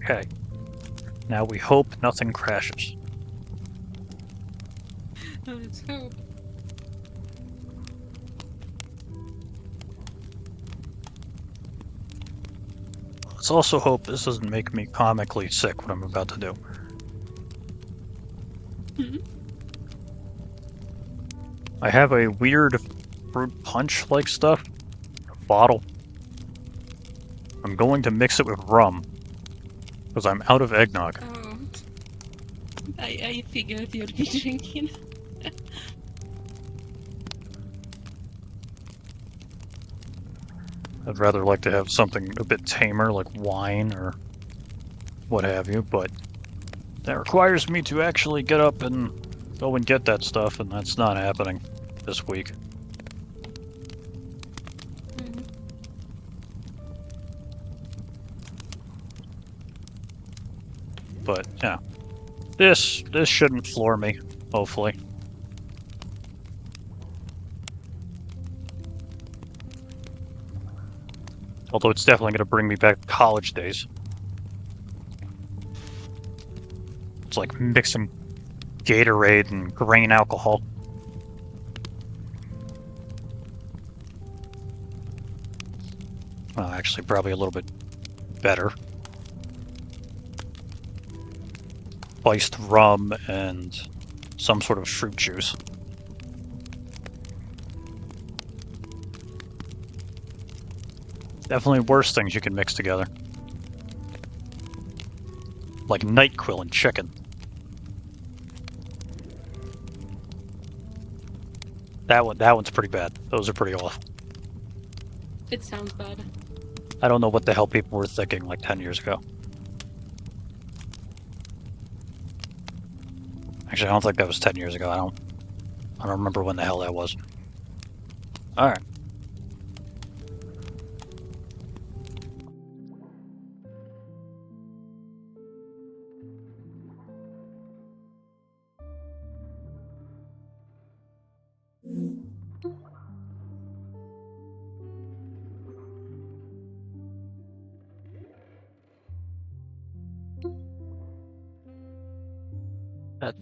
Okay. Now we hope nothing crashes. Let's hope. Let's also hope this doesn't make me comically sick what I'm about to do. I have a weird fruit punch-like stuff. A bottle. I'm going to mix it with rum. Because I'm out of eggnog. Oh. I figured you'd be drinking. I'd rather like to have something a bit tamer, like wine or what have you, but that requires me to actually get up and go and get that stuff, and that's not happening this week. But yeah, this shouldn't floor me, hopefully. Although it's definitely going to bring me back to college days. It's like mixing Gatorade and grain alcohol. Well, actually, probably a little bit better. Spiced rum and some sort of fruit juice. Definitely worse things you can mix together. Like NyQuil and chicken. That one's pretty bad. Those are pretty awful. It sounds bad. I don't know what the hell people were thinking like 10 years ago. Actually, I don't think that was 10 years ago. I don't remember when the hell that was. Alright.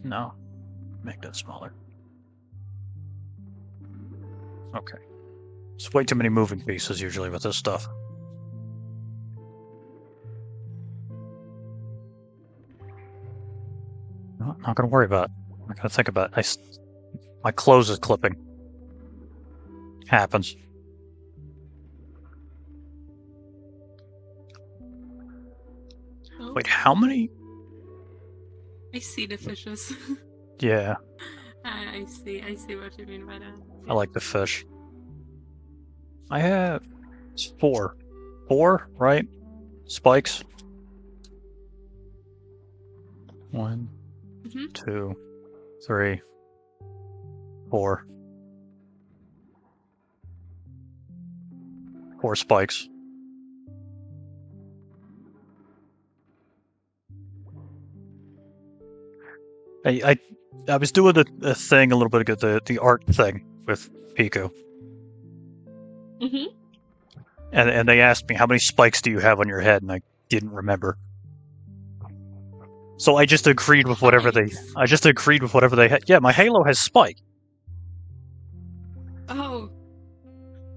No. Make that smaller. Okay. It's way too many moving pieces usually with this stuff. No, I'm not gonna worry about it. I'm not gonna think about it. My clothes is clipping. Happens. Oh. Wait, how many? I see the fishes. Yeah. I see what you mean by that. I like the fish. I have 4. 4, right? Spikes. 1, 2, 3, 4. 4 spikes. I was doing a thing a little bit ago, the art thing with Pico. And they asked me, how many spikes do you have on your head? And I didn't remember. So I just agreed with whatever they had. Yeah, my halo has spike. Oh.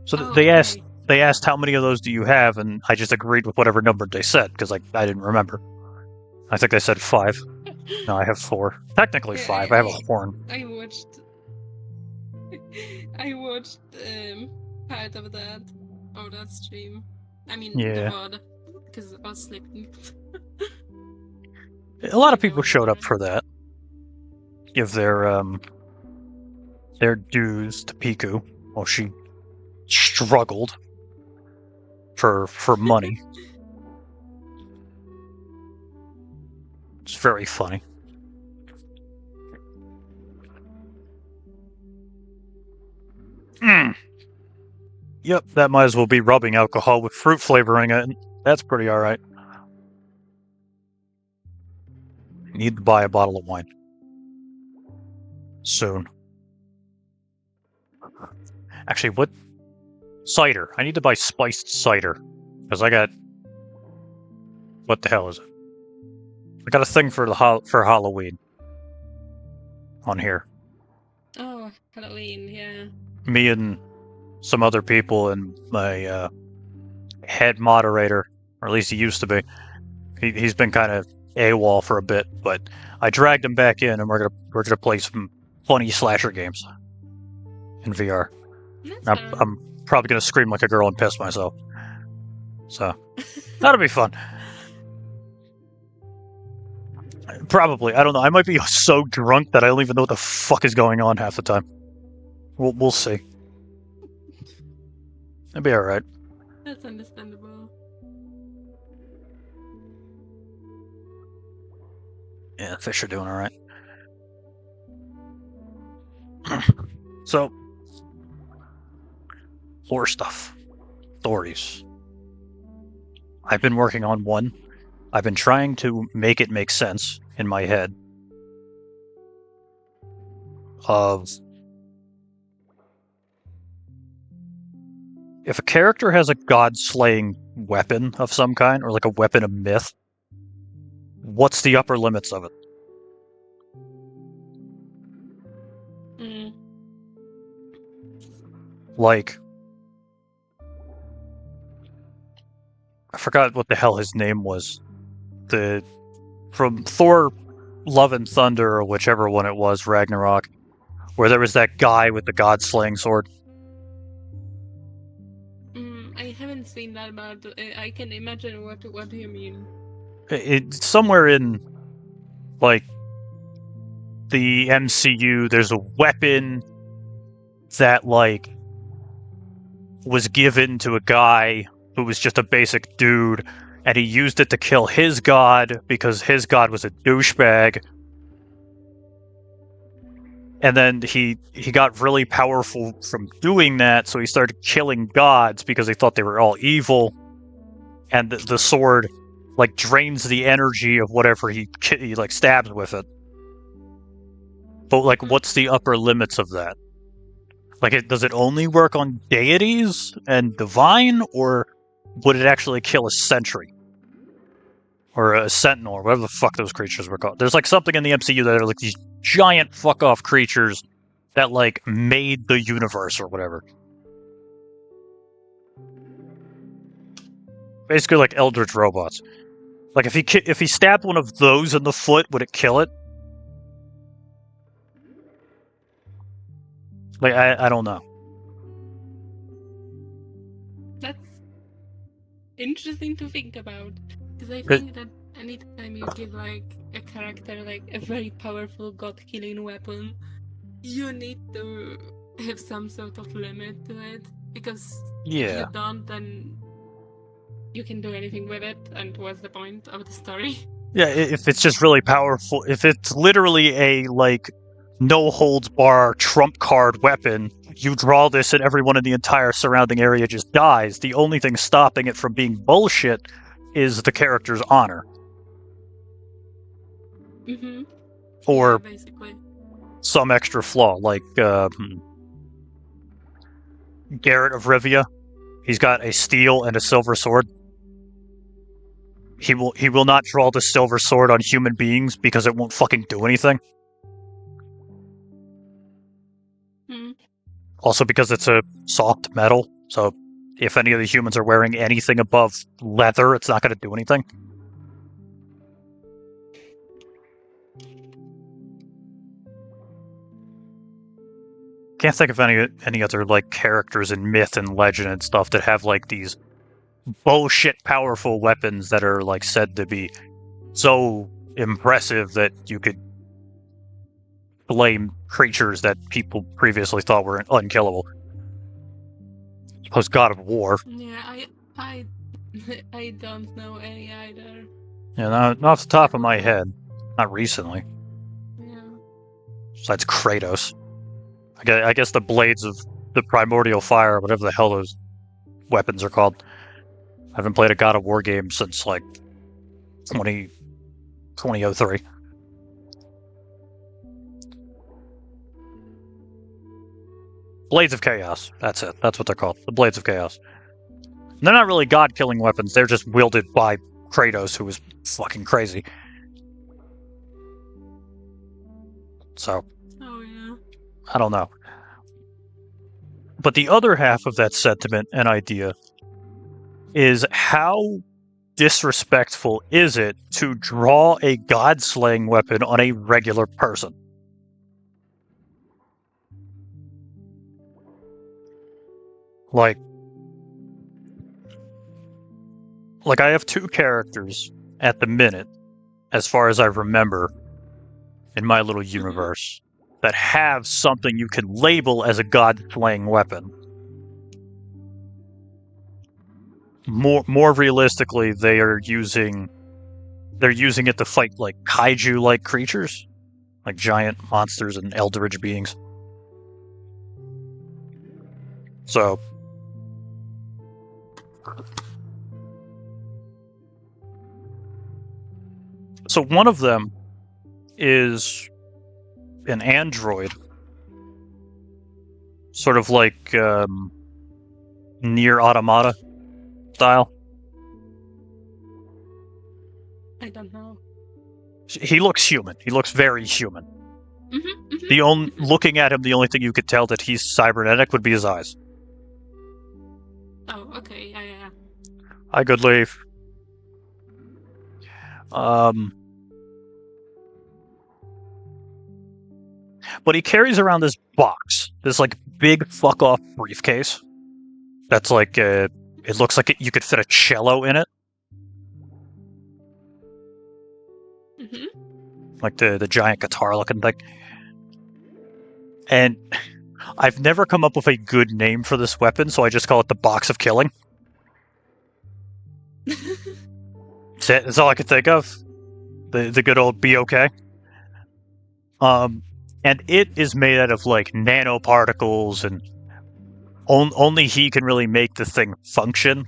So they asked how many of those do you have, and I just agreed with whatever number they said because I didn't remember. I think they said 5. No, I have 4. Technically 5. I have a horn. I watched part of that stream. I mean, the VOD, because I was sleeping. A lot of people showed up for that. Give their dues to Piku. Well, she struggled for money. It's very funny. Yep, that might as well be rubbing alcohol with fruit flavoring it. That's pretty alright. Need to buy a bottle of wine. Soon. Actually, what? Cider. I need to buy spiced cider. Because I got... What the hell is it? I got a thing for for Halloween on here. Oh, Halloween, yeah. Me and some other people and my head moderator, or at least he used to be. He's been kind of AWOL for a bit, but I dragged him back in, and we're gonna play some funny slasher games in VR. I'm probably gonna scream like a girl and piss myself. So that'll be fun. Probably. I don't know. I might be so drunk that I don't even know what the fuck is going on half the time. We'll see. It'll be alright. That's understandable. Yeah, fish are doing alright. So, lore stuff. Stories. I've been working on one. I've been trying to make it make sense in my head of if a character has a god-slaying weapon of some kind, or like a weapon of myth, what's the upper limits of it? Like, I forgot what the hell his name was. From Thor Love and Thunder, or whichever one it was, Ragnarok, where there was that guy with the god-slaying sword. I haven't seen that, but I can imagine what do you mean. It's somewhere in, like, the MCU, there's a weapon that, like, was given to a guy who was just a basic dude, and he used it to kill his god because his god was a douchebag. And then he got really powerful from doing that, so he started killing gods because he thought they were all evil. And the sword, like, drains the energy of whatever he like stabs with it. But, like, what's the upper limits of that? Like, does it only work on deities and divine, or would it actually kill a sentry? Or a sentinel, or whatever the fuck those creatures were called. There's, like, something in the MCU that are, like, these giant fuck-off creatures that, like, made the universe or whatever. Basically, like, eldritch robots. Like, if he stabbed one of those in the foot, would it kill it? Like, I don't know. That's interesting to think about. Because I think that anytime you give, like, a character, like, a very powerful god-killing weapon, you need to have some sort of limit to it. Because if you don't, then you can do anything with it, and what's the point of the story? Yeah, if it's just really powerful, if it's literally a, like, no-holds-bar trump card weapon, you draw this and everyone in the entire surrounding area just dies. The only thing stopping it from being bullshit is the character's honor. Mm-hmm. Or basically some extra flaw, like Garrett of Rivia. He's got a steel and a silver sword. He will not draw the silver sword on human beings because it won't fucking do anything. Also because it's a soft metal, so if any of the humans are wearing anything above leather, it's not going to do anything. Can't think of any other, like, characters in myth and legend and stuff that have, like, these bullshit powerful weapons that are, like, said to be so impressive that you could blame creatures that people previously thought were unkillable. Suppose God of War. Yeah, I don't know any either. Yeah, not off the top of my head. Not recently. Yeah. Besides Kratos. I guess the blades of the primordial fire, whatever the hell those weapons are called. I haven't played a God of War game since, like, 2003. Blades of Chaos. That's it. That's what they're called. The Blades of Chaos. And they're not really god-killing weapons. They're just wielded by Kratos, who is fucking crazy. So, Oh yeah. I don't know. But the other half of that sentiment and idea is how disrespectful is it to draw a god-slaying weapon on a regular person? Like I have two characters at the minute, as far as I remember, in my little universe, that have something you can label as a god-slaying weapon. More realistically, they're using it to fight like kaiju-like creatures, like giant monsters and eldritch beings. So one of them is an android, sort of like Nier Automata style. I don't know. He looks human. He looks very human. Mm-hmm. Looking at him, the only thing you could tell that he's cybernetic would be his eyes. Oh, okay, yeah. Hi, good leaf. But he carries around this box, this like big fuck off briefcase. That's like it looks like you could fit a cello in it. Mm-hmm. Like the giant guitar looking thing. And I've never come up with a good name for this weapon, so I just call it the Box of Killing. That's all I could think of. The good old be okay. And it is made out of like nanoparticles, and only he can really make the thing function.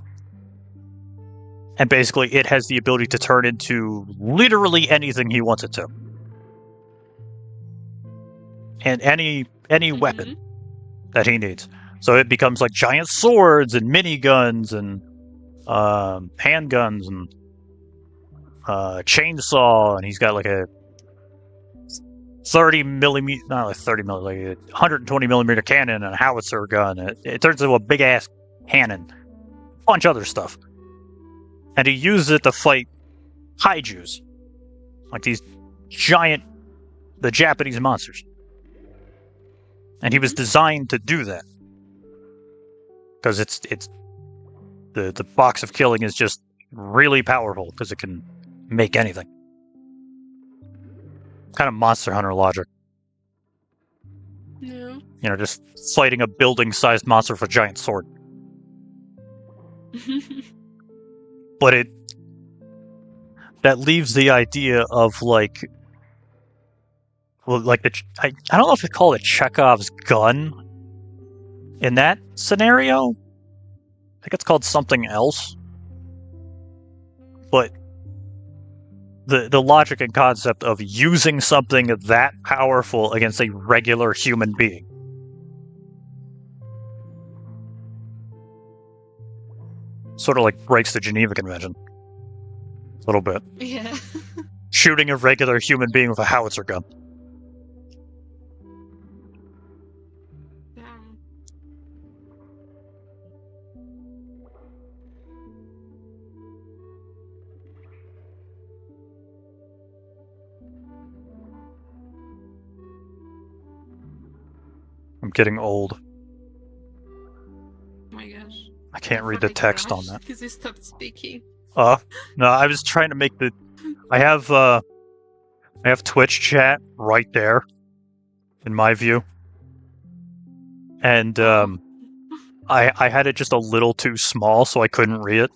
And basically, it has the ability to turn into literally anything he wants it to. And any weapon that he needs. So it becomes like giant swords and miniguns and handguns and chainsaw, and he's got like a 120 millimeter cannon and a howitzer gun. It turns into a big ass cannon, a bunch of other stuff, and he uses it to fight kaijus, like these giant, the Japanese monsters. And he was designed to do that because it's the Box of Killing is just really powerful because it can make anything. Kind of Monster Hunter logic. No. You know, just fighting a building-sized monster with a giant sword. But that leaves the idea of like, well, like I don't know if it's called a Chekhov's gun in that scenario. I think it's called something else. But the logic and concept of using something that powerful against a regular human being. Sort of like breaks the Geneva Convention. A little bit. Yeah. Shooting a regular human being with a howitzer gun. I'm getting old. Oh my gosh. I can't read the text on that. Because you stopped speaking. No, I was trying to make the... I have Twitch chat right there, in my view. And, I had it just a little too small, so I couldn't read it.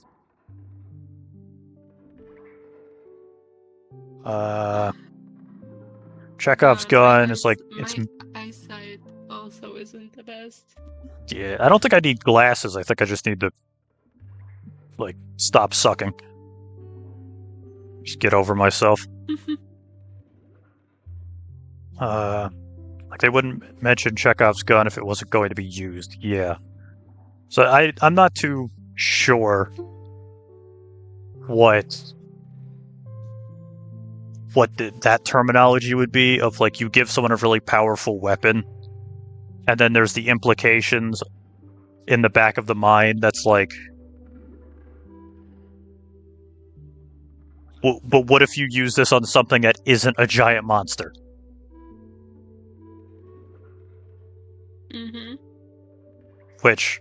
Chekhov's gun is like... My eyesight also isn't the best. Yeah, I don't think I need glasses. I think I just need to, like, stop sucking. Just get over myself. Like, they wouldn't mention Chekhov's gun if it wasn't going to be used. Yeah. So I'm not too sure what what that terminology would be of like you give someone a really powerful weapon, and then there's the implications in the back of the mind that's like, but what if you use this on something that isn't a giant monster? Mm-hmm. Which,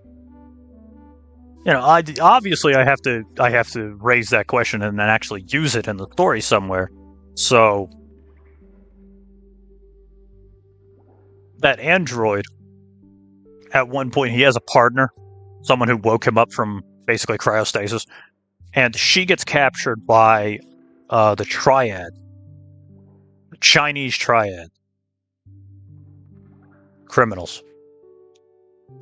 obviously I have to raise that question and then actually use it in the story somewhere. So that android, at one point, he has a partner, someone who woke him up from basically cryostasis, and she gets captured by the triad, the Chinese triad, criminals,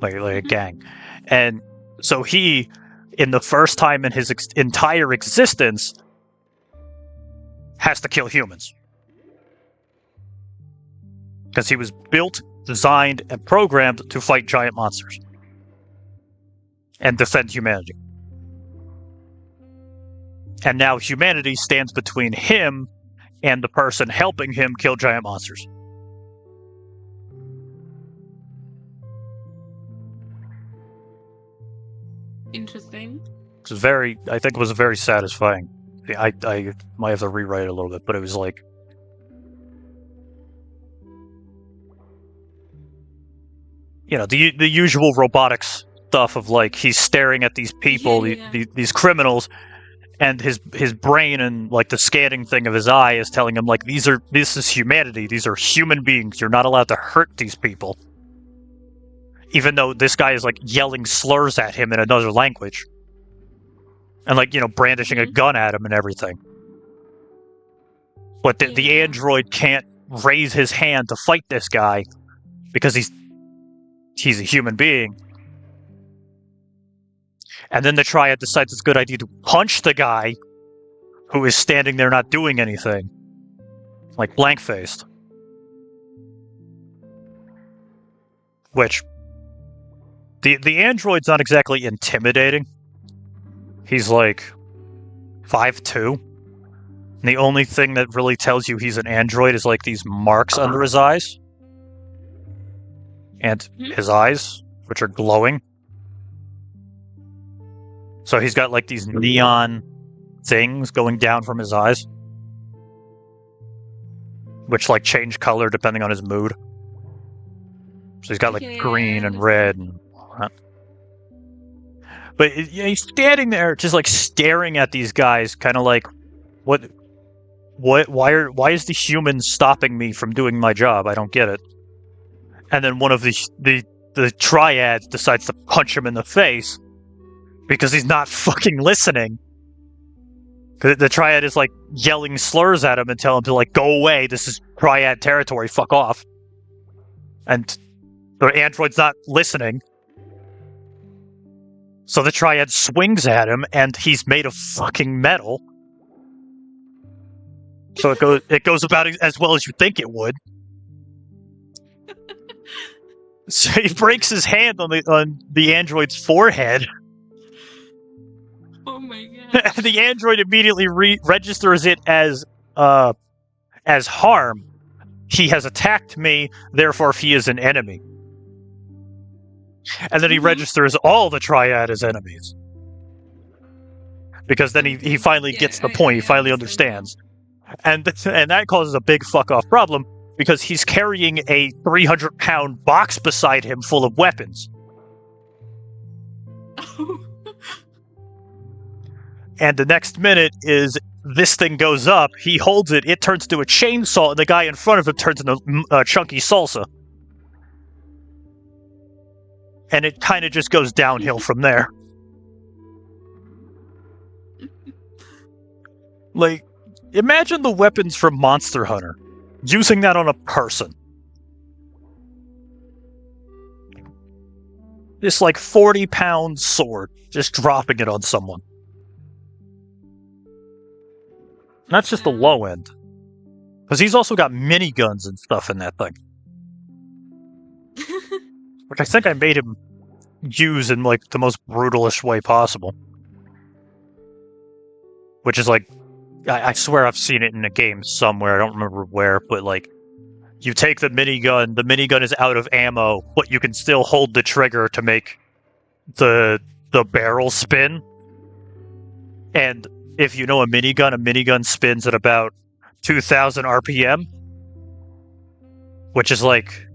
like a gang, and so he, in the first time in his entire existence, has to kill humans because he was built, designed, and programmed to fight giant monsters and defend humanity. And now humanity stands between him and the person helping him kill giant monsters. Interesting. I think it was very satisfying. I might have to rewrite it a little bit, but it was like, the usual robotics stuff of like he's staring at these people, these criminals, and his brain and like the scanning thing of his eye is telling him like this is humanity, these are human beings, you're not allowed to hurt these people. Even though this guy is like yelling slurs at him in another language. And like, brandishing a gun at him and everything. But the android can't raise his hand to fight this guy because he's a human being. And then the triad decides it's a good idea to punch the guy who is standing there not doing anything. Like blank-faced. Which, the android's not exactly intimidating. He's like 5'2". And the only thing that really tells you he's an android is like these marks under his eyes. And his eyes, which are glowing. So he's got like these neon things going down from his eyes. Which like change color depending on his mood. So he's got like green and red and all that. But he's standing there just like staring at these guys, kind of like, why is the human stopping me from doing my job? I don't get it. And then one of the triads decides to punch him in the face because he's not fucking listening. The triad is like yelling slurs at him and telling him to like go away. This is triad territory. Fuck off. And the android's not listening. So the triad swings at him, and he's made of fucking metal. So it goes about as well as you think it would. So he breaks his hand on the android's forehead. Oh my god! And the android immediately registers it as harm. He has attacked me, therefore he is an enemy. And then he registers all the triad as enemies. Because then he finally gets the point, he finally understands. And that causes a big fuck-off problem, because he's carrying a 300-pound box beside him full of weapons. And the next minute is, this thing goes up, he holds it, it turns into a chainsaw, and the guy in front of him turns into chunky salsa. And it kind of just goes downhill from there. Like, imagine the weapons from Monster Hunter. Using that on a person. This, like, 40-pound sword. Just dropping it on someone. And that's just the low end. Because he's also got miniguns and stuff in that thing. Which I think I made him use in, like, the most brutalish way possible. Which is, like, I swear I've seen it in a game somewhere. I don't remember where, but like, you take the minigun is out of ammo, but you can still hold the trigger to make the barrel spin. And if you know a minigun spins at about 2,000 RPM, which is like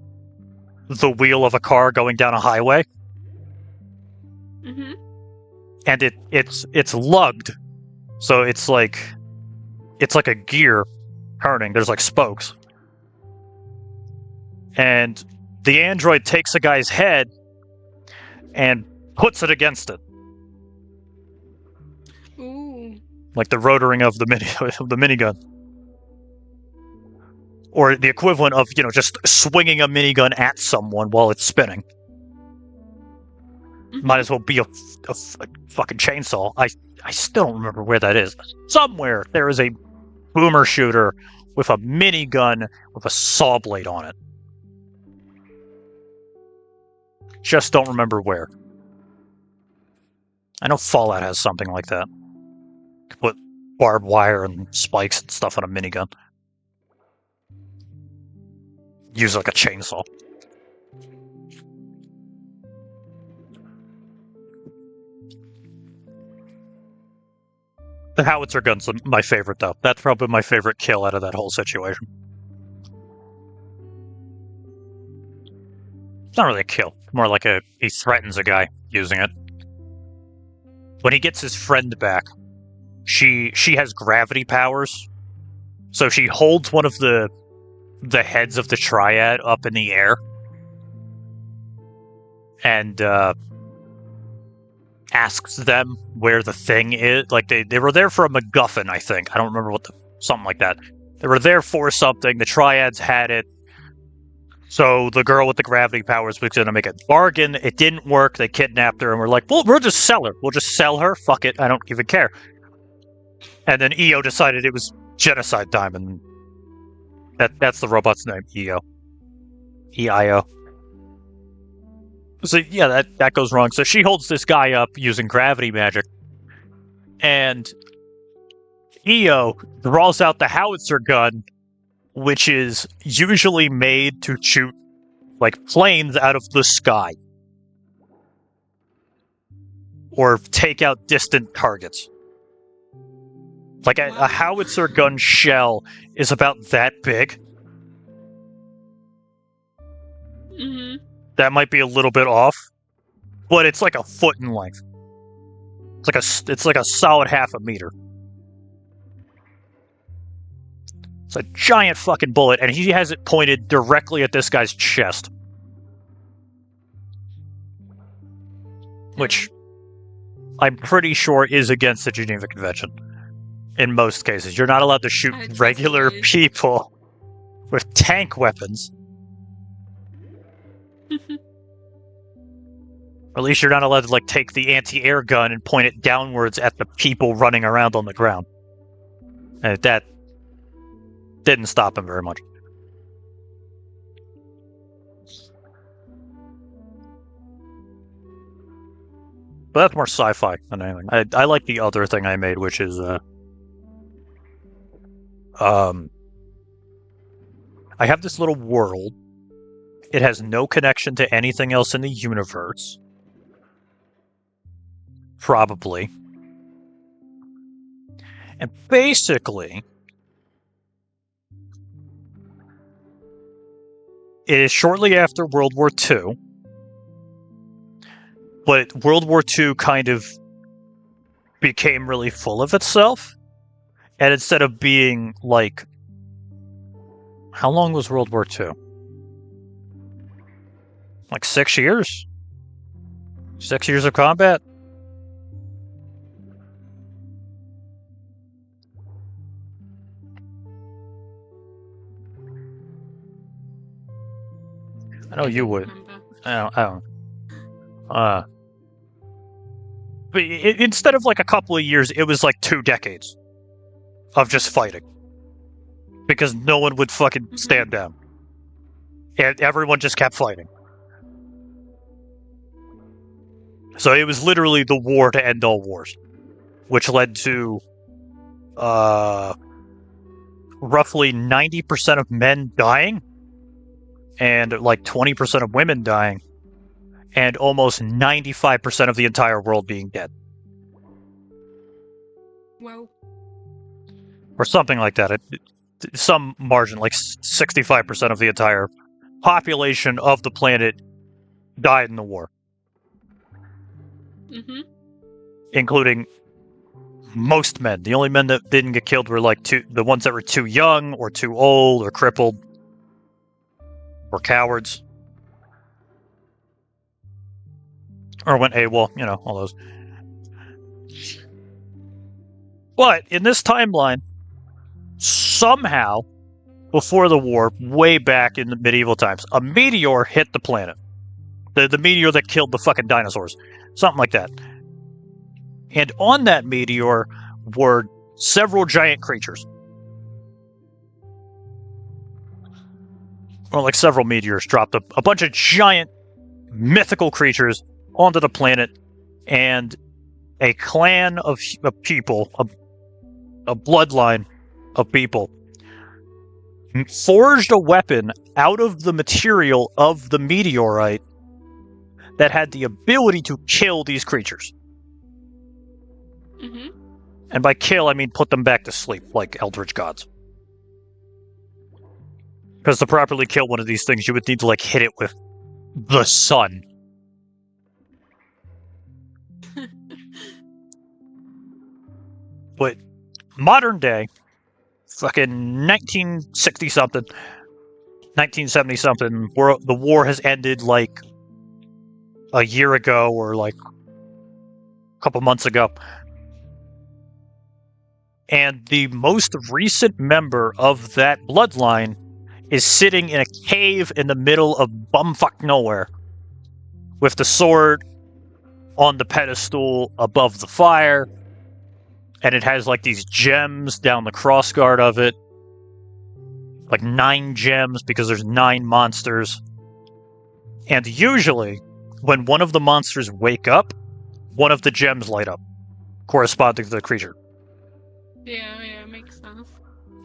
the wheel of a car going down a highway. Mm-hmm. And it's lugged, so it's like a gear turning. There's like spokes, and the android takes a guy's head and puts it against it. Ooh. Like the rotoring of the minigun. Or the equivalent of, just swinging a minigun at someone while it's spinning. Mm-hmm. Might as well be a fucking chainsaw. I still don't remember where that is. Somewhere there is a boomer shooter with a minigun with a saw blade on it. Just don't remember where. I know Fallout has something like that. Put barbed wire and spikes and stuff on a minigun. Use like a chainsaw. The howitzer gun's my favorite, though. That's probably my favorite kill out of that whole situation. It's not really a kill. More like he threatens a guy using it. When he gets his friend back, she has gravity powers. So she holds one of the heads of the triad up in the air. And asks them where the thing is. Like, they were there for a MacGuffin, I think. I don't remember something like that. They were there for something. The triads had it. So the girl with the gravity powers was going to make a bargain. It didn't work. They kidnapped her, and we're like, well, we'll just sell her. We'll just sell her. Fuck it. I don't even care. And then EO decided it was genocide time, and that's the robot's name, EO. EIO. So yeah, that goes wrong. So she holds this guy up using gravity magic, and EO draws out the howitzer gun, which is usually made to shoot like planes out of the sky or take out distant targets. Like a howitzer gun shell is about that big. Mm-hmm. That might be a little bit off, but it's like a foot in length. It's like a solid half a meter. It's a giant fucking bullet, and he has it pointed directly at this guy's chest. Which I'm pretty sure is against the Geneva Convention. In most cases. You're not allowed to shoot regular people with tank weapons. Or at least you're not allowed to take the anti-air gun and point it downwards at the people running around on the ground. And that didn't stop him very much. But that's more sci-fi than anything. I like the other thing I made, which is I have this little world. It has no connection to anything else in the universe. Probably. And basically, it is shortly after World War II. But World War II kind of became really full of itself. And instead of being like... How long was World War II? Like 6 years? 6 years of combat? I know you would. I don't. But instead of a couple of years, it was 2 decades of just fighting. Because no one would fucking stand down. And everyone just kept fighting. So it was literally the war to end all wars. Which led to roughly 90% of men dying, and like 20% of women dying, and almost 95% of the entire world being dead. Wow. Or something like that. Some margin, like 65% of the entire population of the planet died in the war. Mm-hmm. Including most men. The only men that didn't get killed were like the ones that were too young or too old or crippled or cowards or went AWOL, all those. But in this timeline, somehow, before the war, way back in the medieval times, a meteor hit the planet. The meteor that killed the fucking dinosaurs. Something like that. And on that meteor were several giant creatures. Or like several meteors dropped a bunch of giant mythical creatures onto the planet, and a clan of people, a bloodline of people, forged a weapon out of the material of the meteorite that had the ability to kill these creatures. Mm-hmm. And by kill, I mean put them back to sleep, like eldritch gods. Because to properly kill one of these things, you would need to, like, hit it with the sun. But modern day, fucking 1960-something, 1970-something, the war has ended, like, a year ago or, like, a couple months ago. And the most recent member of that bloodline is sitting in a cave in the middle of bumfuck nowhere with the sword on the pedestal above the fire, and it has like these gems down the crossguard of it, like 9 gems because there's 9 monsters. And usually when one of the monsters wake up, one of the gems light up corresponding to the creature. Yeah, makes sense.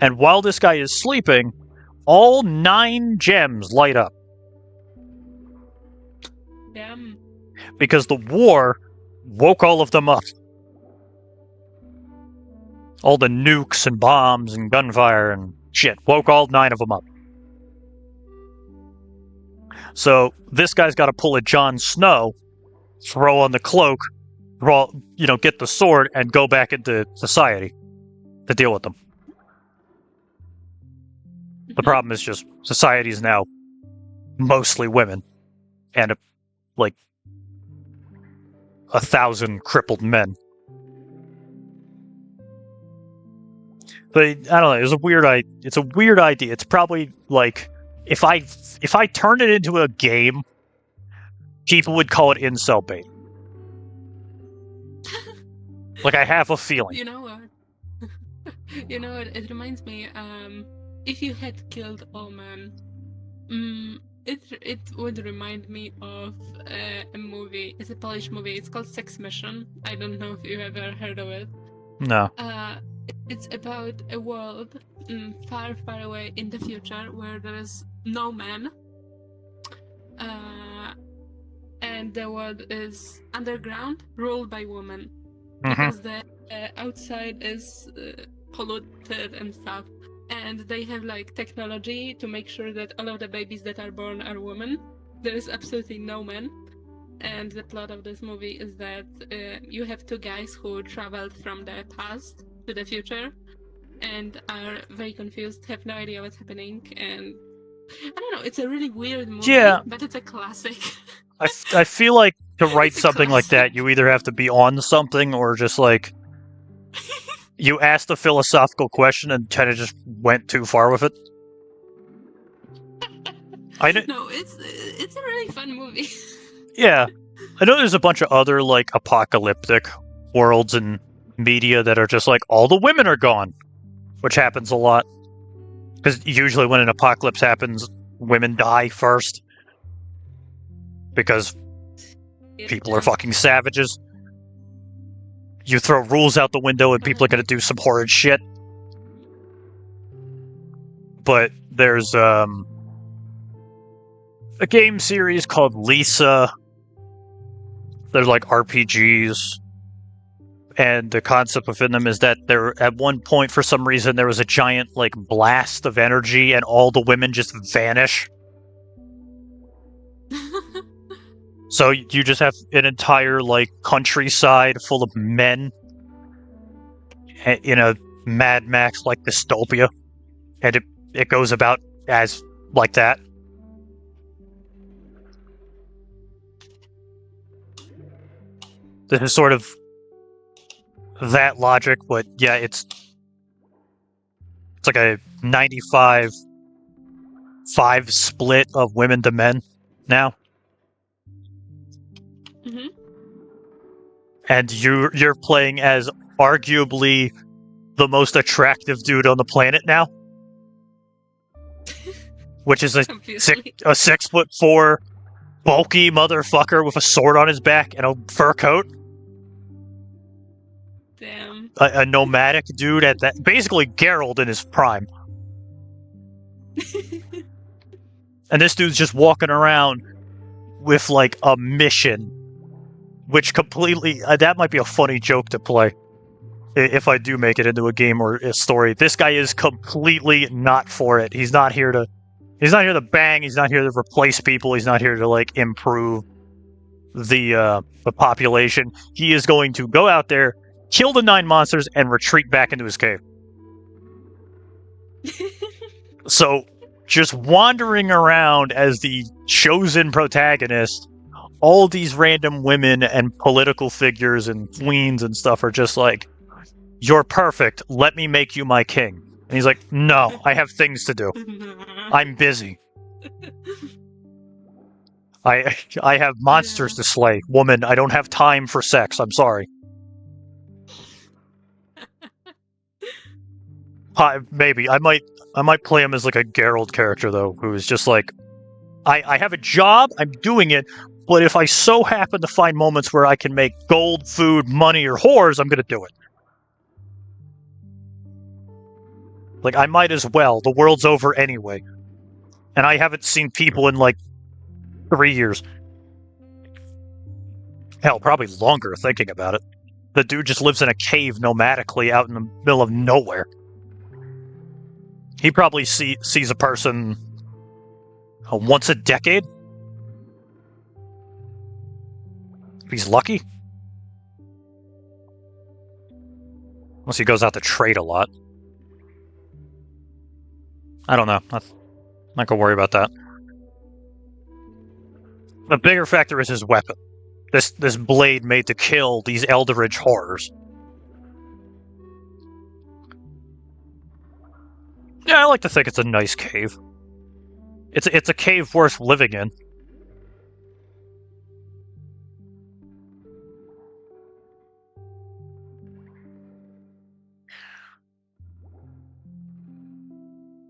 And while this guy is sleeping, all 9 gems light up. Damn. Because the war woke all of them up. All the nukes and bombs and gunfire and shit woke all 9 of them up. So this guy's got to pull a Jon Snow, throw on the cloak, get the sword, and go back into society to deal with them. The problem is just society is now mostly women and 1,000 crippled men. But I don't know. It's a weird idea. It's probably like if I turn it into a game, people would call it incel bait. Like, I have a feeling. You know what? It reminds me. If you had killed all men, it would remind me of a movie. It's a Polish movie. It's called Sex Mission. I don't know if you ever heard of it. No. It's about a world far, far away in the future where there is no man, and the world is underground, ruled by women, because the outside is polluted and stuff. And they have like technology to make sure that all of the babies that are born are women. There is absolutely no men. And the plot of this movie is that you have 2 guys who traveled from the past to the future and are very confused, have no idea what's happening. And I don't know, it's a really weird movie, but it's a classic. I feel like to write something like that, you either have to be on something or just like you asked a philosophical question and kind of just went too far with it. No, it's a really fun movie. Yeah. I know there's a bunch of other like apocalyptic worlds and media that are just like all the women are gone, which happens a lot. Because usually when an apocalypse happens, women die first. Because people are fucking savages. you throw rules out the window and people are gonna do some horrid shit. But there's a game series called Lisa. There's like RPGs, and the concept within them is that there, at one point, for some reason, there was a giant like blast of energy, and all the women just vanish. So you just have an entire like countryside full of men in a Mad Max like dystopia, and it goes about as like that. This is sort of that logic, but yeah, it's like a 95-5 split of women to men now. Mm-hmm. And you're playing as arguably the most attractive dude on the planet now, which is a 6'4" bulky motherfucker with a sword on his back and a fur coat. Damn. A nomadic dude at that, basically Geralt in his prime. And this dude's just walking around with like a mission, which completely that might be a funny joke to play if I do make it into a game or a story. This guy is completely not for it. He's not here to bang. He's not here to replace people. He's not here to like improve the population. He is going to go out there, kill the 9 monsters, and retreat back into his cave. So, just wandering around as the chosen protagonist, all these random women and political figures and queens and stuff are just like, "You're perfect. Let me make you my king." And he's like, "No, I have things to do. I'm busy. I have monsters to slay. Woman, I don't have time for sex. I'm sorry." Maybe I might play him as like a Geralt character though, who is just like, I have a job, I'm doing it, but if I so happen to find moments where I can make gold, food, money, or whores, I'm gonna do it. Like, I might as well. The world's over anyway. And I haven't seen people in like 3 years. Hell, probably longer thinking about it. The dude just lives in a cave nomadically out in the middle of nowhere. He probably sees a person once a decade. If he's lucky. Unless he goes out to trade a lot. I don't know. I'm not gonna worry about that. The bigger factor is his weapon. This blade made to kill these eldritch horrors. Yeah, I like to think it's a nice cave. It's a cave worth living in.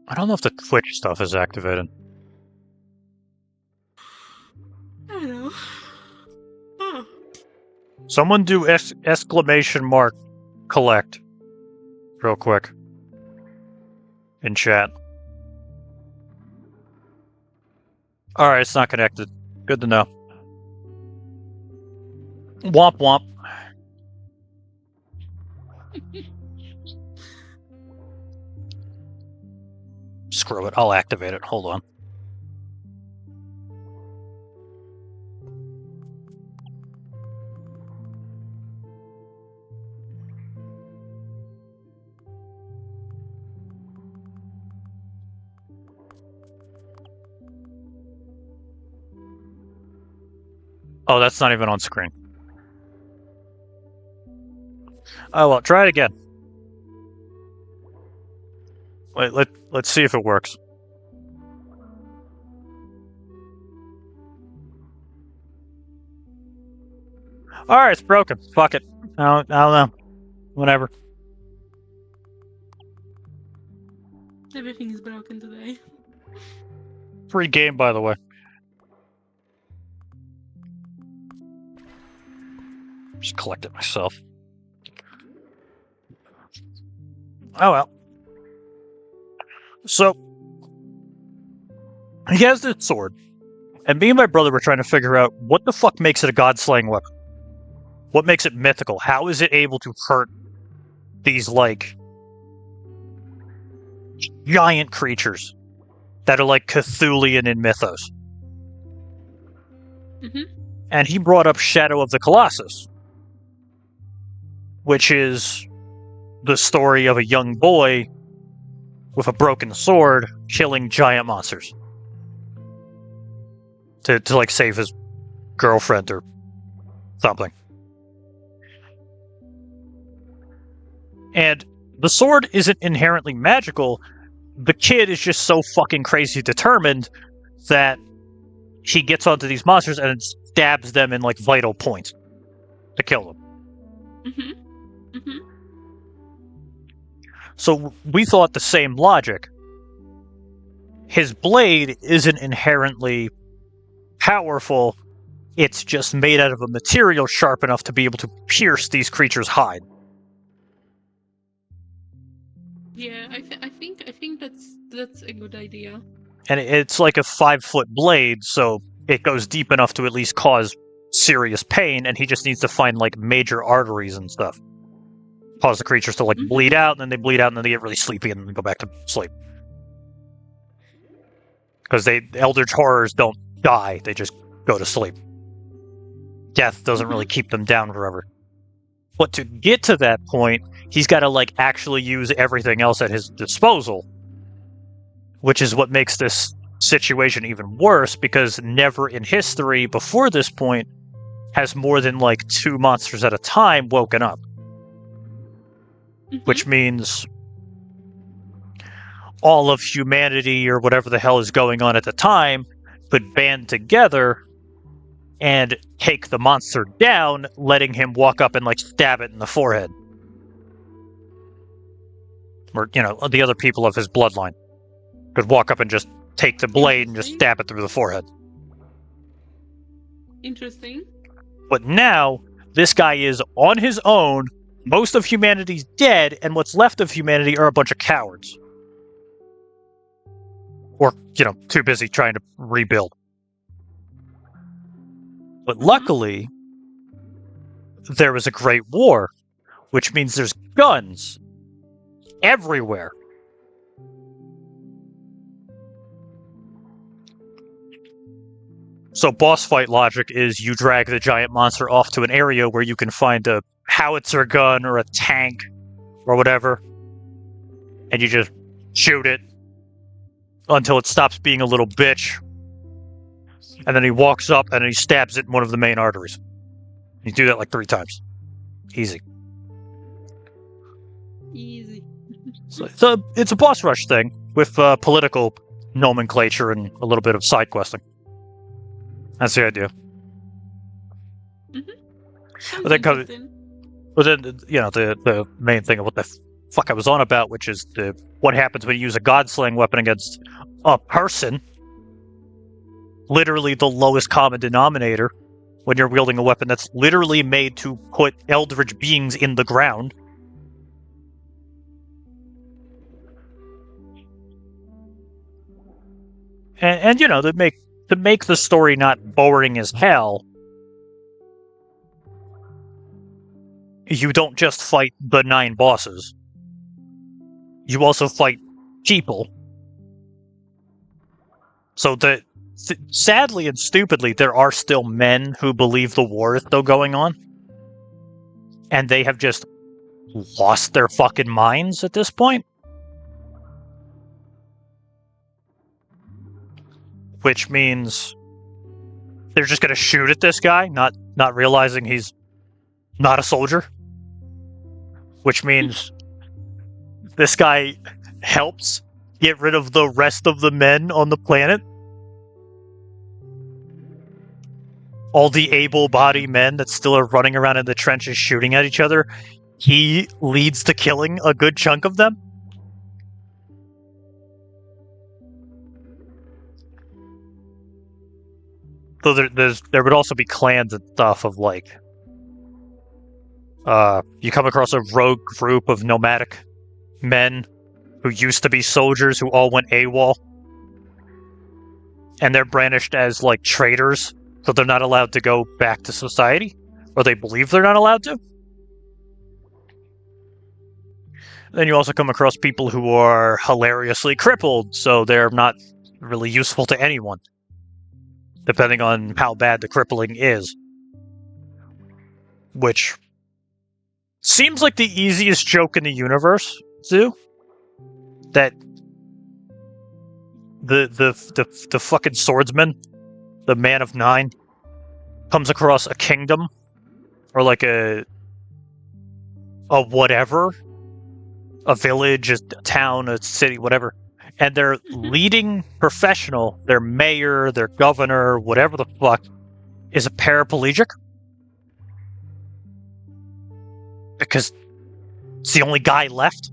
I don't know if the Twitch stuff is activated. I don't know. Huh. Someone do exclamation mark collect real quick in chat. Alright, it's not connected. Good to know. Womp womp. Screw it, I'll activate it. Hold on. Oh, that's not even on screen. Oh well, try it again. Wait, let's see if it works. Alright, it's broken. Fuck it. I don't know. Whatever. Everything is broken today. Free game, by the way. Just collect it myself. Oh well. So, he has this sword, and me and my brother were trying to figure out what the fuck makes it a god-slaying weapon. What makes it mythical? How is it able to hurt these, like, giant creatures that are, like, Cthulian in mythos? Mm-hmm. And he brought up Shadow of the Colossus, which is the story of a young boy with a broken sword killing giant monsters to like save his girlfriend or something. And the sword isn't inherently magical. The kid is just so fucking crazy determined that he gets onto these monsters and stabs them in like vital points to kill them. Mm-hmm. Mm-hmm. So we thought the same logic. His blade isn't inherently powerful. It's just made out of a material sharp enough to be able to pierce these creatures' hide. Yeah, I think that's a good idea. And it's like a 5-foot blade, so it goes deep enough to at least cause serious pain, and he just needs to find like major arteries and stuff. Cause the creatures to like bleed out, and then they bleed out, and then they get really sleepy and then go back to sleep. Because Eldritch Horrors don't die, they just go to sleep. Death doesn't really keep them down forever. But to get to that point, he's got to like actually use everything else at his disposal. Which is what makes this situation even worse, because never in history before this point has more than like 2 monsters at a time woken up. Mm-hmm. Which means all of humanity, or whatever the hell is going on at the time, could band together and take the monster down, letting him walk up and like stab it in the forehead. Or, you know, the other people of his bloodline could walk up and just take the blade and just stab it through the forehead. Interesting. But now, this guy is on his own, most of humanity's dead, and what's left of humanity are a bunch of cowards. Or, you know, too busy trying to rebuild. But luckily, there was a great war, which means there's guns everywhere. So boss fight logic is you drag the giant monster off to an area where you can find a howitzer gun or a tank or whatever, and you just shoot it until it stops being a little bitch. And then he walks up and he stabs it in one of the main arteries. You do that like 3 times. Easy. Easy. So it's a boss rush thing with political nomenclature and a little bit of side questing. That's the idea. But then, you know, the main thing of what the fuck I was on about, which is what happens when you use a god-slaying weapon against a person. Literally the lowest common denominator when you're wielding a weapon that's literally made to put eldritch beings in the ground. And you know, to make the story not boring as hell, you don't just fight the 9 bosses. You also fight people. So sadly and stupidly, there are still men who believe the war is still going on. And they have just lost their fucking minds at this point. Which means they're just going to shoot at this guy, not realizing he's not a soldier. Which means this guy helps get rid of the rest of the men on the planet. All the able-bodied men that still are running around in the trenches shooting at each other, he leads to killing a good chunk of them. So there would also be clans and stuff of like, you come across a rogue group of nomadic men who used to be soldiers who all went AWOL. And they're brandished as, like, traitors, so they're not allowed to go back to society? Or they believe they're not allowed to? Then you also come across people who are hilariously crippled, so they're not really useful to anyone, depending on how bad the crippling is. Which seems like the easiest joke in the universe, too. That the fucking swordsman, the man of 9, comes across a kingdom, or like a whatever, a village, a town, a city, whatever, and their leading professional, their mayor, their governor, whatever the fuck, is a paraplegic. Because it's the only guy left.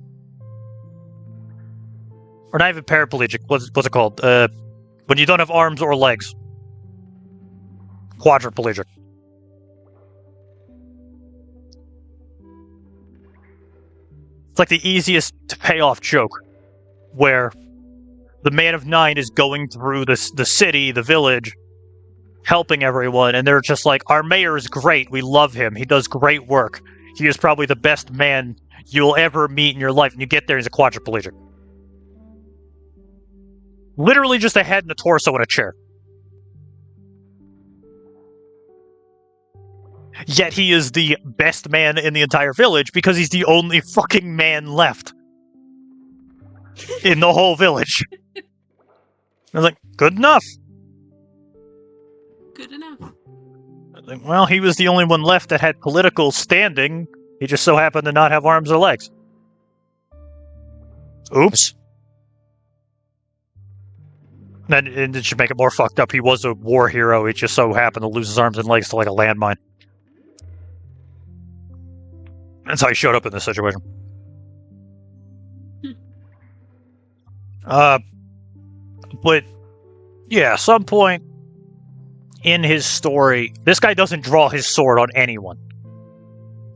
Or not even paraplegic, what's it called? When you don't have arms or legs. Quadriplegic. It's like the easiest to pay off joke, where the man of 9 is going through the city, the village, helping everyone, and they're just like, our mayor is great, we love him, he does great work. He is probably the best man you'll ever meet in your life, and you get there, he's a quadriplegic. Literally just a head and a torso and a chair. Yet he is the best man in the entire village because he's the only fucking man left in the whole village. I was like, good enough. Good enough. Well, he was the only one left that had political standing. He just so happened to not have arms or legs. Oops. And it should make it more fucked up. He was a war hero. He just so happened to lose his arms and legs to like a landmine. That's how he showed up in this situation. But yeah, at some point in his story, this guy doesn't draw his sword on anyone.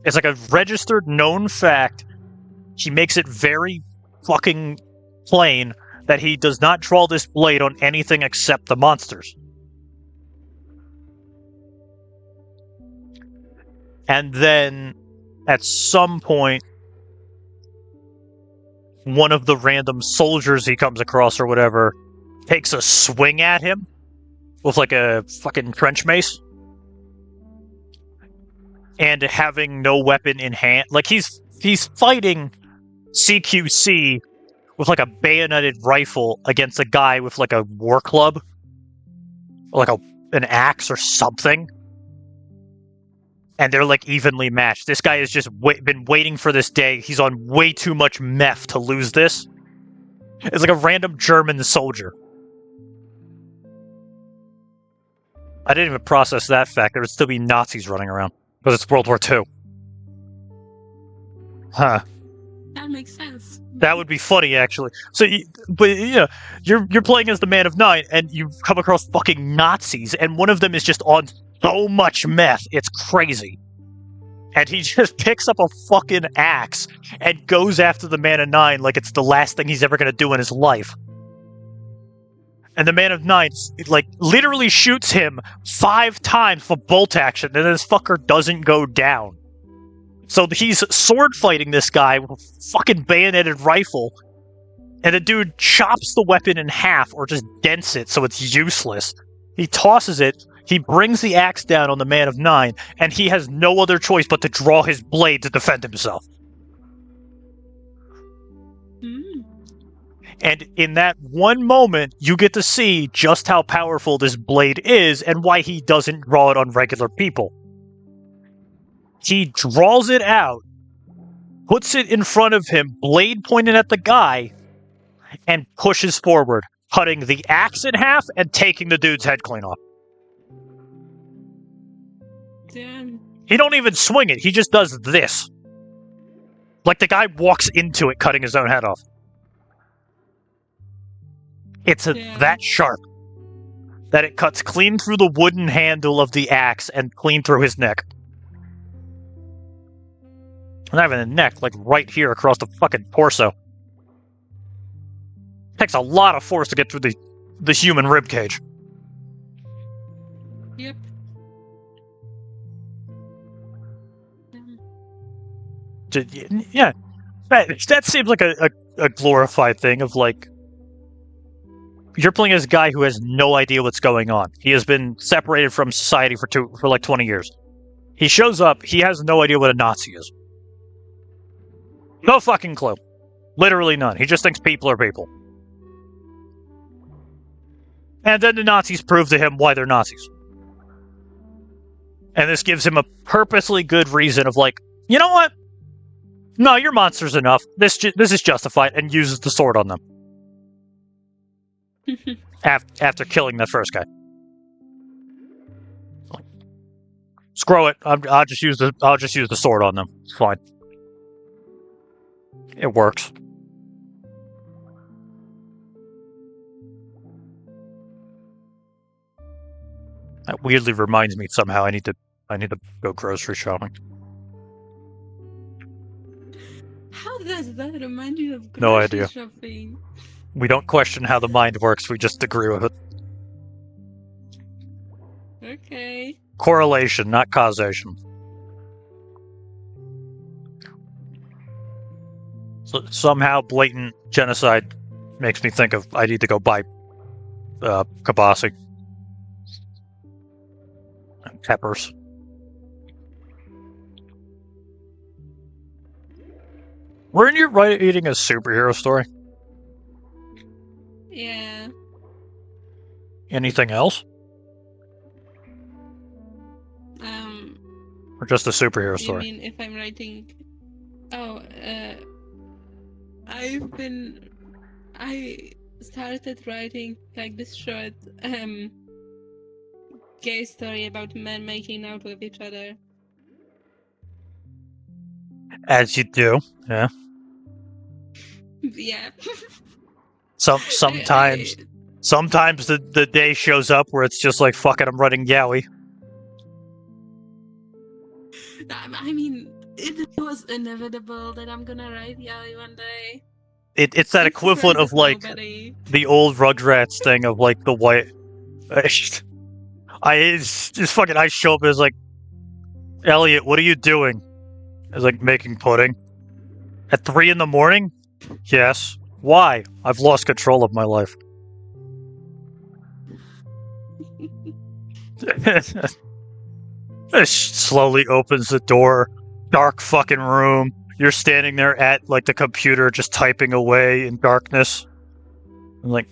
It's like a registered known fact. He makes it very fucking plain that he does not draw this blade on anything except the monsters. And then, at some point, one of the random soldiers he comes across or whatever takes a swing at him with like a fucking trench mace. And having no weapon in hand, like he's fighting CQC with like a bayoneted rifle against a guy with like a war club, or like an axe or something, and they're like evenly matched. This guy has just been waiting for this day. He's on way too much meth to lose this. It's like a random German soldier. I didn't even process that fact. There would still be Nazis running around because it's World War II. Huh. That makes sense. That would be funny, actually. So, but yeah, you're playing as the Man of 9, and you come across fucking Nazis, and one of them is just on so much meth, it's crazy. And he just picks up a fucking axe and goes after the Man of 9 like it's the last thing he's ever gonna do in his life. And the Man of 9, like, literally shoots him 5 times for bolt action, and this fucker doesn't go down. So he's sword fighting this guy with a fucking bayoneted rifle, and the dude chops the weapon in half or just dents it so it's useless. He tosses it, he brings the axe down on the Man of 9, and he has no other choice but to draw his blade to defend himself. And in that one moment, you get to see just how powerful this blade is and why he doesn't draw it on regular people. He draws it out, puts it in front of him, blade pointed at the guy, and pushes forward, cutting the axe in half and taking the dude's head clean off. Damn. He don't even swing it, he just does this. Like the guy walks into it, cutting his own head off. It's that sharp that it cuts clean through the wooden handle of the axe and clean through his neck. Not even the neck, like right here across the fucking torso. Takes a lot of force to get through the human rib cage. Yep. Yeah, that seems like a glorified thing of like, you're playing as a guy who has no idea what's going on. He has been separated from society for like 20 years. He shows up, he has no idea what a Nazi is. No fucking clue. Literally none. He just thinks people are people. And then the Nazis prove to him why they're Nazis. And this gives him a purposely good reason of like, you know what? No, you're monsters enough. This is justified, and uses the sword on them. After killing that first guy. Screw it. I'll just use the sword on them. It's fine. It works. That weirdly reminds me somehow I need to go grocery shopping. How does that remind you of grocery No idea. shopping? We don't question how the mind works, we just agree with it. Okay. Correlation, not causation. So somehow blatant genocide makes me think of I need to go buy kibasi. And peppers. Weren't you writing a superhero story? Yeah. Anything else? Or just a superhero story? You mean if I'm writing... Oh, I started writing like this short, gay story about men making out with each other. As you do, yeah. Yeah. Sometimes the day shows up where it's just like, fuck it, I'm writing yaoi. I mean, it was inevitable that I'm gonna write yaoi one day. It's that equivalent of like the old Rugrats thing of like the white. I show up as like, Eliot, what are you doing? It's like making pudding at 3 a.m. Yes. Why? I've lost control of my life. Slowly opens the door. Dark fucking room. You're standing there at like the computer just typing away in darkness. I'm like,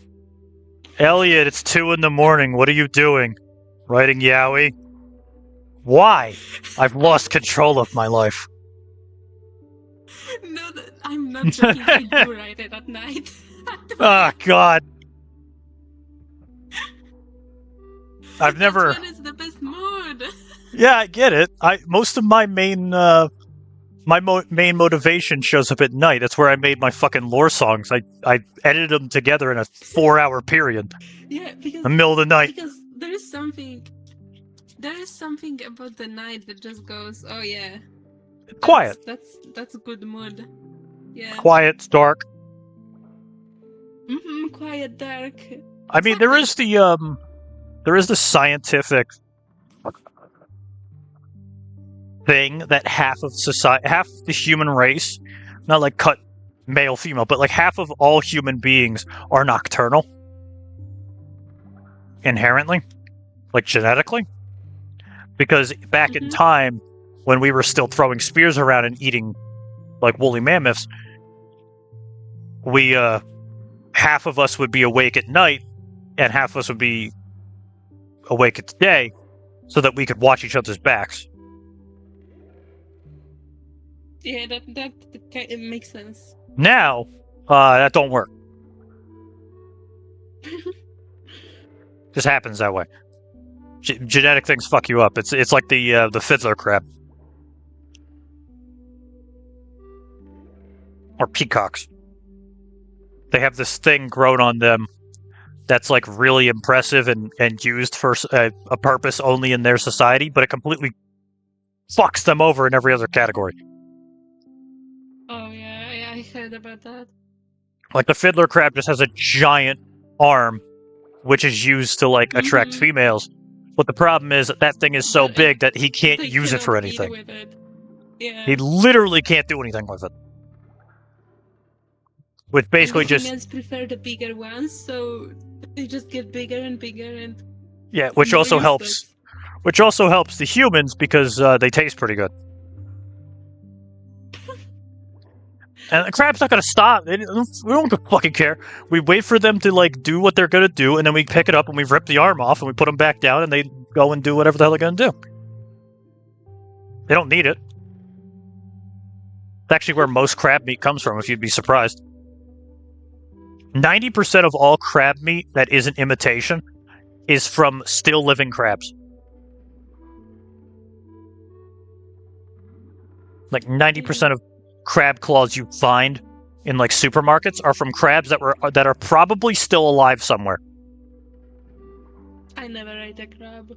Eliot, it's 2 a.m. What are you doing? Writing yaoi? Why? I've lost control of my life. No, I'm not joking. I do write it at night. Ah, God. I've never... That's when it's the best mood. Yeah, I get it. Most of my main main motivation shows up at night. That's where I made my fucking lore songs. I edited them together in a 4-hour period. Yeah, because in the middle of the night. Because there is something about the night that just goes, oh yeah. Quiet. That's a good mood. Yeah. Quiet, dark. Quiet, dark. I mean, there is the scientific thing that half of the human race, not like cut male female, but like half of all human beings are nocturnal inherently, like genetically, because back in time when we were still throwing spears around and eating like woolly mammoths, we half of us would be awake at night and half of us would be awake at the day so that we could watch each other's backs. Yeah, that it makes sense. Now, that don't work. Just happens that way. Genetic things fuck you up. It's like the fiddler crab. Or peacocks. They have this thing grown on them that's like really impressive and used for a purpose only in their society, but it completely fucks them over in every other category. heard about that. Like, the fiddler crab just has a giant arm, which is used to, like, attract females. But the problem is that thing is so big that he can't use it for anything. With it. Yeah. He literally can't do anything with it. Which basically and the just... females prefer the bigger ones, so they just get bigger and bigger and... Yeah, which also helps... Which also helps the humans, because they taste pretty good. And the crab's not gonna stop. We don't fucking care. We wait for them to, like, do what they're gonna do, and then we pick it up and we rip the arm off and we put them back down and they go and do whatever the hell they're gonna do. They don't need it. It's actually where most crab meat comes from, if you'd be surprised. 90% of all crab meat that isn't imitation is from still living crabs. Like 90% of crab claws you find in like supermarkets are from crabs that are probably still alive somewhere. I never ate a crab.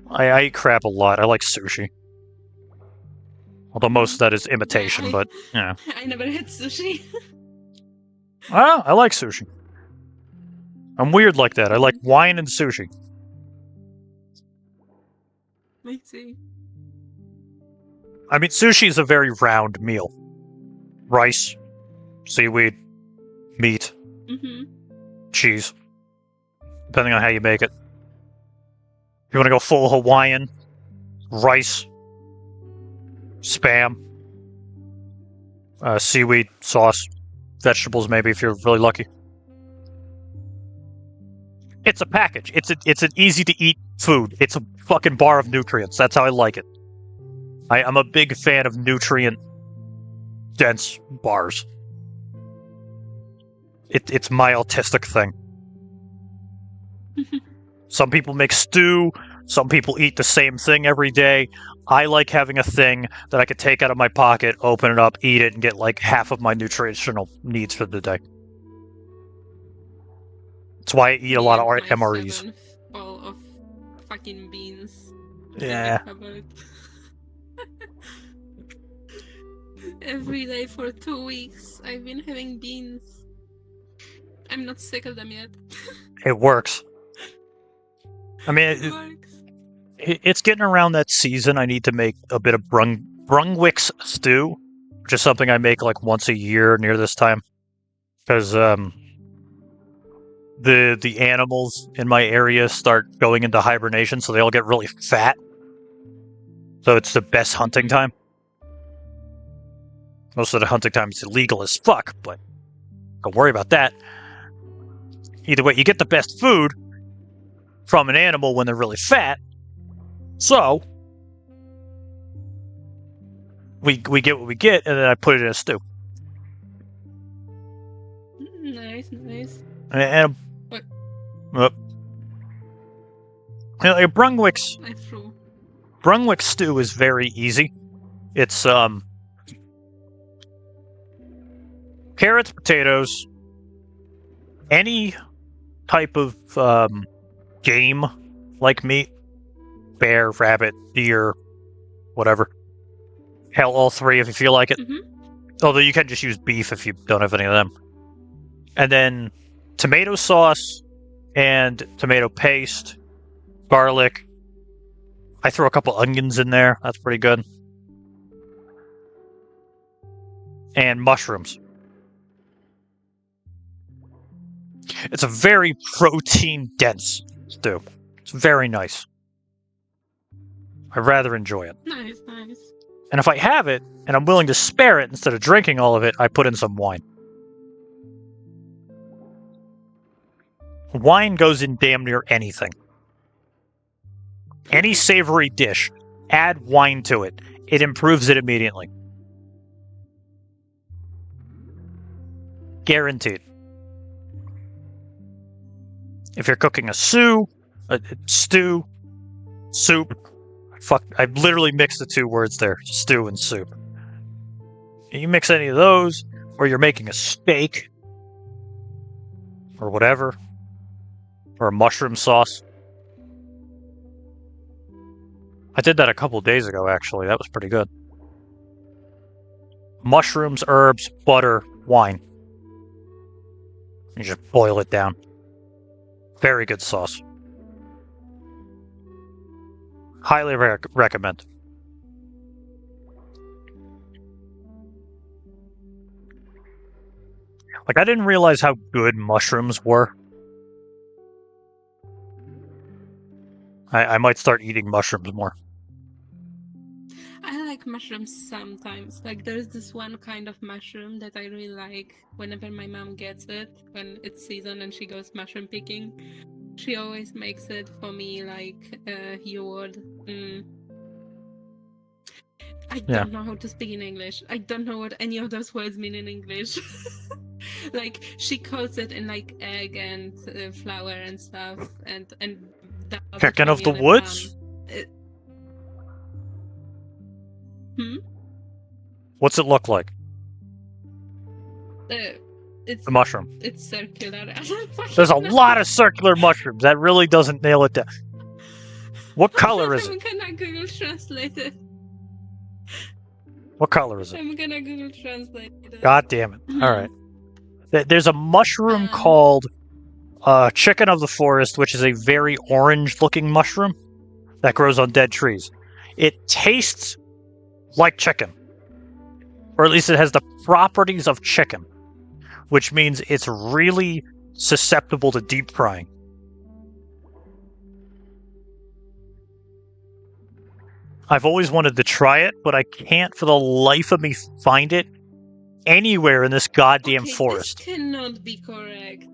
I eat crab a lot. I like sushi. Although most of that is imitation, but yeah. I never had sushi. I like sushi. I'm weird like that. I like wine and sushi. Me too. I mean, sushi is a very round meal. Rice, seaweed, meat, cheese, depending on how you make it. If you want to go full Hawaiian, rice, Spam, seaweed, sauce, vegetables maybe if you're really lucky. It's a package. It's an easy-to-eat food. It's a fucking bar of nutrients. That's how I like it. I'm a big fan of nutrient-dense bars. It's my autistic thing. Some people make stew. Some people eat the same thing every day. I like having a thing that I could take out of my pocket, open it up, eat it, and get like half of my nutritional needs for the day. That's why I eat a lot of MREs. Bowl of fucking beans. Yeah. Every day for 2 weeks, I've been having beans. I'm not sick of them yet. It works. I mean, it's getting around that season. I need to make a bit of Brungwick's stew, which is something I make like once a year near this time. Because the animals in my area start going into hibernation, so they all get really fat. So it's the best hunting time. Most of the hunting time is illegal as fuck, but don't worry about that. Either way, you get the best food from an animal when they're really fat. So we get what we get, and then I put it in a stew. Nice. And what? Like Brungwick's stew is very easy. It's carrots, potatoes, any type of game like meat, bear, rabbit, deer, whatever. Hell, all three if you feel like it. Although you can just use beef if you don't have any of them. And then tomato sauce and tomato paste, garlic. I throw a couple onions in there. That's pretty good. And mushrooms. It's a very protein-dense stew. It's very nice. I rather enjoy it. Nice. And if I have it, and I'm willing to spare it instead of drinking all of it, I put in some wine. Wine goes in damn near anything. Any savory dish, add wine to it. It improves it immediately. Guaranteed. If you're cooking a stew, soup, I literally mixed the two words there, stew and soup. You mix any of those, or you're making a steak, or whatever, or a mushroom sauce. I did that a couple days ago, actually. That was pretty good. Mushrooms, herbs, butter, wine. You just boil it down. Very good sauce. Highly recommend. Like, I didn't realize how good mushrooms were. I might start eating mushrooms more. I like mushrooms sometimes. Like, there's this one kind of mushroom that I really like whenever my mom gets it, when it's season and she goes mushroom picking. She always makes it for me like you would. I don't know how to speak in English. I don't know what any of those words mean in English. Like, she coats it in like egg and flour and stuff, and Chicken of the woods? What's it look like? It's the mushroom. It's circular. There's a lot of circular mushrooms. That really doesn't nail it down. What color is it? I'm gonna Google Translate it. What color is it? I'm gonna Google Translate it. God damn it. All right. There's a mushroom called chicken of the forest, which is a very orange-looking mushroom that grows on dead trees. It tastes like chicken. Or at least it has the properties of chicken, which means it's really susceptible to deep frying. I've always wanted to try it, but I can't for the life of me find it anywhere in this goddamn forest. This cannot be correct.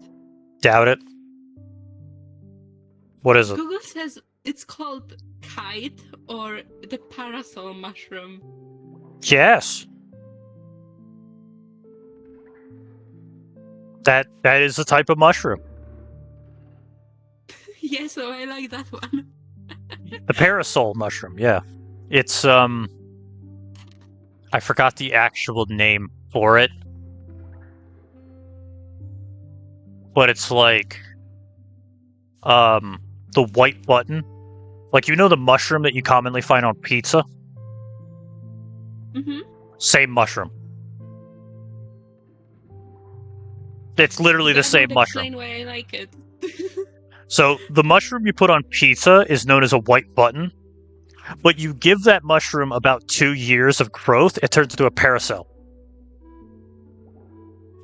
Doubt it. What is it? Google says it's called kite or the parasol mushroom. Yes. That is the type of mushroom. Yeah, so I like that one. The parasol mushroom, yeah. It's I forgot the actual name for it. But it's like the white button. Like, you know the mushroom that you commonly find on pizza? Mm-hmm. Same mushroom. It's literally the same mushroom. Explain why I like it. So the mushroom you put on pizza is known as a white button, but you give that mushroom about 2 years of growth, it turns into a parasol.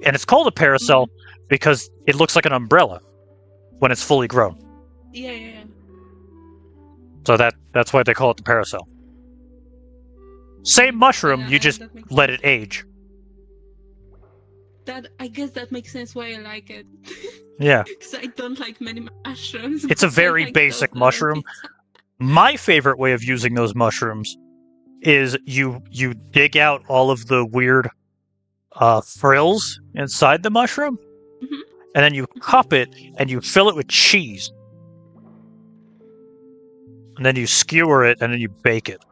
And it's called a parasol because it looks like an umbrella when it's fully grown. Yeah. So that's why they call it the parasol. Same mushroom, you just let it age. I guess that makes sense why I like it. Yeah. Because I don't like many mushrooms. It's a very basic mushroom. My favorite way of using those mushrooms is you dig out all of the weird frills inside the mushroom, and then you cup it and you fill it with cheese. And then you skewer it and then you bake it.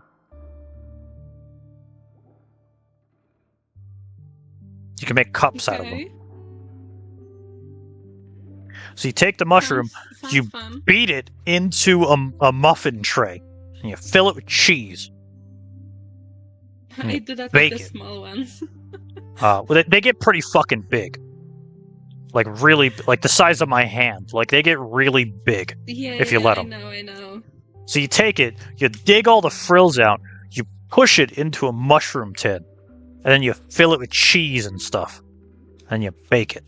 You can make cups out of them. So you take the mushroom, you beat it into a muffin tray, and you fill it with cheese. I do that with the small ones. Well, they get pretty fucking big. Like, really, like the size of my hand. Like, they get really big if you let them. I know. So you take it, you dig all the frills out, you push it into a mushroom tin, and then you fill it with cheese and stuff, and you bake it.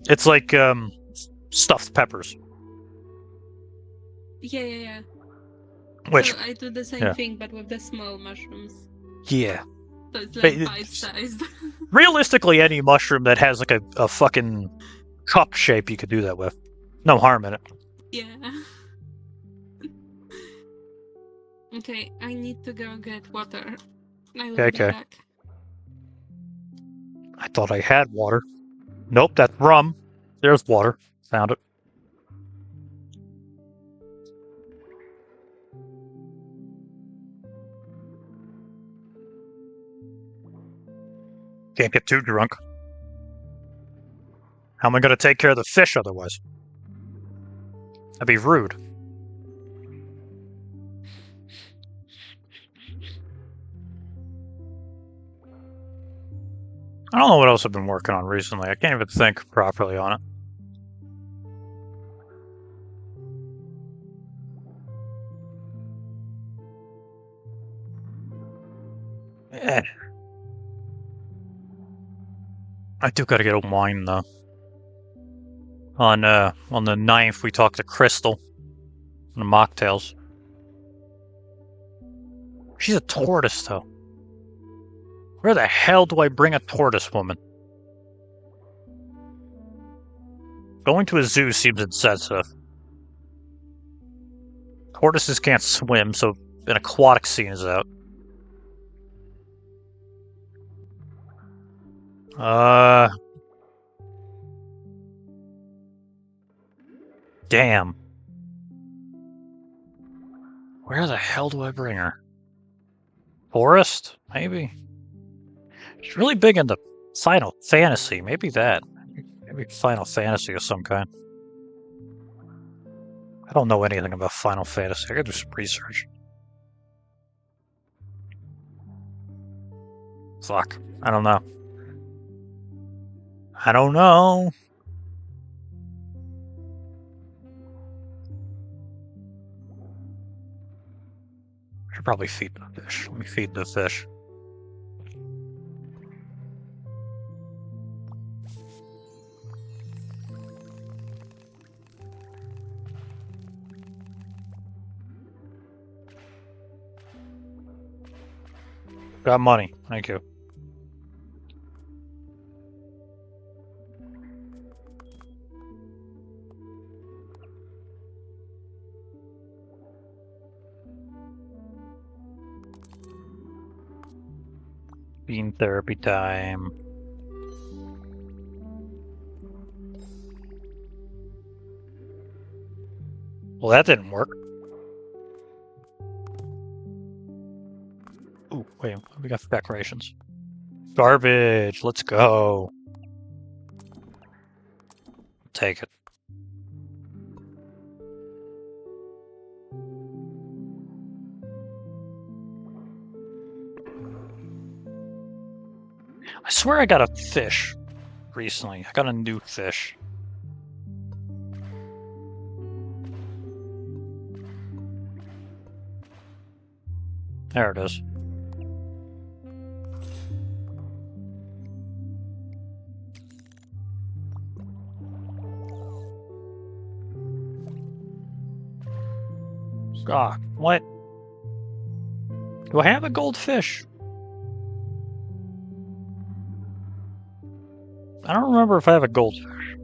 It's like stuffed peppers. Yeah. Which, so I do the same thing, but with the small mushrooms. Yeah. So it's like bite-sized. Realistically, any mushroom that has like a fucking cup shape, you could do that with. No harm in it. Yeah. Okay, I need to go get water. I will be back. I thought I had water. Nope, that's rum. There's water. Found it. Can't get too drunk. How am I going to take care of the fish otherwise? That'd be rude. I don't know what else I've been working on recently. I can't even think properly on it. Eh. I do gotta get a wine, though. On the 9th, we talked to Crystal. The mocktails. She's a tortoise, though. Where the hell do I bring a tortoise woman? Going to a zoo seems insensitive. Tortoises can't swim, so an aquatic scene is out. Damn. Where the hell do I bring her? Forest? Maybe? She's really big into Final Fantasy. Maybe that. Maybe Final Fantasy of some kind. I don't know anything about Final Fantasy. I gotta do some research. Fuck. I don't know. I don't know. I should probably feed the fish. Let me feed the fish. Got money. Thank you. Bean therapy time. Well, that didn't work. Ooh, wait, we got decorations. Garbage, let's go. Take it. I swear I got a fish recently. I got a new fish. There it is. Ah, what? Do I have a goldfish? I don't remember if I have a goldfish.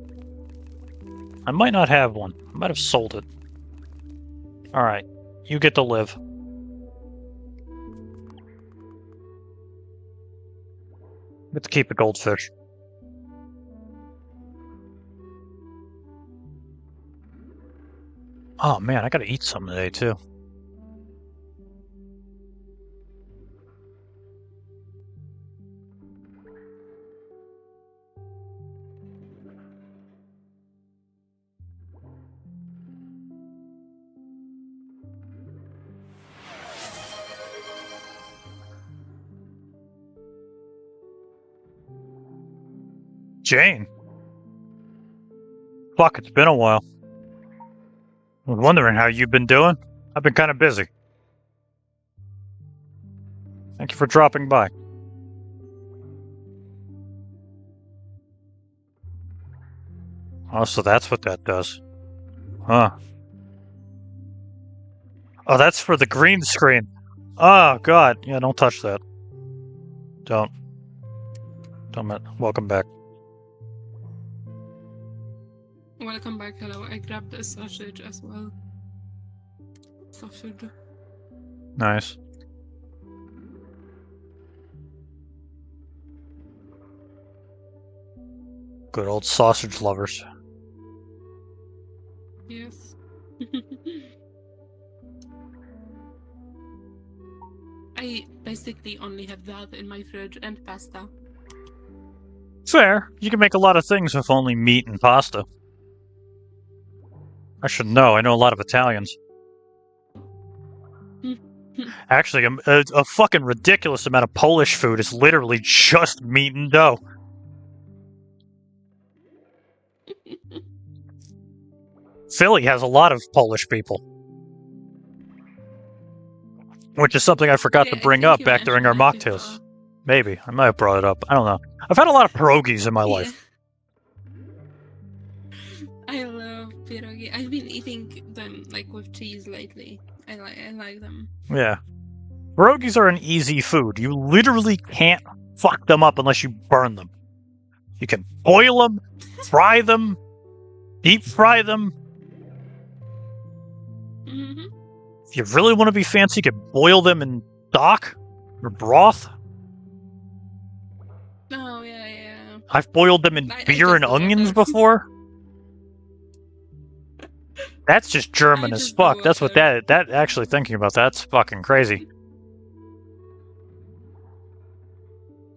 I might not have one. I might have sold it. Alright, you get to live. Get to keep a goldfish. Oh man, I gotta eat something today too. Jane. Fuck, it's been a while. I was wondering how you've been doing. I've been kind of busy. Thank you for dropping by. Oh, so that's what that does. Huh. Oh, that's for the green screen. Oh, God. Yeah, don't touch that. Don't. Welcome back. Welcome back, hello. I grabbed a sausage as well. Sausage. Nice. Good old sausage lovers. Yes. I basically only have that in my fridge and pasta. Fair. You can make a lot of things with only meat and pasta. I should know. I know a lot of Italians. Actually, a fucking ridiculous amount of Polish food is literally just meat and dough. Philly has a lot of Polish people. Which is something I forgot to Yeah, I bring think up you back during our mentioned that mocktails. before. Maybe. I might have brought it up. I don't know. I've had a lot of pierogies in my Yeah. life. I love pierogi. I've been eating them like with cheese lately. I like them. Yeah. Pierogies are an easy food. You literally can't fuck them up unless you burn them. You can boil them, fry them, deep fry them. Hmm. If you really want to be fancy, you can boil them in stock or broth. Oh yeah. I've boiled them in I beer just and do onions water. before. That's just German I as just do fuck. That's what water. that actually thinking about that's fucking crazy.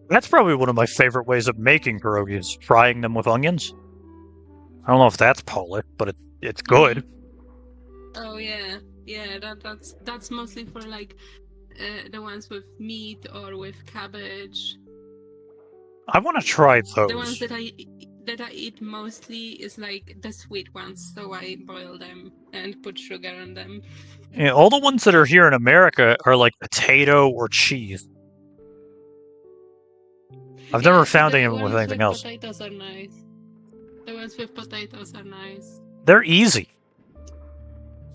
That's probably one of my favorite ways of making pierogies, frying them with onions. I don't know if that's Polish, but it's good. Oh yeah. That's mostly for like the ones with meat or with cabbage. I want to try The ones those. that I eat mostly is like the sweet ones, so I boil them and put sugar on them. Yeah, all the ones that are here in America are like potato or cheese. I've never found The anyone with ones anything with else. potatoes are nice. The ones with potatoes are nice. They're easy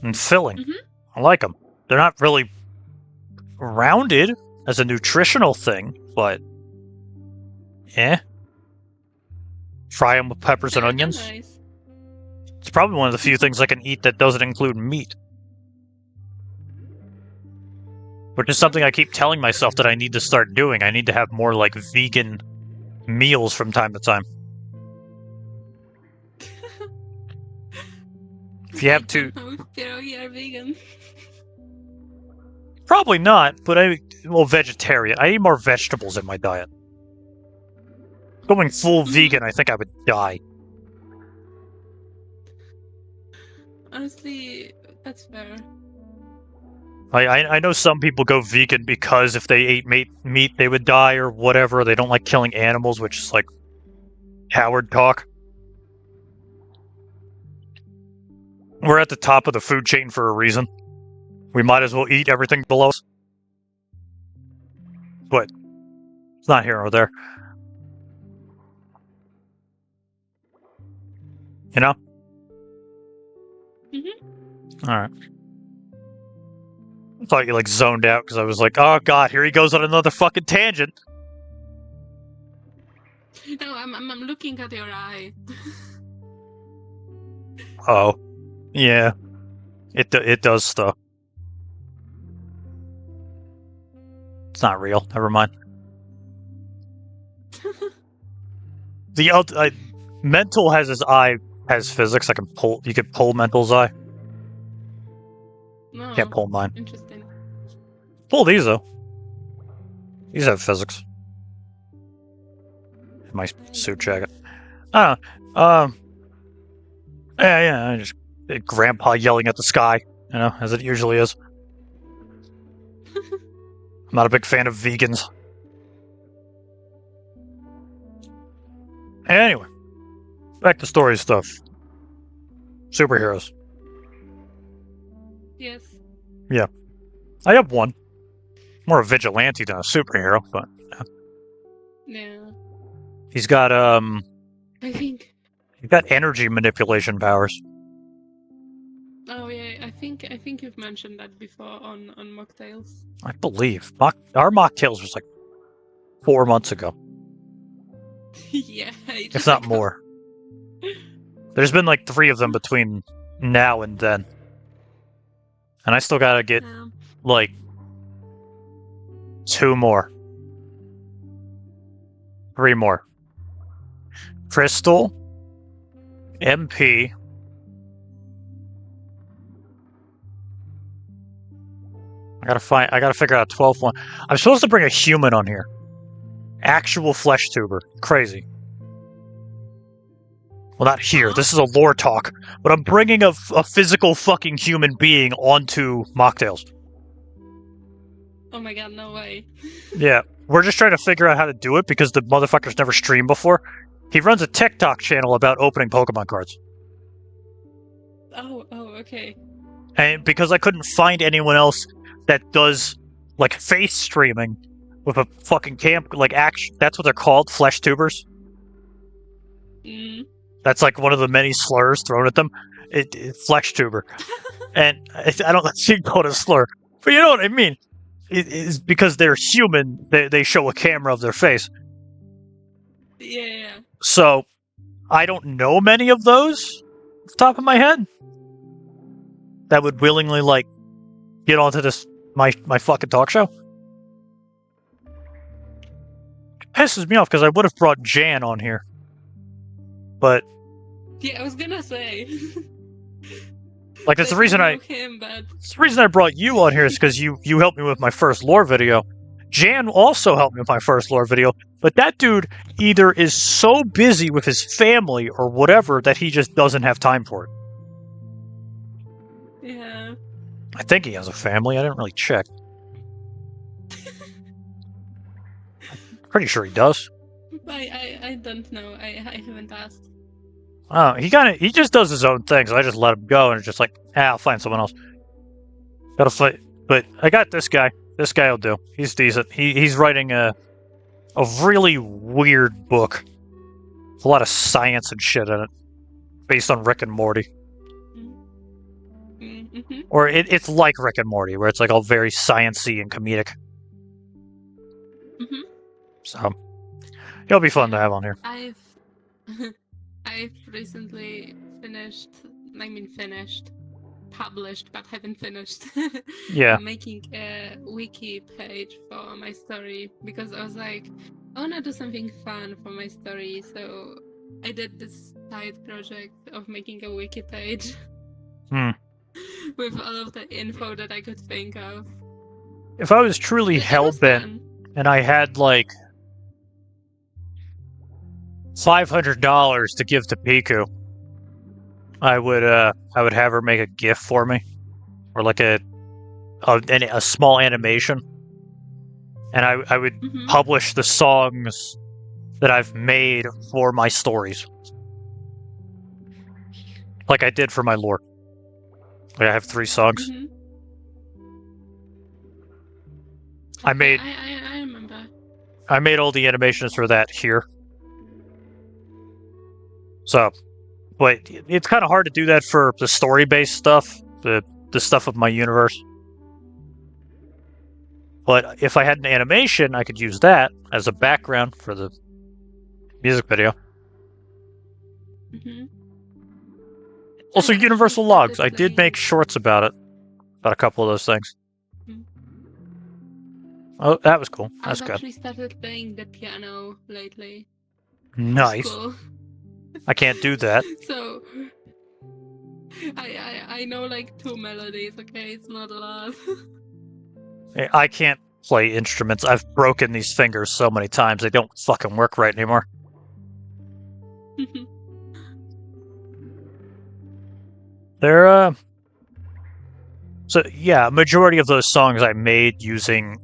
and filling. Mhm. I like them. They're not really rounded as a nutritional thing, but Fry them with peppers and They're onions. nice. It's probably one of the few things I can eat that doesn't include meat. Which is something I keep telling myself that I need to start doing. I need to have more like vegan meals from time to time. If you have to, I don't know if pierogi are vegan. probably not, but vegetarian. I eat more vegetables in my diet. Going full vegan, I think I would die. Honestly, that's fair. I know some people go vegan because if they ate meat, they would die or whatever. They don't like killing animals, which is like coward talk. We're at the top of the food chain for a reason. We might as well eat everything below us. But it's not here or there. You know? Mhm. Alright. I thought you like zoned out because I was like, oh god, here he goes on another fucking tangent. No, I'm looking at your eye. Oh. Yeah. It does stuff. It's not real. Never mind. Mental has his eye has physics. You can pull Mental's eye. No. Can't pull mine. Interesting. Pull these though. These have physics. My suit jacket. Yeah, I just grandpa yelling at the sky, as it usually is. I'm not a big fan of vegans. Anyway, back to story stuff. Superheroes. Yes. Yeah. I have one. More a vigilante than a superhero, but Yeah. he's got I think. he's got energy manipulation powers. Oh yeah, I think you've mentioned that before on mocktails. I believe. Our mocktails was like 4 months ago. Yeah. If not more. There's been like 3 of them between now and then. And I still gotta get like 2 more. 3 more. Crystal, MP, I gotta figure out a 12th one. I'm supposed to bring a human on here. Actual flesh tuber. Crazy. Well, not here. This is a lore talk. But I'm bringing a physical fucking human being onto mocktails. Oh my god, no way. Yeah. We're just trying to figure out how to do it because the motherfucker's never streamed before. He runs a TikTok channel about opening Pokemon cards. Oh, okay. And because I couldn't find anyone else that does like face streaming with a fucking action. That's what they're called, flesh tubers. Mm. That's like one of the many slurs thrown at them. Flesh tuber, and I don't think call it a slur, but you know what I mean. It is because they're human. They show a camera of their face. Yeah. So I don't know many of those off the top of my head that would willingly like get onto this my fucking talk show. It pisses me off because I would have brought Jan on here, but Yeah, I was gonna say. like that's the reason It's the reason I brought you on here is because you helped me with my first lore video. Jan also helped me with my first lore video, but that dude either is so busy with his family or whatever that he just doesn't have time for it. Yeah. I think he has a family. I didn't really check. Pretty sure he does. I don't know. I haven't asked. Oh, he just does his own thing, so I just let him go, and it's just like, I'll find someone else. Gotta fight, but I got this guy. This guy will do. He's decent. He's writing a really weird book. With a lot of science and shit in it, based on Rick and Morty. Mm-hmm. Or it's like Rick and Morty, where it's like all very sciencey and comedic. Mm-hmm. So it'll be fun to have on here. I've recently published, but haven't finished. Yeah. Making a wiki page for my story because I was like, I wanna do something fun for my story, so I did this side project of making a wiki page. With all of the info that I could think of. If I was truly hell-bent and I had like $500 to give to Piku, I would have her make a GIF for me, or like a small animation, and I would publish the songs that I've made for my stories, like I did for my lore. Like I have 3 songs. Mm-hmm. I remember. I made all the animations for that here. So, but it's kind of hard to do that for the story-based stuff, the stuff of my universe. But if I had an animation, I could use that as a background for the music video. Mm-hmm. Also, Universal Logs. I did make shorts about it. About a couple of those things. Mm-hmm. Oh, that was cool. That's good. I've actually started playing the piano lately. Nice. Cool. I can't do that. So, I know like 2 melodies, okay? It's not a lot. I can't play instruments. I've broken these fingers so many times, they don't fucking work right anymore. They're, So, yeah, majority of those songs I made using,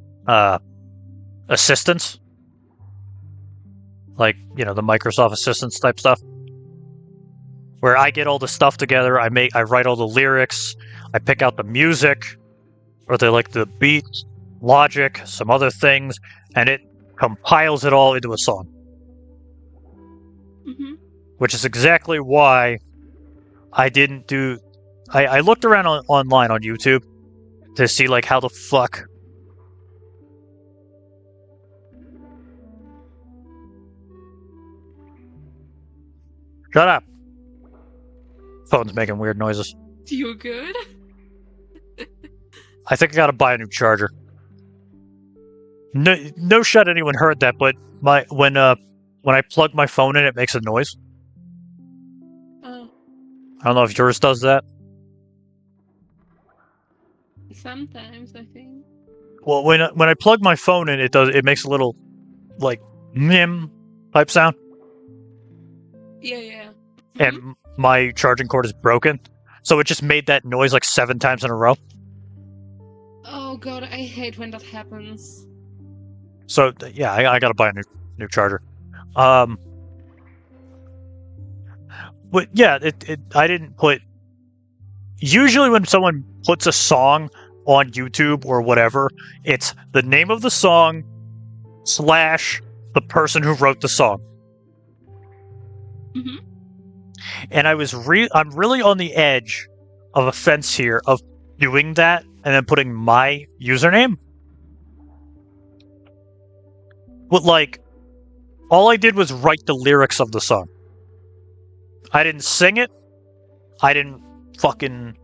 assistants. Like, you know, the Microsoft Assistants type stuff. Where I get all the stuff together, I write all the lyrics, I pick out the music, or the beat, logic, some other things, and it compiles it all into a song. Mm-hmm. Which is exactly why I didn't do... I looked around online on YouTube to see, like, how the fuck... Shut up! Phone's making weird noises. You good? I think I gotta buy a new charger. No shot anyone heard that, but when I plug my phone in, it makes a noise. Oh. I don't know if yours does that. Sometimes, I think. Well, when I plug my phone in, it makes a little, like, mim type sound. Yeah. And my charging cord is broken, so it just made that noise like 7 times in a row. Oh god, I hate when that happens. So yeah, I gotta buy a new charger. But yeah, I didn't put usually when someone puts a song on YouTube or whatever, it's the name of the song / the person who wrote the song. Mm-hmm. And I'm really on the edge of a fence here of doing that and then putting my username. But like, all I did was write the lyrics of the song. I didn't sing it. I didn't fucking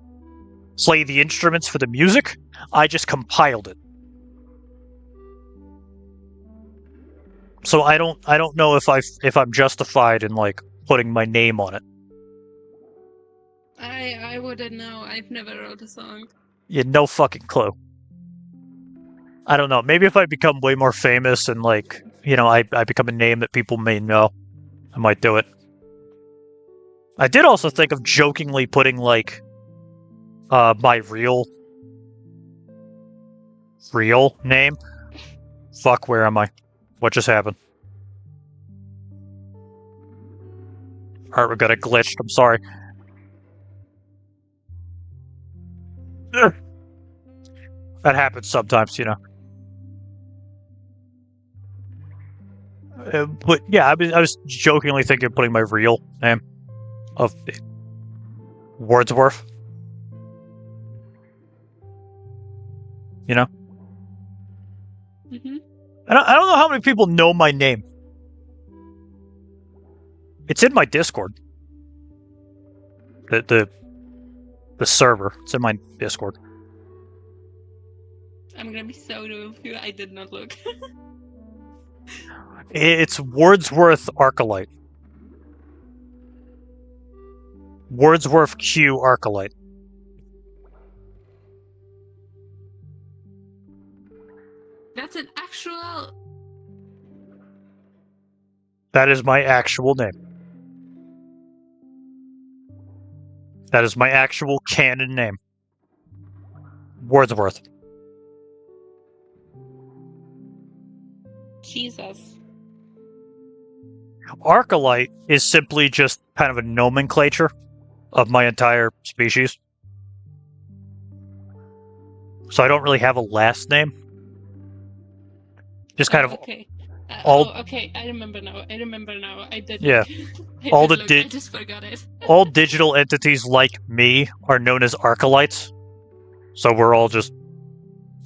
play the instruments for the music. I just compiled it. So I don't know if I'm justified in like putting my name on it. I wouldn't know. I've never wrote a song. You had no fucking clue. I don't know. Maybe if I become way more famous and like, you know, I become a name that people may know, I might do it. I did also think of jokingly putting like my real name. Fuck, where am I? What just happened? Alright, we got it glitched. I'm sorry. Ugh. That happens sometimes, you know. But yeah, I was jokingly thinking of putting my real name of Wordsworth. You know? Mm-hmm. I don't know how many people know my name. It's in my Discord. The server. It's in my Discord. I'm gonna be so new with you. I did not look. It's Wordsworth Arcolite. Wordsworth Q Arcolite. That's an actual. That is my actual name. That is my actual canon name. Wordsworth. Jesus. Arcolite is simply just kind of a nomenclature of my entire species. So I don't really have a last name. Just kind of Okay. all. Okay. I remember now. I did. Yeah. Look. All the I just forgot it. all digital entities like me are known as Arcolites. So we're all just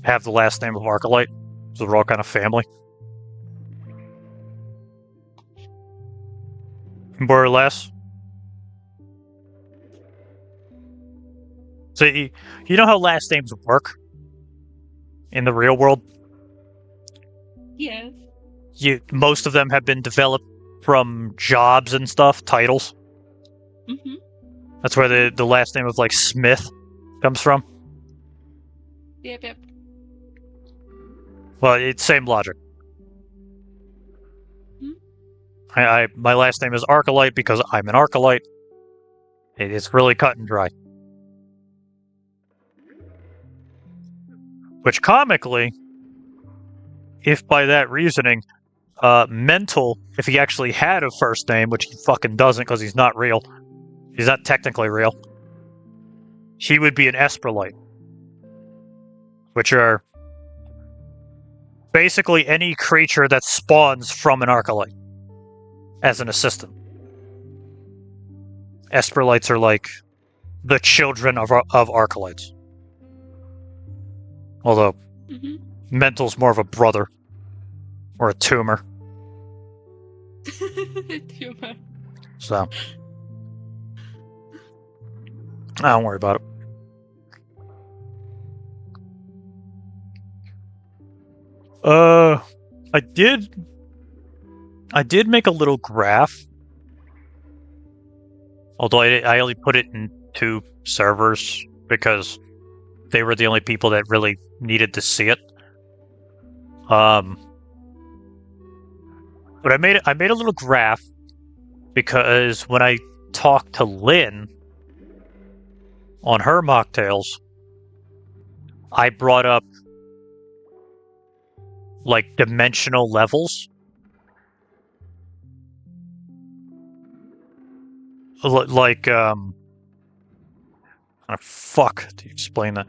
have the last name of Arcolite. So we're all kind of family. More or less. So you know how last names work in the real world? Yes. Most of them have been developed from jobs and stuff, titles. Mm-hmm. That's where the last name of like Smith comes from. Yep. Well, it's same logic. My last name is Arcolite because I'm an Arcolite. It's really cut and dry. Which comically, if by that reasoning, Mental, if he actually had a first name, which he fucking doesn't because he's not real, he's not technically real, he would be an Esperlite. Which are basically any creature that spawns from an Arcolite as an assistant. Esperlites are like the children of Arcolites. Although, Mental's more of a brother. Or a tumor. Tumor. So. Don't worry about it. I did make a little graph. Although I only put it in 2 servers because they were the only people that really needed to see it. But I made a little graph because when I talked to Lynn on her mocktails, I brought up like dimensional levels. Like Oh, fuck to explain that.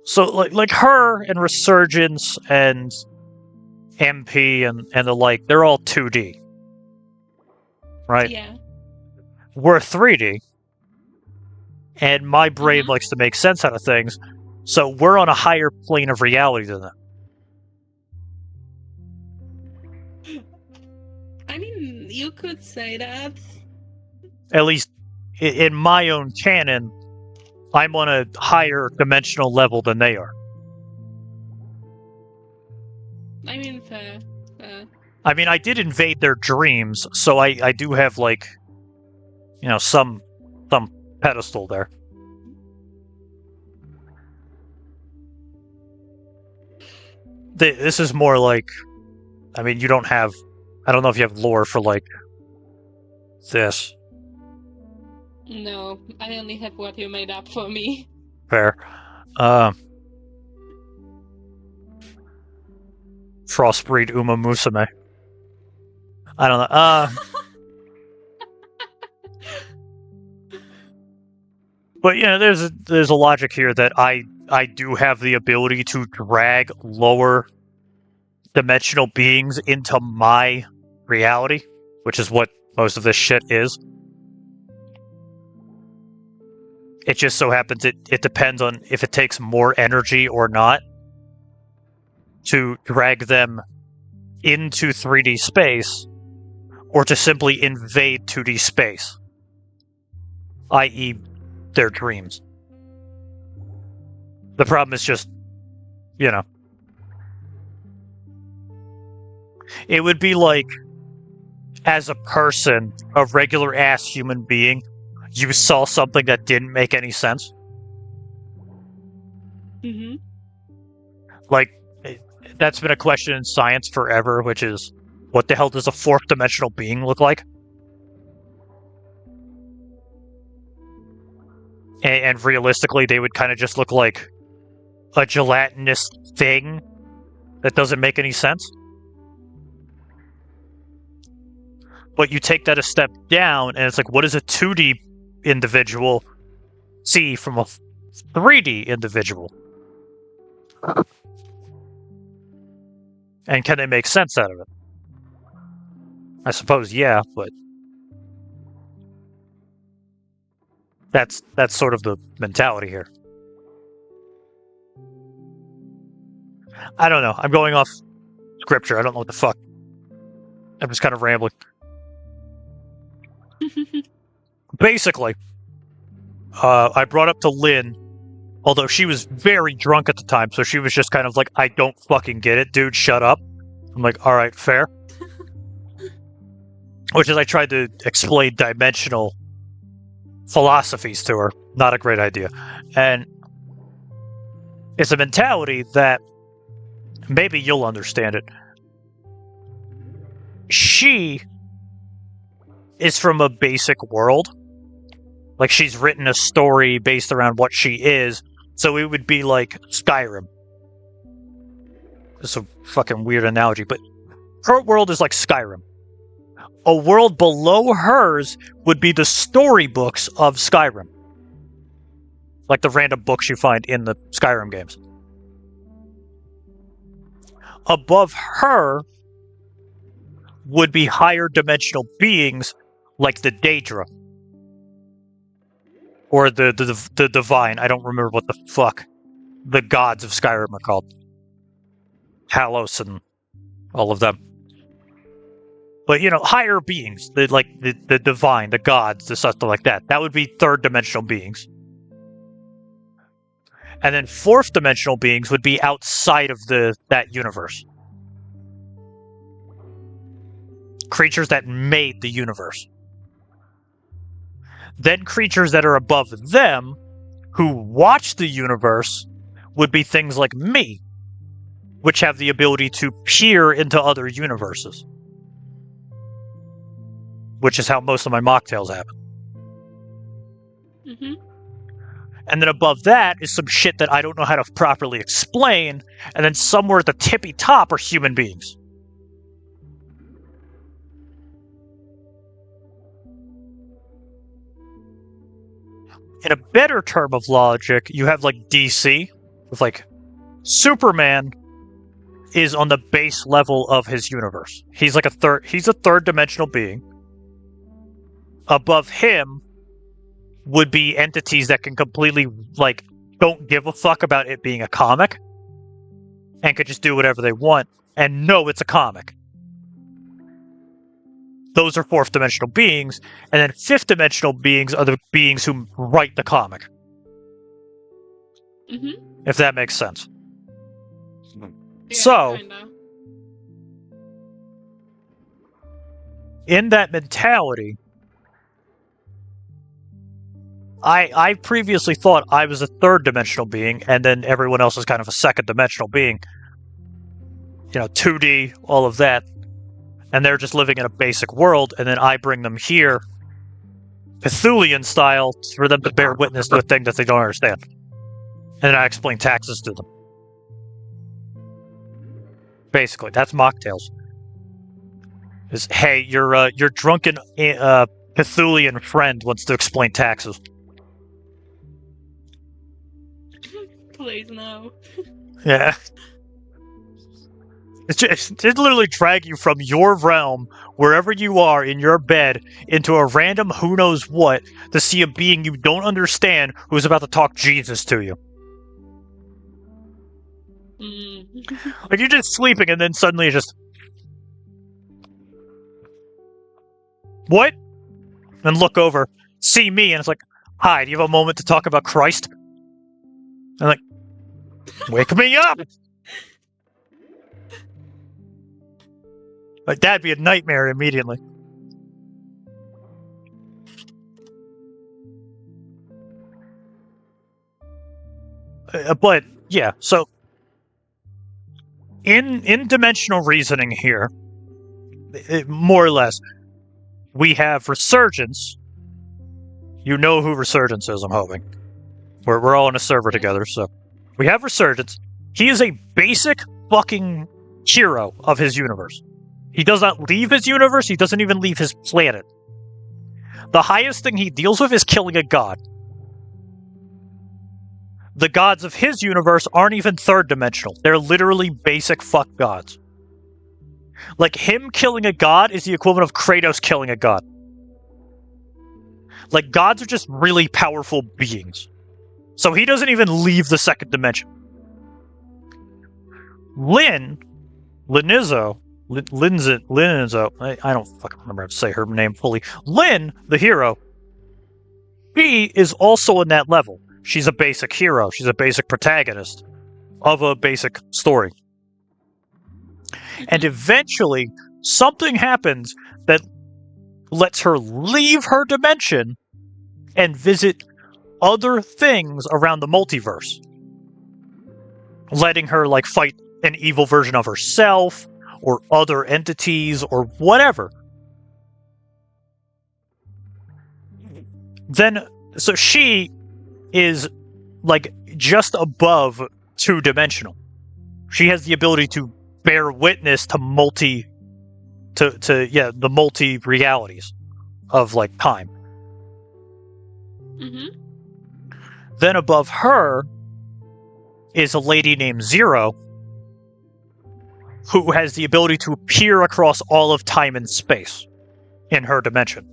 So like her and Resurgence and MP and the like, they're all 2D. Right? Yeah. We're 3D. And my brain likes to make sense out of things. So we're on a higher plane of reality than them. I mean, you could say that. At least in my own canon, I'm on a higher dimensional level than they are. I mean, fair. I mean, I did invade their dreams, so I do have, like, you know, some pedestal there. This is more like, I mean, you don't have, I don't know if you have lore for, like, this. No, I only have what you made up for me. Fair. Frostbreed Uma Musume. I don't know. But yeah, there's a logic here that I do have the ability to drag lower dimensional beings into my reality, which is what most of this shit is. It just so happens it depends on if it takes more energy or not to drag them into 3D space or to simply invade 2D space, i.e. their dreams. The problem is just, you know, it would be like, as a person, a regular ass human being, you saw something that didn't make any sense. Mm-hmm. Like, that's been a question in science forever, which is, what the hell does a fourth dimensional being look like? And realistically, they would kind of just look like a gelatinous thing that doesn't make any sense. But you take that a step down, and it's like, what does a 2D individual see from a 3D individual? And can they make sense out of it? I suppose, yeah, but that's sort of the mentality here. I don't know. I'm going off scripture. I don't know what the fuck. I'm just kind of rambling. Basically, I brought up to Lynn, although she was very drunk at the time, so she was just kind of like, I don't fucking get it, dude, shut up. I'm like, alright, fair. Which is, I tried to explain dimensional philosophies to her. Not a great idea. And it's a mentality that maybe you'll understand it. She is from a basic world. Like, she's written a story based around what she is, so it would be like Skyrim. It's a fucking weird analogy, but her world is like Skyrim. A world below hers would be the storybooks of Skyrim. Like the random books you find in the Skyrim games. Above her would be higher dimensional beings like the Daedra. Or the Divine. I don't remember what the fuck the gods of Skyrim are called. Talos and all of them. But, you know, higher beings. The Divine, the gods, the stuff like that. That would be third dimensional beings. And then fourth dimensional beings would be outside of that universe. Creatures that made the universe. Then creatures that are above them, who watch the universe, would be things like me, which have the ability to peer into other universes. Which is how most of my mocktails happen. Mm-hmm. And then above that is some shit that I don't know how to properly explain, and then somewhere at the tippy top are human beings. In a better term of logic, you have like DC, with like Superman is on the base level of his universe. He's like he's a third dimensional being. Above him would be entities that can completely like don't give a fuck about it being a comic and could just do whatever they want and know it's a comic. Those are fourth dimensional beings, and then fifth dimensional beings are the beings who write the comic. Mm-hmm. If that makes sense. Yeah, So, kinda. in that mentality, I previously thought I was a third dimensional being, and then everyone else is kind of a second dimensional being. 2D, all of that. And they're just living in a basic world, and then I bring them here, Cthulian style, for them to bear witness to a thing that they don't understand. And then I explain taxes to them. Basically, that's mocktails. Is hey, your drunken Cthulian friend wants to explain taxes. Please no. Yeah. It literally drag you from your realm, wherever you are in your bed, into a random who knows what to see a being you don't understand who's about to talk Jesus to you. Like you're just sleeping and then suddenly you just... What? And look over, see me, and it's like, hi, do you have a moment to talk about Christ? And I'm like, wake me up! Like, that'd be a nightmare immediately. But, yeah, so... In dimensional reasoning here, more or less, we have Resurgence. You know who Resurgence is, I'm hoping. We're all in a server together, so... We have Resurgence. He is a basic fucking hero of his universe. He does not leave his universe, he doesn't even leave his planet. The highest thing he deals with is killing a god. The gods of his universe aren't even third dimensional. They're literally basic fuck gods. Like, him killing a god is the equivalent of Kratos killing a god. Like, gods are just really powerful beings. So he doesn't even leave the second dimension. Linizzo, I don't fucking remember how to say her name fully. Lynn, the hero, she is also in that level. She's a basic hero. She's a basic protagonist of a basic story. And eventually, something happens that lets her leave her dimension and visit other things around the multiverse. Letting her, like, fight an evil version of herself, or other entities, or whatever. Then, so she is, like, just above two-dimensional. She has the ability to bear witness to the multi-realities of, like, time. Mm-hmm. Then above her is a lady named Zero, who has the ability to appear across all of time and space in her dimension.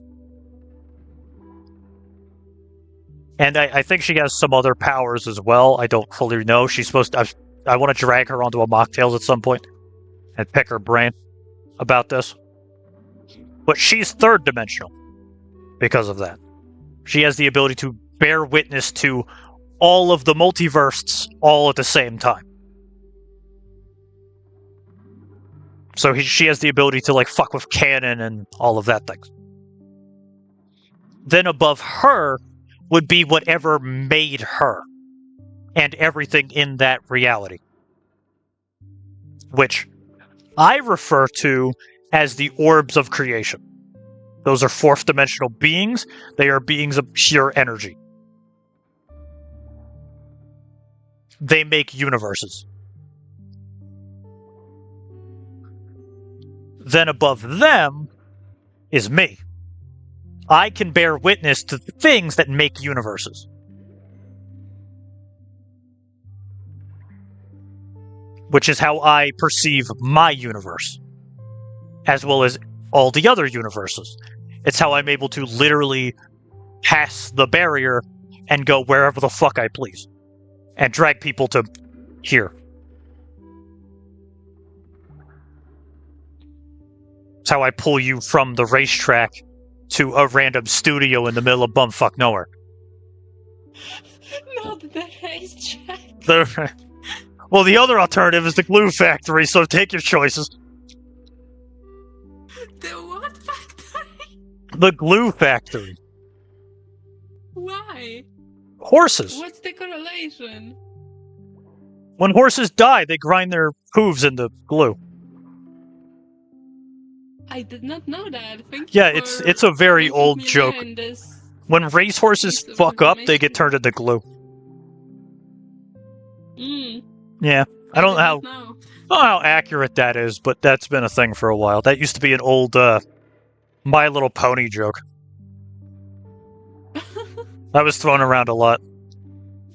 And I think she has some other powers as well. I don't fully know. She's supposed to... I want to drag her onto a mocktails at some point and pick her brain about this. But she's third dimensional because of that. She has the ability to bear witness to all of the multiverses all at the same time. So she has the ability to, like, fuck with canon and all of that things. Then above her would be whatever made her and everything in that reality, which I refer to as the orbs of creation. Those are fourth dimensional beings. They are beings of pure energy. They make universes. Then above them is me. I can bear witness to the things that make universes. which is how I perceive my universe, as well as all the other universes. It's how I'm able to literally pass the barrier and go wherever the fuck I please, and drag people to here. It's how I pull you from the racetrack to a random studio in the middle of bumfuck nowhere. Not the racetrack. Well, the other alternative is the glue factory, so take your choices. The what factory? The glue factory. Why? Horses. What's the correlation? When horses die, they grind their hooves into glue. I did not know that. Thank Yeah, you it's a very making old me joke. learn this. When racehorses Piece of fuck up, they information. get turned into glue. Mm, Yeah, I don't did know not know. don't know how accurate that is, but that's been a thing for a while. That used to be an old My Little Pony joke. That was thrown around a lot.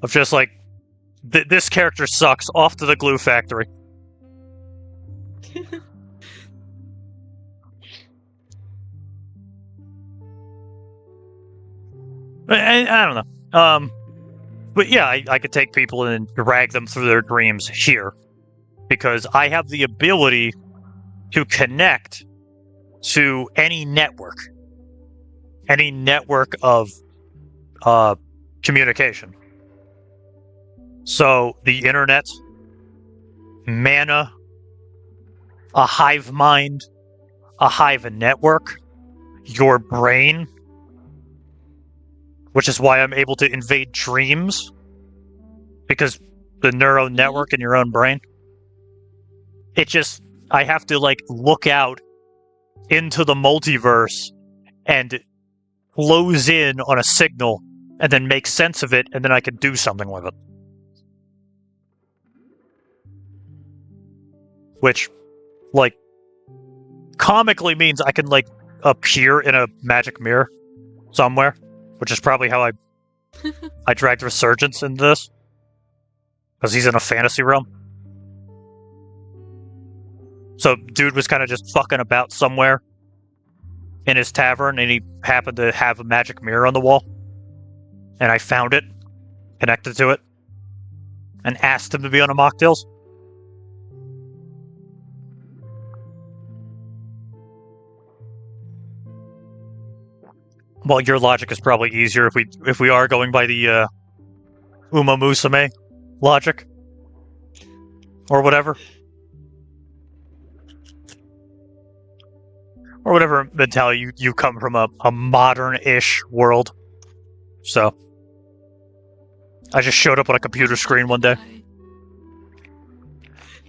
Of just like, this character sucks, off to the glue factory. I don't know. But yeah, I could take people and drag them through their dreams here. Because I have the ability to connect to any network. Any network of communication. So, the internet, mana, a hive mind, a hive network, your brain, which is why I'm able to invade dreams, because the neural network in your own brain. I have to like look out into the multiverse and close in on a signal and then make sense of it, and then I can do something with it. Which, like, comically means I can, like, appear in a magic mirror somewhere, which is probably how I dragged Resurgence into this. Because he's in a fantasy realm. So, dude was kind of just fucking about somewhere in his tavern, and he happened to have a magic mirror on the wall. And I found it, connected to it, and asked him to be on a mocktails. Well, your logic is probably easier if we are going by the Uma Musume logic. Or whatever. Or whatever mentality you come from a modern-ish world. So I just showed up on a computer screen one day.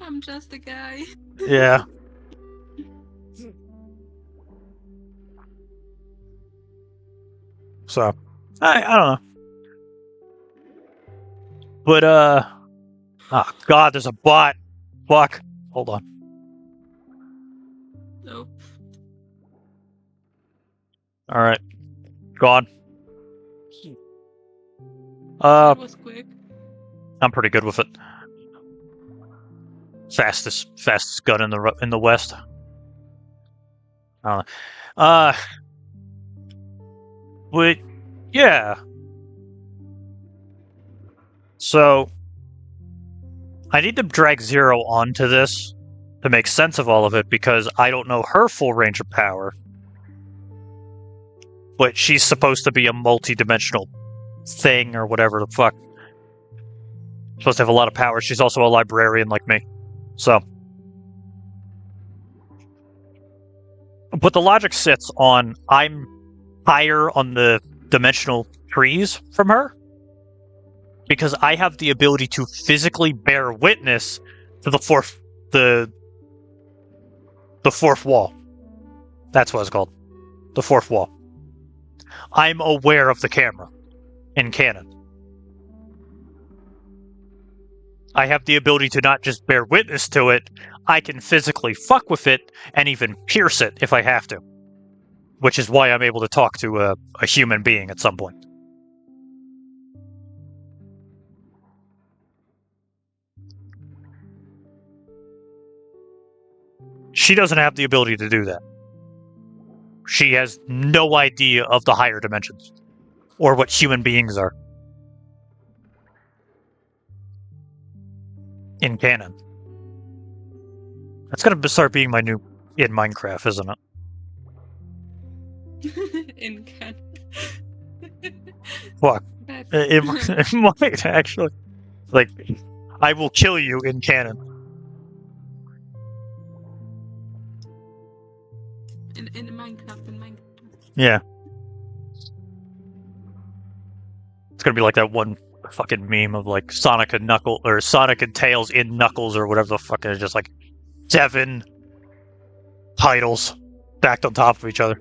I'm just a guy. Yeah. So I don't know. But oh god, there's a bot. Fuck. Hold on. Nope. Alright. Gone. That was quick. I'm pretty good with it. Fastest gun in the West. I don't know. But yeah. So I need to drag Zero onto this to make sense of all of it, because I don't know her full range of power. But she's supposed to be a multi-dimensional thing or whatever the fuck. Supposed to have a lot of power. She's also a librarian like me. So. But the logic sits on I'm higher on the dimensional trees from her, because I have the ability to physically bear witness to the fourth wall. That's what it's called. The fourth wall. I'm aware of the camera in canon. I have the ability to not just bear witness to it, I can physically fuck with it and even pierce it if I have to. Which is why I'm able to talk to a human being at some point. she doesn't have the ability to do that. She has no idea of the higher dimensions or what human beings are in canon. That's gonna start being my new in Minecraft, isn't it? In canon. Fuck. That's... It might actually. Like, I will kill you in canon. in Minecraft. Yeah. It's gonna be like that one fucking meme of like Sonic and Tails in Knuckles or whatever the fuck. It's just like 7 titles stacked on top of each other.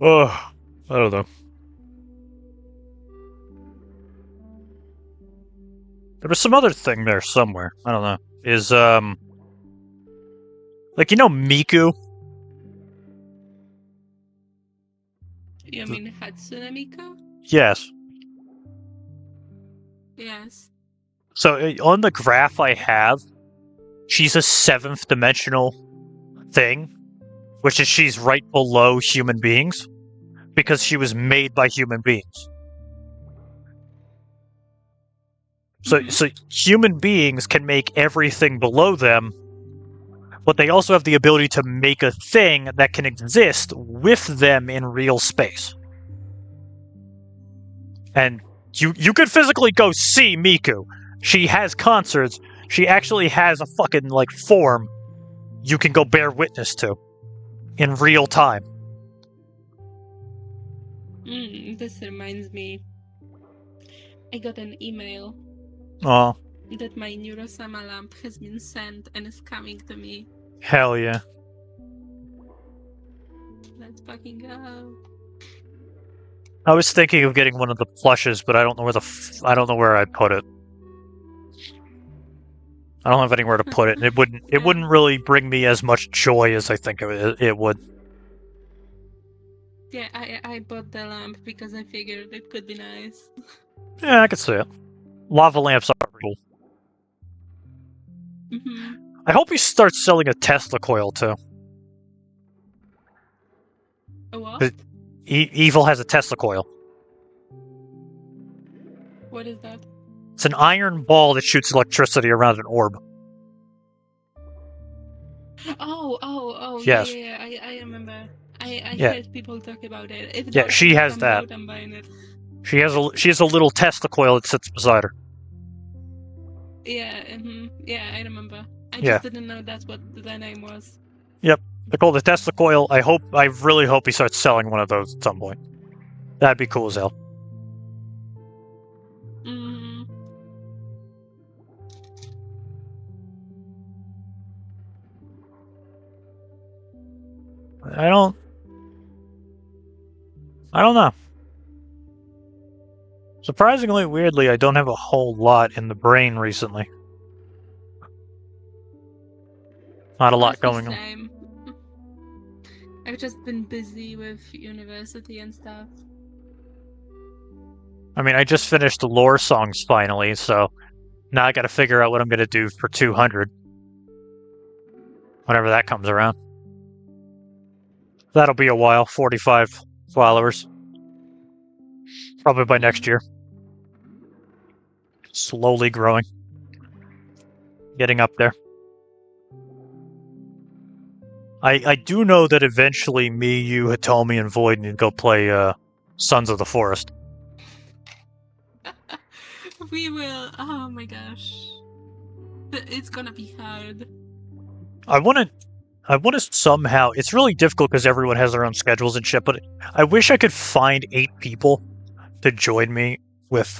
Oh, I don't know. There was some other thing there somewhere. I don't know. Is like, you know, Miku? You mean Hatsune Miku? Yes. Yes. So on the graph I have, she's a 7th dimensional thing, which is she's right below human beings because she was made by human beings. So human beings can make everything below them, but they also have the ability to make a thing that can exist with them in real space. And you could physically go see Miku. She has concerts. She actually has a fucking, like, form you can go bear witness to in real time. This reminds me. I got an email Oh. that my Neurosama lamp has been sent and is coming to me. Hell yeah. Let's fucking go. I was thinking of getting one of the plushes, but I don't know where I'd put it. I don't have anywhere to put it, and it wouldn't really bring me as much joy as I think it would. Yeah, I bought the lamp because I figured it could be nice. Yeah, I could see it. Lava lamps are cool. I hope he starts selling a Tesla coil too. A what? Evil has a Tesla coil. What is that? It's an iron ball that shoots electricity around an orb. Oh, yes. Yeah, I remember. I yeah. heard people talk about it. If yeah, she has that. Out, I'm buying it. She has a little Tesla coil that sits beside her. Yeah, yeah, I remember. I Yeah. just didn't know that's what the name was. Yep, they call it the Tesla coil. I really hope he starts selling one of those at some point. That'd be cool as hell. I don't know. Surprisingly, weirdly, I don't have a whole lot in the brain recently. Not a lot going on. I've just been busy with university and stuff. I mean, I just finished the lore songs finally, so now I gotta figure out what I'm gonna do for 200. Whenever that comes around. That'll be a while, 45 followers. Probably by next year. Slowly growing. Getting up there. I do know that eventually me, you, Hitomi, and Void need to go play Sons of the Forest. We will. Oh my gosh. It's gonna be hard. I want to somehow... It's really difficult because everyone has their own schedules and shit, but I wish I could find 8 people to join me with...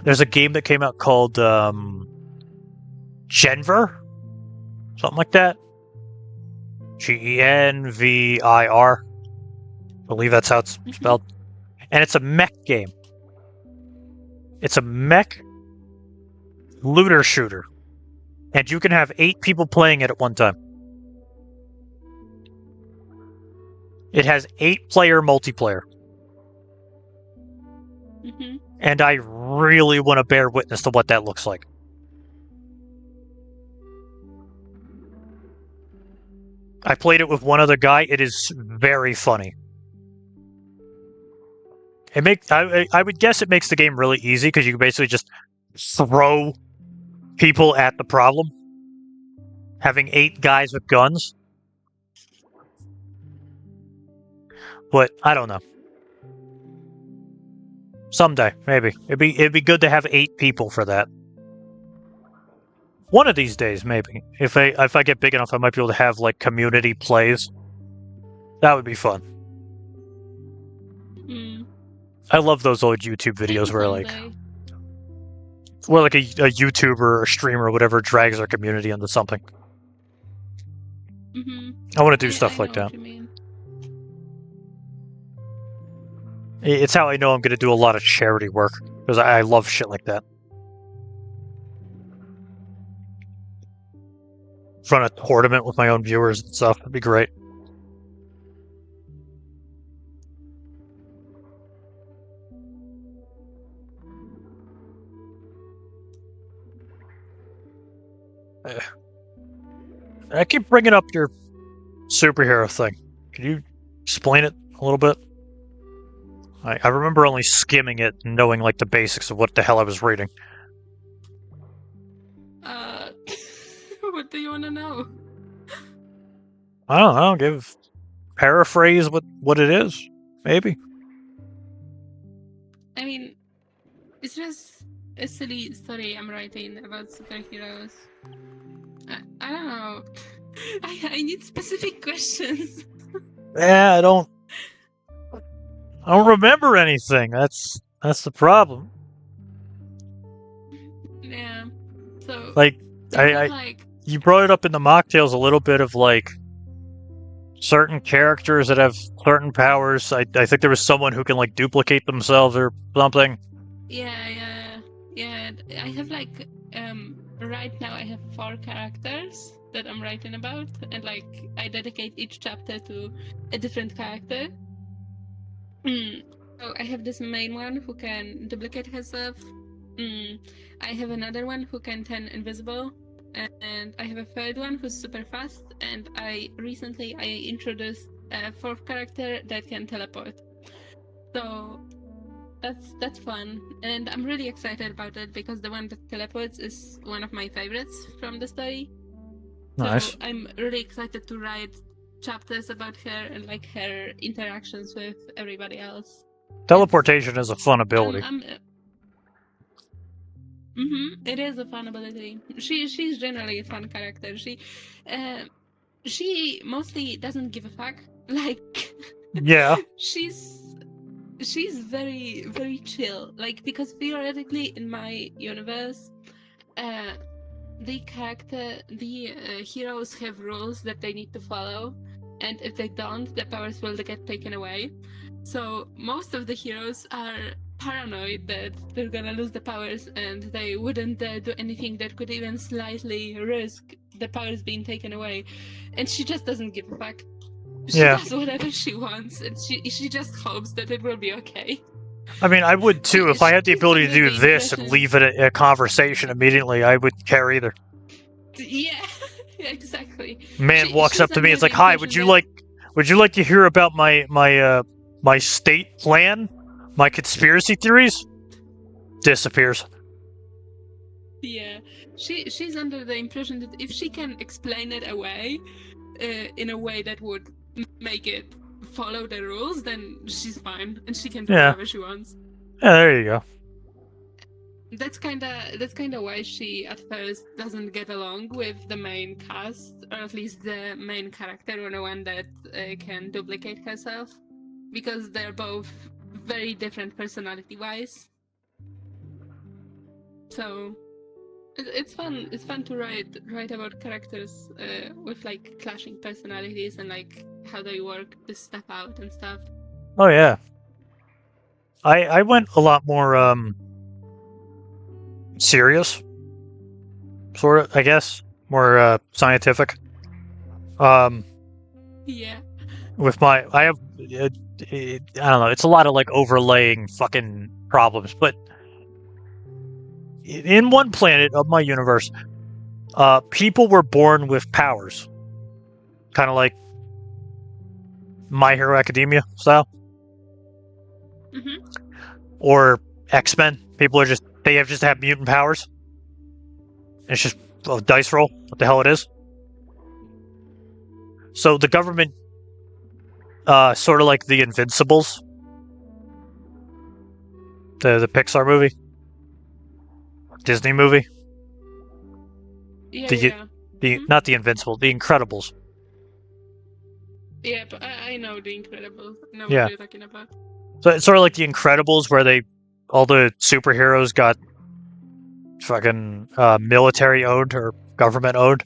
There's a game that came out called Genvir? Something like that. Genvir. I believe that's how it's spelled. And it's a mech game. It's a mech looter shooter. And you can have 8 people playing it at one time. It has 8-player multiplayer. Mm-hmm. And I really want to bear witness to what that looks like. I played it with one other guy. It is very funny. I would guess it makes the game really easy because you can basically just throw people at the problem. Having 8 guys with guns. But I don't know. Someday, maybe. It'd be good to have 8 people for that. One of these days, maybe. If I get big enough, I might be able to have like community plays. That would be fun. Mm. I love those old YouTube videos where like a YouTuber or streamer or whatever drags their community into something. Mm-hmm. I want to do stuff like that. It's how I know I'm going to do a lot of charity work because I love shit like that. Run a tournament with my own viewers and stuff. It'd be great. I keep bringing up your superhero thing. Can you explain it a little bit? I remember only skimming it and knowing like the basics of what the hell I was reading. What do you want to know? I don't know. Paraphrase what it is, maybe. I mean, it's just a silly story I'm writing about superheroes. I don't know. I need specific questions. Yeah, I don't remember anything. That's the problem. Yeah. So like like you brought it up in the mocktails a little bit of like certain characters that have certain powers. I think there was someone who can like duplicate themselves or something. Yeah. I have like right now I have 4 characters that I'm writing about, and like I dedicate each chapter to a different character. So I have this main one who can duplicate herself. I have another one who can turn invisible, and I have a third one who's super fast. And recently I introduced a 4th character that can teleport. So that's fun, and I'm really excited about it because the one that teleports is one of my favorites from the story. Nice. So I'm really excited to write chapters about her and like her interactions with everybody else. Teleportation is a fun ability. It is a fun ability. She's generally a fun character. She mostly doesn't give a fuck. Like, yeah, she's very, very chill. Like, because theoretically in my universe, the heroes have rules that they need to follow, and if they don't, the powers will get taken away. So most of the heroes are paranoid that they're gonna lose the powers, and they wouldn't do anything that could even slightly risk the powers being taken away. And she just doesn't give a fuck. She does whatever she wants, and she just hopes that it will be okay. I mean, I would too. If I had the ability to do this and leave it a conversation immediately, I would care either. Yeah, exactly. Man walks up to me. It's like, "Hi, would you like to hear about my state plan, my conspiracy theories?" Disappears. Yeah, she's under the impression that if she can explain it away, in a way that would make it follow the rules, then she's fine and she can do whatever she wants. Yeah, there you go. That's kinda why she at first doesn't get along with the main cast, or at least the main character, or the one that can duplicate herself, because they're both very different personality-wise. So it's fun. It's fun to write about characters with like clashing personalities and like how they work this stuff out and stuff. Oh yeah. I went a lot more serious, sort of. I guess more scientific. Yeah. With I have I don't know. It's a lot of like overlaying fucking problems. But in one planet of my universe, people were born with powers, kind of like My Hero Academia style, or X-Men. People are just have mutant powers. It's just a dice roll. What the hell it is? So the government, sort of like the Invincibles, the Pixar movie, Disney movie. Yeah, Not the Invincible, the Incredibles. Yeah, but I know the Incredibles. I know Yeah. what you're talking about. So it's sort of like the Incredibles, where all the superheroes got fucking military owned or government owned,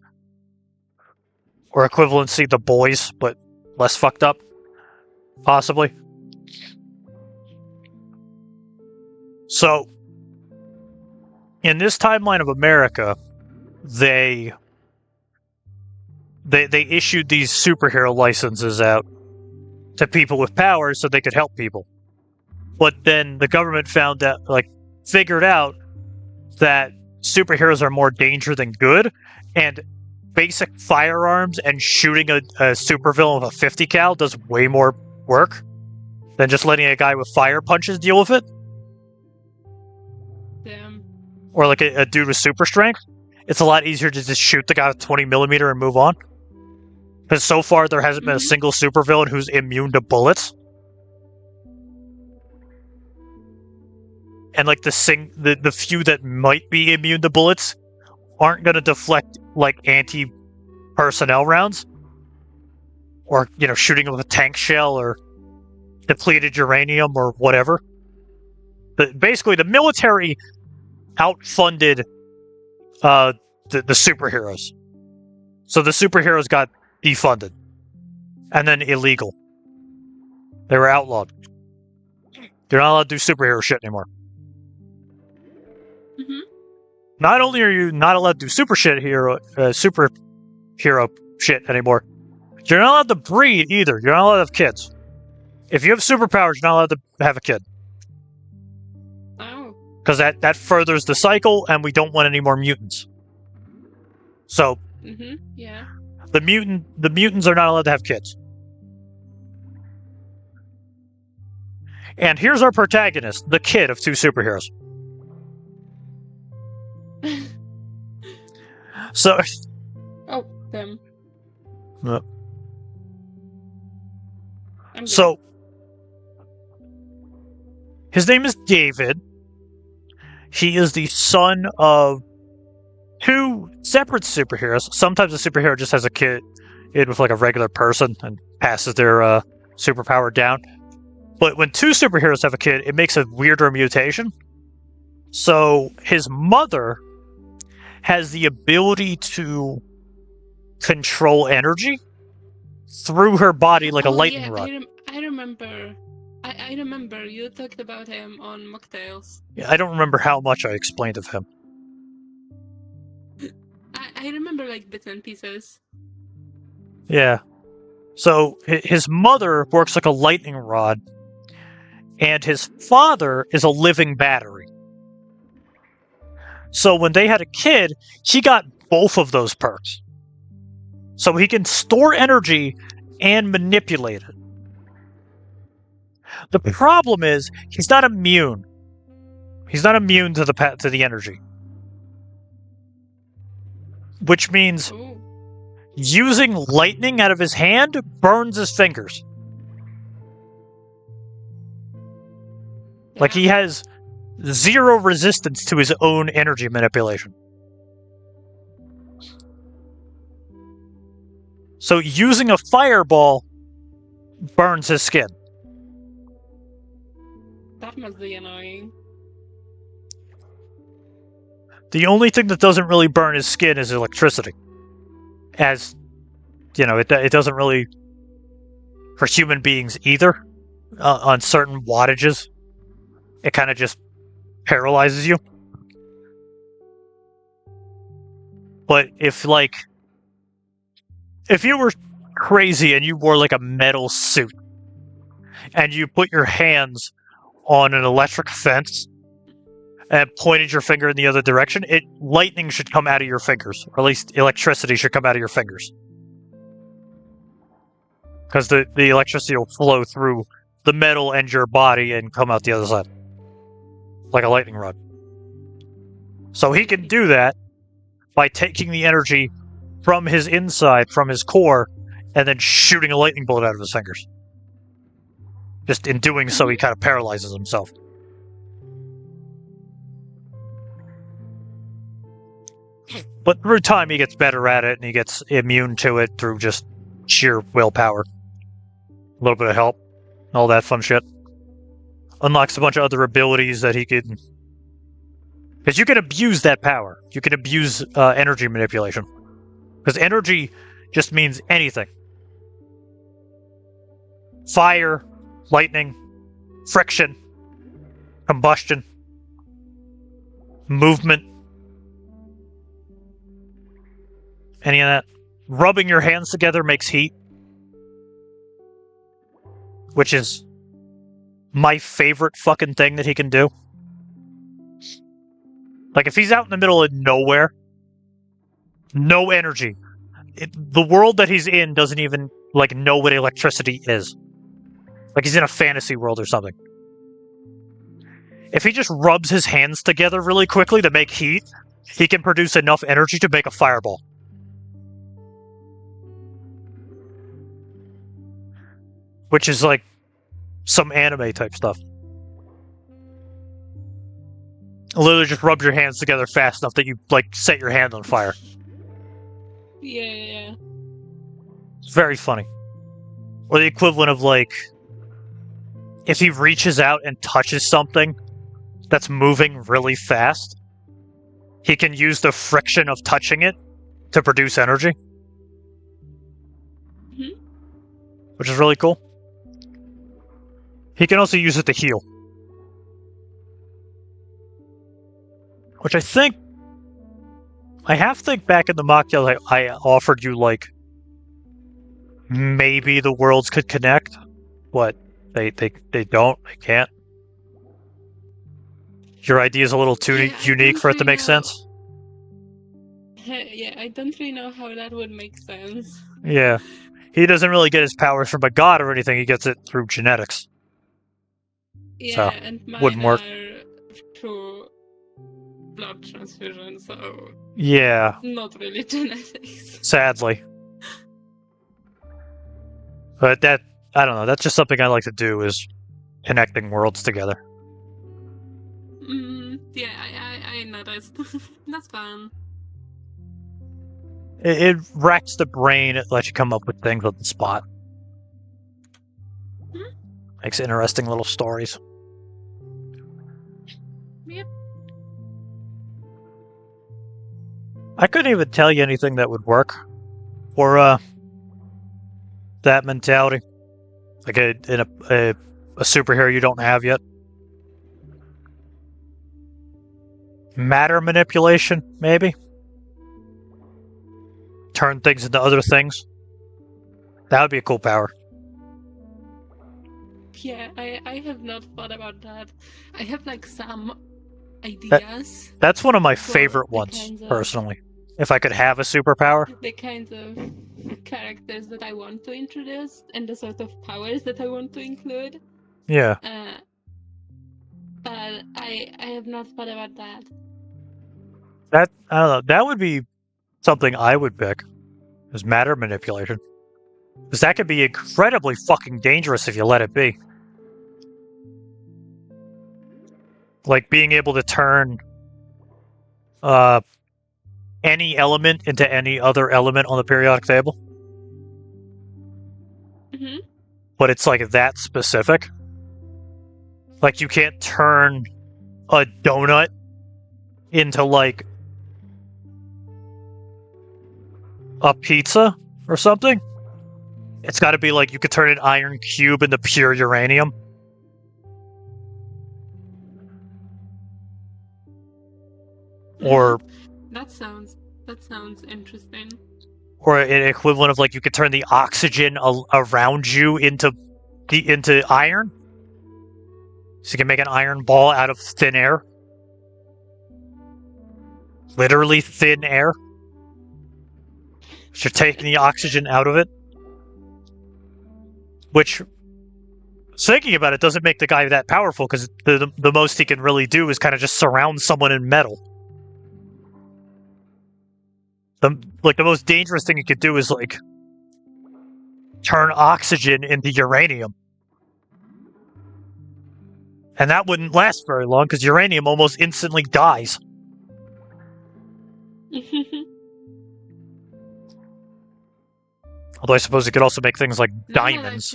or equivalency The Boys, but less fucked up, possibly. So, in this timeline of America, they issued these superhero licenses out to people with powers so they could help people. But then the government figured out that superheroes are more danger than good, and basic firearms and shooting a supervillain with a 50 cal does way more work than just letting a guy with fire punches deal with it. Damn. Or like a dude with super strength. It's a lot easier to just shoot the guy with 20mm and move on. Because so far there hasn't been a single supervillain who's immune to bullets. And like the few that might be immune to bullets aren't going to deflect like anti-personnel rounds, or shooting with a tank shell or depleted uranium or whatever. But basically, the military outfunded the superheroes, so the superheroes got defunded and then illegal. They were outlawed. You're not allowed to do superhero shit anymore. Not only are you not allowed to do superhero shit anymore, you're not allowed to breed either. You're not allowed to have kids. If you have superpowers, you're not allowed to have a kid. Oh. Because that furthers the cycle, and we don't want any more mutants. So, yeah. The mutants are not allowed to have kids. And here's our protagonist, the kid of two superheroes. So. Oh, damn. So, his name is David. He is the son of two separate superheroes. Sometimes a superhero just has a kid with like a regular person and passes their superpower down. But when two superheroes have a kid, it makes a weirder mutation. So his mother has the ability to control energy through her body like a lightning rod. I remember. I remember you talked about him on Mocktails. Yeah, I don't remember how much I explained of him. I remember like bits and pieces. Yeah. So his mother works like a lightning rod, and his father is a living battery. So when they had a kid, he got both of those perks. So he can store energy and manipulate it. The problem is he's not immune. He's not immune to the energy. Which means using lightning out of his hand burns his fingers. Yeah. Like he has zero resistance to his own energy manipulation. So using a fireball burns his skin. That must be annoying. The only thing that doesn't really burn his skin is electricity. As, it doesn't really, for human beings either, on certain wattages. It kind of just paralyzes you. But if you were crazy and you wore like a metal suit, and you put your hands on an electric fence and pointed your finger in the other direction, lightning should come out of your fingers, or at least electricity should come out of your fingers. Because the electricity will flow through the metal and your body and come out the other side. Like a lightning rod. So he can do that by taking the energy from his inside, from his core, and then shooting a lightning bolt out of his fingers. Just in doing so, he kind of paralyzes himself. But through time, he gets better at it, and he gets immune to it through just sheer willpower. A little bit of help. All that fun shit. Unlocks a bunch of other abilities that he can... Because you can abuse that power. You can abuse energy manipulation. Because energy just means anything. Fire, lightning, friction, combustion, movement. Any of that. Rubbing your hands together makes heat. Which is my favorite fucking thing that he can do. Like, if he's out in the middle of nowhere, no energy. The world that he's in doesn't even, like, know what electricity is. Like, he's in a fantasy world or something. If he just rubs his hands together really quickly to make heat, he can produce enough energy to make a fireball. Which is, like, some anime type stuff. Literally just rub your hands together fast enough that you, like, set your hand on fire. Yeah. It's very funny. Or the equivalent of, like, if he reaches out and touches something that's moving really fast, he can use the friction of touching it to produce energy. Mm-hmm. Which is really cool. He can also use it to heal. Which I think... I have to think back in the mock deal, I offered you, like, maybe the worlds could connect. But they don't. They can't. Your idea is a little too unique for it to make sense. Yeah, I don't really know how that would make sense. Yeah. He doesn't really get his powers from a god or anything. He gets it through genetics. Yeah, so, and mine wouldn't work. are through blood transfusion, so... Yeah. Not really genetics. Sadly. But that, I don't know, that's just something I like to do, is connecting worlds together. Yeah, I noticed. That's fun. It racks the brain, it lets you come up with things on the spot. Makes interesting little stories. Yep. I couldn't even tell you anything that would work for that mentality. Like a superhero you don't have yet. Matter manipulation, maybe? Turn things into other things. That would be a cool power. Yeah, I have not thought about that. I have, like, some ideas. That's one of my favorite ones, personally. If I could have a superpower. The kinds of characters that I want to introduce, and the sort of powers that I want to include. Yeah. But I have not thought about that. That, I don't know, that would be something I would pick, is matter manipulation. Because that could be incredibly fucking dangerous if you let it be. Like being able to turn any element into any other element on the periodic table. Mm-hmm. But it's like that specific. Like you can't turn a donut into like a pizza or something. It's got to be like you could turn an iron cube into pure uranium. Or that sounds interesting. Or an equivalent of like you could turn the oxygen around you into into iron. So you can make an iron ball out of thin air. Literally thin air. So you're taking the oxygen out of it. Which, thinking about it, doesn't make the guy that powerful, because the most he can really do is kind of just surround someone in metal. The most dangerous thing he could do is, like, turn oxygen into uranium. And that wouldn't last very long, because uranium almost instantly dies. Although I suppose it could also make things like diamonds.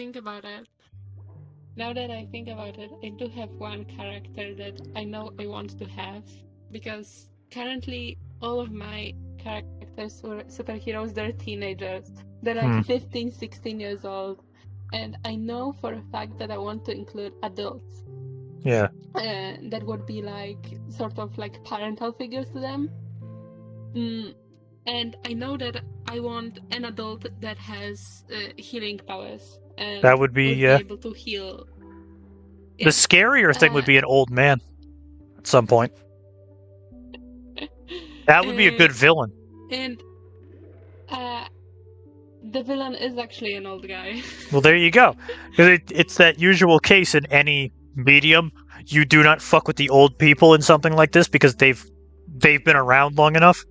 Now that I think about it, I do have one character that I know I want to have, because currently all of my characters who are superheroes, they're teenagers. They're like 15, 16 years old. And I know for a fact that I want to include adults. Yeah. That would be like sort of like parental figures to them. And I know that I want an adult that has healing powers. And that would be able to heal. The scarier thing would be an old man at some point. That would be a good villain. And the villain is actually an old guy. Well, there you go. Because it's that usual case in any medium. You do not fuck with the old people in something like this because they've been around long enough.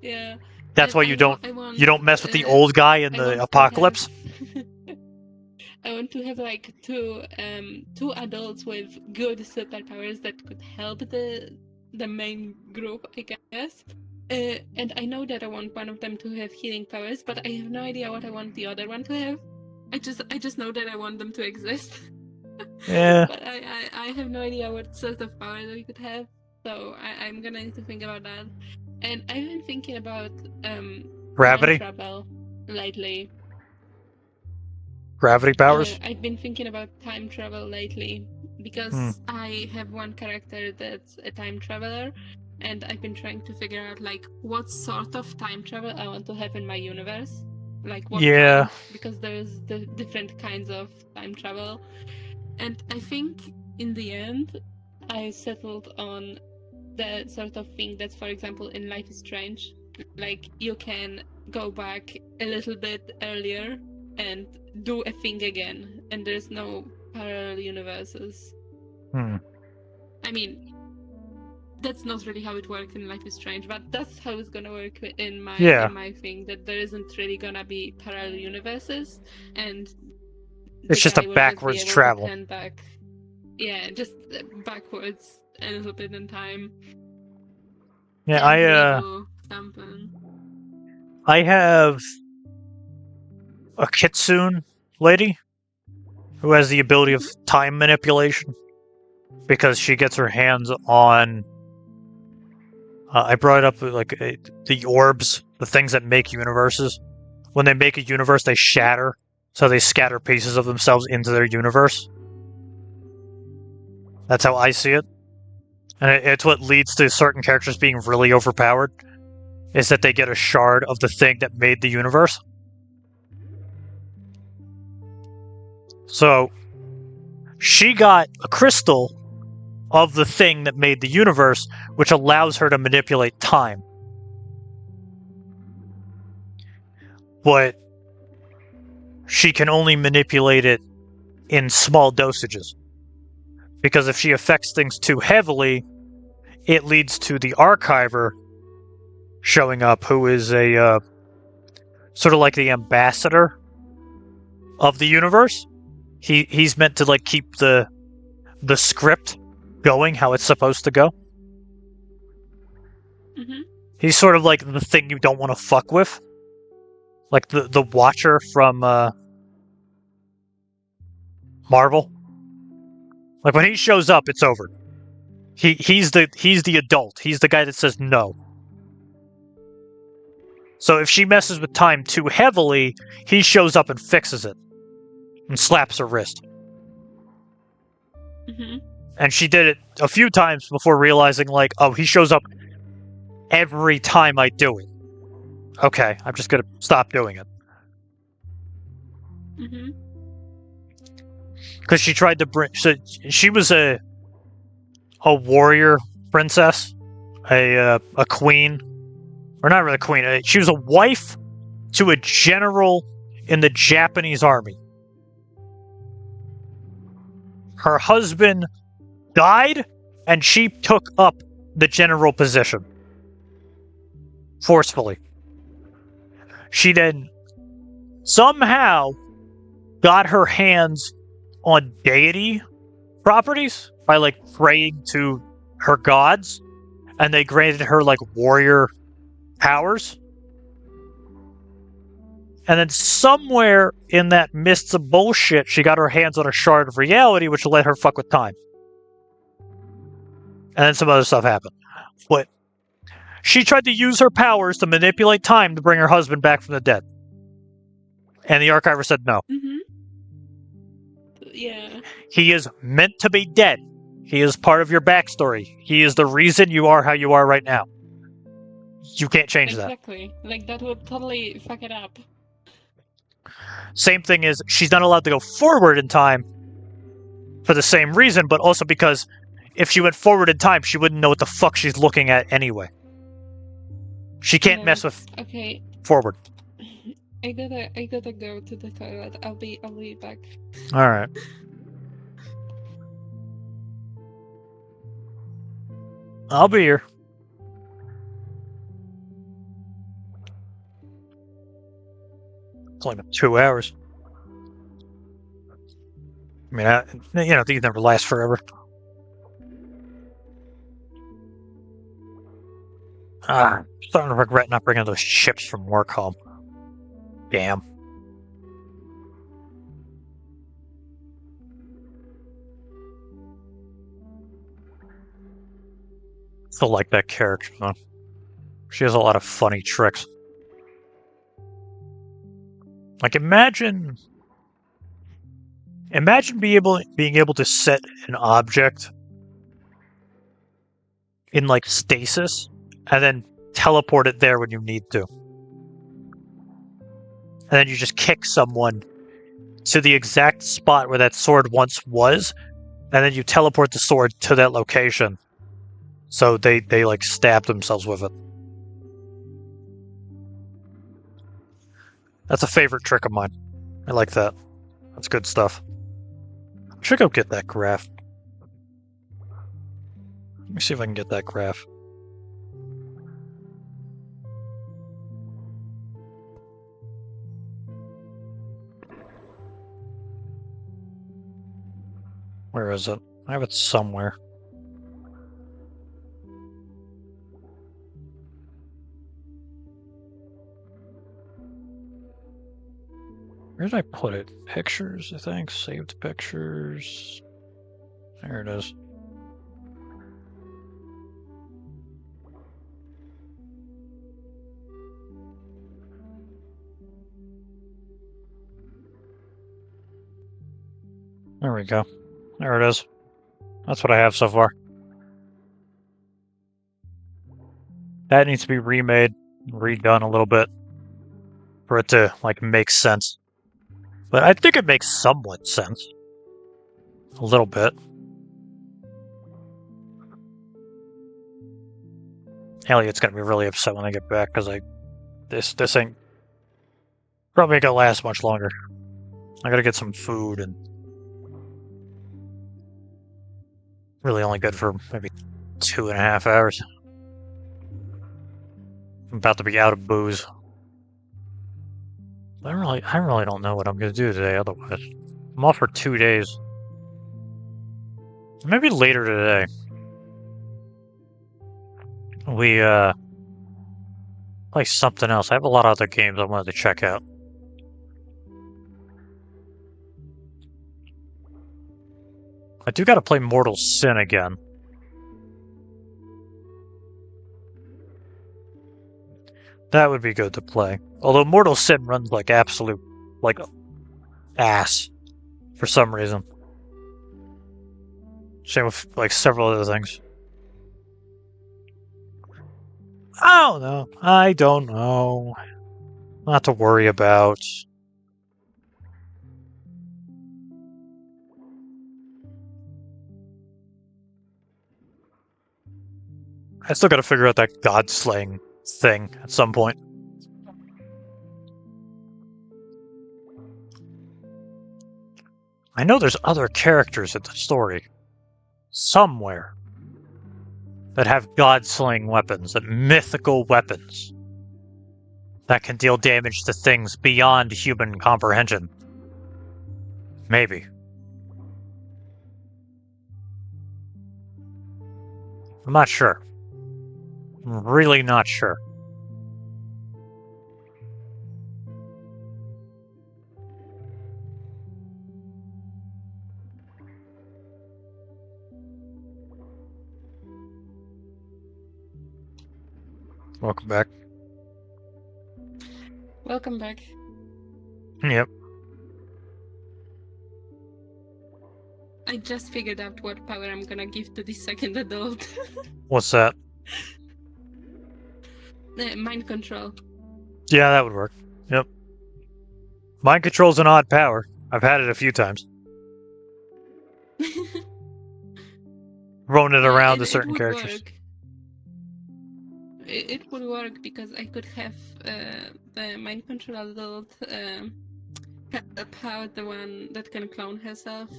Yeah. That's why you don't mess with the old guy in the apocalypse. I want to have like two adults with good superpowers that could help the main group, I guess. And I know that I want one of them to have healing powers, but I have no idea what I want the other one to have. I just know that I want them to exist. Yeah. But I have no idea what sort of power they could have. So I'm gonna need to think about that. And I've been thinking about gravity time travel lately. Gravity powers? I've been thinking about time travel lately because I have one character that's a time traveler, and I've been trying to figure out like what sort of time travel I want to have in my universe. Like what kind, because there's the different kinds of time travel. And I think in the end I settled on the sort of thing that's, for example, in Life is Strange. Like you can go back a little bit earlier and do a thing again, and there's no parallel universes. I mean, that's not really how it worked in Life is Strange, but that's how it's gonna work in my thing, that there isn't really gonna be parallel universes, and it's just a backwards travel. Yeah, just backwards a little bit in time. Yeah, I have a kitsune lady who has the ability of time manipulation because she gets her hands on I brought up like the orbs, the things that make universes. When they make a universe, they shatter, so they scatter pieces of themselves into their universe. That's how I see it. And it's what leads to certain characters being really overpowered, is that they get a shard of the thing that made the universe. So, she got a crystal of the thing that made the universe, which allows her to manipulate time. But she can only manipulate it in small dosages. Because if she affects things too heavily, it leads to the Archiver showing up, who is a sort of like the ambassador of the universe. He's meant to like keep the script going how it's supposed to go. He's sort of like the thing you don't want to fuck with, like the Watcher from Marvel. Like when he shows up, it's over. He's the adult. He's the guy that says no. So if she messes with time too heavily, he shows up and fixes it and slaps her wrist. And she did it a few times before realizing, like, oh, he shows up every time I do it. Okay, I'm just gonna stop doing it. Because she tried to bring. So she was a warrior princess, a queen, or not really a queen. She was a wife to a general in the Japanese army. Her husband died, and she took up the general position forcefully. She then somehow got her hands on deity properties by like praying to her gods, and they granted her like warrior powers. And then somewhere in that midst of bullshit, she got her hands on a shard of reality, which let her fuck with time. And then some other stuff happened. But she tried to use her powers to manipulate time to bring her husband back from the dead. And the archiver said no. Mm-hmm. Yeah. He is meant to be dead. He is part of your backstory. He is the reason you are how you are right now. You can't change that. Exactly. Like, that would totally fuck it up. Same thing is, she's not allowed to go forward in time for the same reason, but also because if she went forward in time, she wouldn't know what the fuck she's looking at anyway. She can't mess with forward. I gotta go to the toilet. I'll be back. Alright. I'll be here. It's only been 2 hours. I mean, these never last forever. I'm starting to regret not bringing those chips from work home. Damn. Still like that character, though. She has a lot of funny tricks. Like, imagine being able to set an object in, like, stasis, and then teleport it there when you need to. And then you just kick someone to the exact spot where that sword once was, and then you teleport the sword to that location. So they like, stab themselves with it. That's a favorite trick of mine. I like that. That's good stuff. I should go get that graph. Let me see if I can get that graph. Where is it? I have it somewhere. Where did I put it? Pictures, I think. Saved pictures. There it is. There we go. There it is. That's what I have so far. That needs to be remade, redone a little bit for it to, like, make sense. But I think it makes somewhat sense. A little bit. Eliot's gonna be really upset when I get back, because this ain't probably gonna last much longer. I gotta get some food, and really only good for maybe 2.5 hours. I'm about to be out of booze. I really don't know what I'm gonna do today otherwise. I'm off for 2 days. Maybe later today. We play something else. I have a lot of other games I wanted to check out. I do gotta play Mortal Sin again. That would be good to play. Although Mortal Sin runs like absolute, like, ass for some reason. Same with, like, several other things. I don't know. Not to worry about. I still gotta figure out that god-slaying thing at some point. I know there's other characters in the story somewhere that have god-slaying weapons, that mythical weapons that can deal damage to things beyond human comprehension. Maybe. I'm not sure. I'm really not sure. Welcome back. Welcome back. Yep. I just figured out what power I'm gonna give to this second adult. What's that? Mind control. Yeah, that would work. Yep. Mind control's an odd power. I've had it a few times. Thrown it around to certain characters. It would work because I could have the mind control adult power, the one that can clone herself.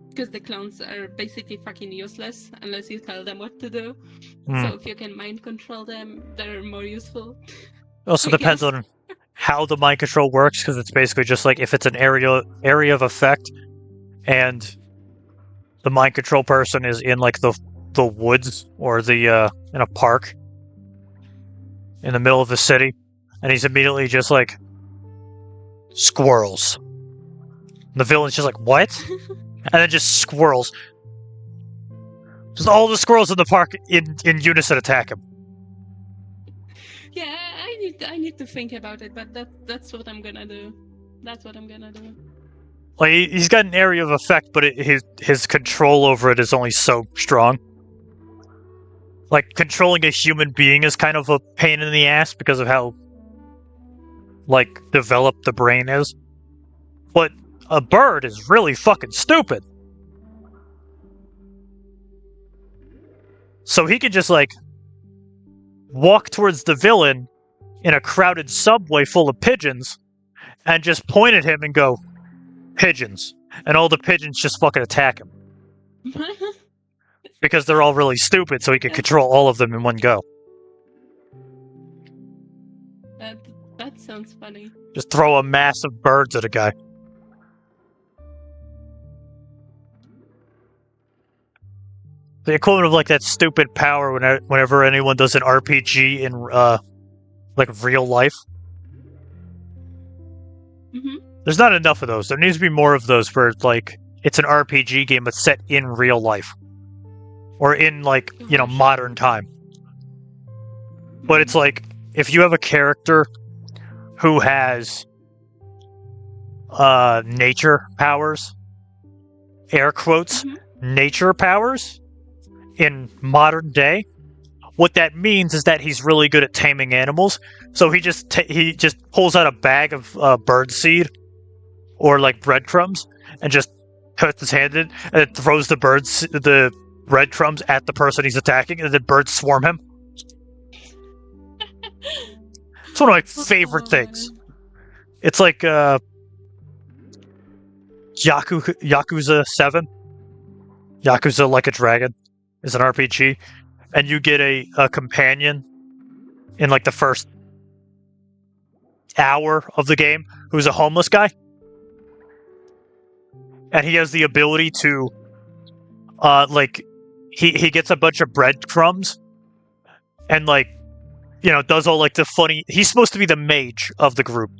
Because the clones are basically fucking useless unless you tell them what to do. So if you can mind control them, they're more useful. Also depends on how the mind control works, because it's basically just like if it's an area of effect, and the mind control person is in like the woods or the in a park in the middle of the city, and he's immediately just like squirrels. And the villain's just like, what? And then just squirrels. Just all the squirrels in the park in unison attack him. Yeah, I need to think about it, but that's what I'm gonna do. That's what I'm gonna do. Like he's got an area of effect, but his control over it is only so strong. Like controlling a human being is kind of a pain in the ass because of how like developed the brain is. But a bird is really fucking stupid. So he can just, like, walk towards the villain in a crowded subway full of pigeons and just point at him and go, pigeons. And all the pigeons just fucking attack him. Because they're all really stupid, so he can control all of them in one go. That sounds funny. Just throw a mass of birds at a guy. The equivalent of like that stupid power whenever anyone does an RPG in like real life. Mm-hmm. There's not enough of those. There needs to be more of those where like it's an RPG game but set in real life, or in like modern time. But it's like if you have a character who has nature powers, air quotes, nature powers. In modern day, what that means is that he's really good at taming animals. So he just pulls out a bag of bird seed or like breadcrumbs and just puts his hand in and it throws the breadcrumbs at the person he's attacking, and then birds swarm him. It's one of my favorite things. It's like Yakuza 7. Yakuza Like a Dragon is an RPG, and you get a companion in like the first hour of the game who's a homeless guy, and he has the ability to like he gets a bunch of breadcrumbs and like does all like the funny. He's supposed to be the mage of the group,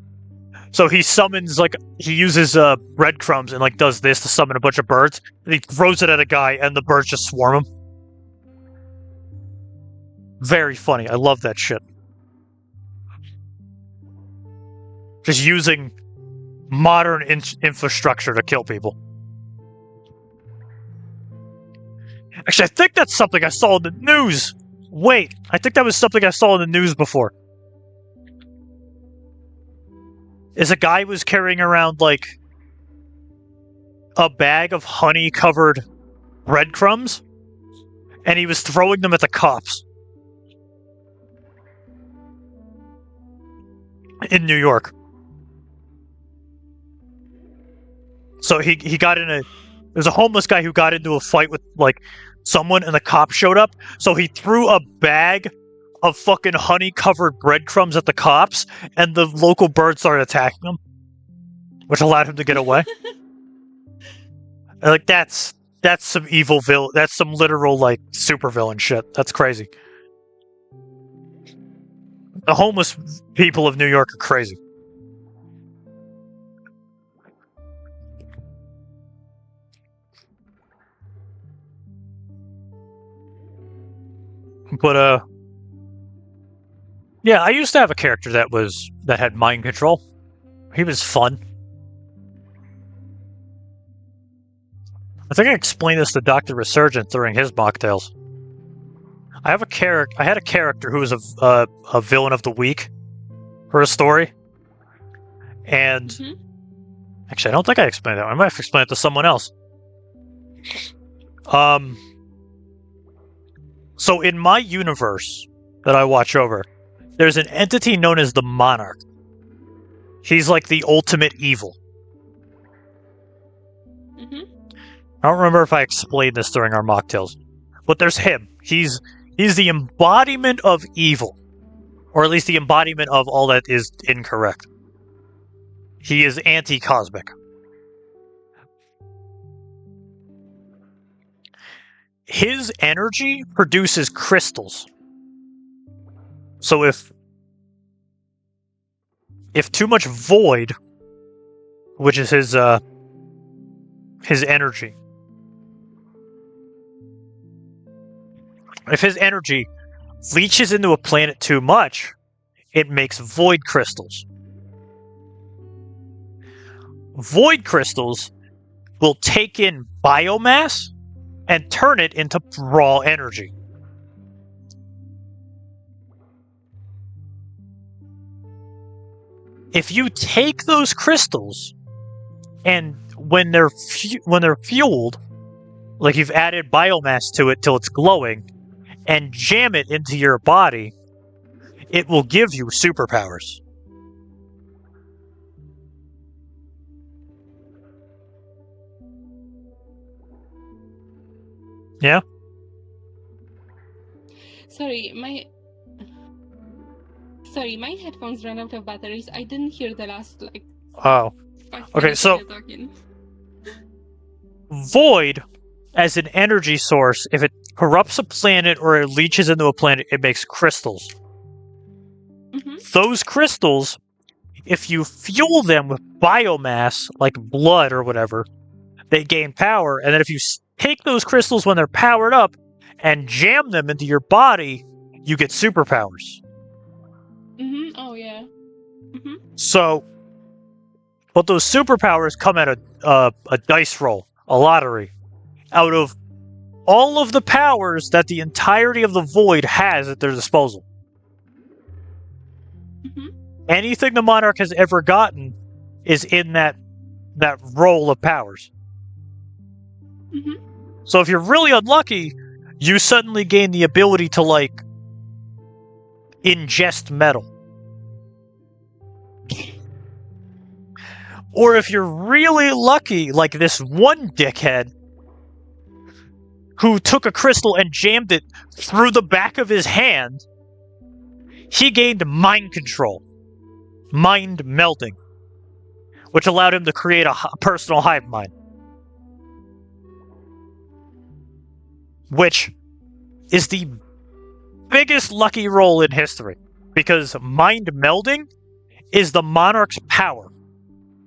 so he summons he uses breadcrumbs and like does this to summon a bunch of birds, and he throws it at a guy and the birds just swarm him. Very funny. I love that shit. Just using modern infrastructure to kill people. Actually, I think that's something I saw in the news. Wait, I think that was something I saw in the news before. Is a guy was carrying around like a bag of honey-covered breadcrumbs, and he was throwing them at the cops. in New York. So he got in there's a homeless guy who got into a fight with like someone, and the cop showed up. So he threw a bag of fucking honey-covered breadcrumbs at the cops, and the local birds started attacking him, which allowed him to get away. Like that's some evil villain. That's some literal like supervillain shit. That's crazy. The homeless people of New York are crazy. But yeah, I used to have a character that had mind control. He was fun. I think I explained this to Dr. Resurgent during his mocktails. I had a character who was a villain of the week for a story. And actually, I don't think I explained that. I might have explained it to someone else. So in my universe that I watch over, there's an entity known as the Monarch. He's like the ultimate evil. I don't remember if I explained this during our mocktails, but there's him. He's the embodiment of evil, or at least the embodiment of all that is incorrect. He is anti-cosmic. His energy produces crystals. So if too much void, which is his energy, if his energy leaches into a planet too much, it makes void crystals. Void crystals will take in biomass and turn it into raw energy. If you take those crystals and when they're fueled, like you've added biomass to it till it's glowing, and jam it into your body, it will give you superpowers. Yeah? Sorry, my headphones ran out of batteries. I didn't hear the last, like... Oh. Okay, so... Void, as an energy source, if it corrupts a planet or it leaches into a planet, it makes crystals. Those crystals, if you fuel them with biomass, like blood or whatever, they gain power, and then if you take those crystals when they're powered up and jam them into your body, you get superpowers. Oh, yeah. So, but those superpowers come at a dice roll, a lottery, out of all of the powers that the entirety of the Void has at their disposal. Anything the Monarch has ever gotten is in that roll of powers. So if you're really unlucky, you suddenly gain the ability to, like, ingest metal. Or if you're really lucky, like this one dickhead who took a crystal and jammed it through the back of his hand, he gained mind control. Mind melding. Which allowed him to create a personal hive mind. Which is the biggest lucky roll in history. Because mind melding is the Monarch's power.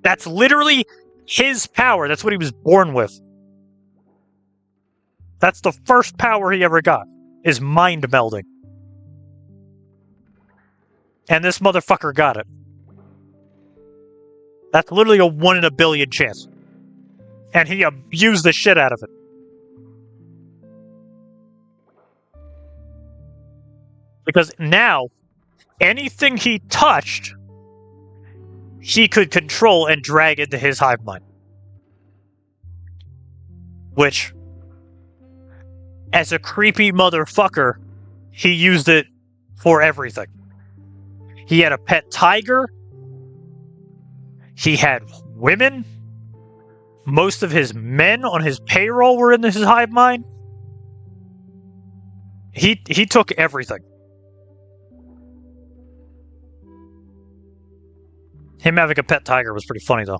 That's literally his power. That's what he was born with. That's the first power he ever got, is mind melding. And this motherfucker got it. That's literally a 1 in a billion chance. And he abused the shit out of it. Because now, anything he touched, he could control and drag into his hive mind. Which, as a creepy motherfucker, he used it for everything. He had a pet tiger, He had women. Most of his men on his payroll were in his hive mind. He took everything. Him having a pet tiger was pretty funny, though.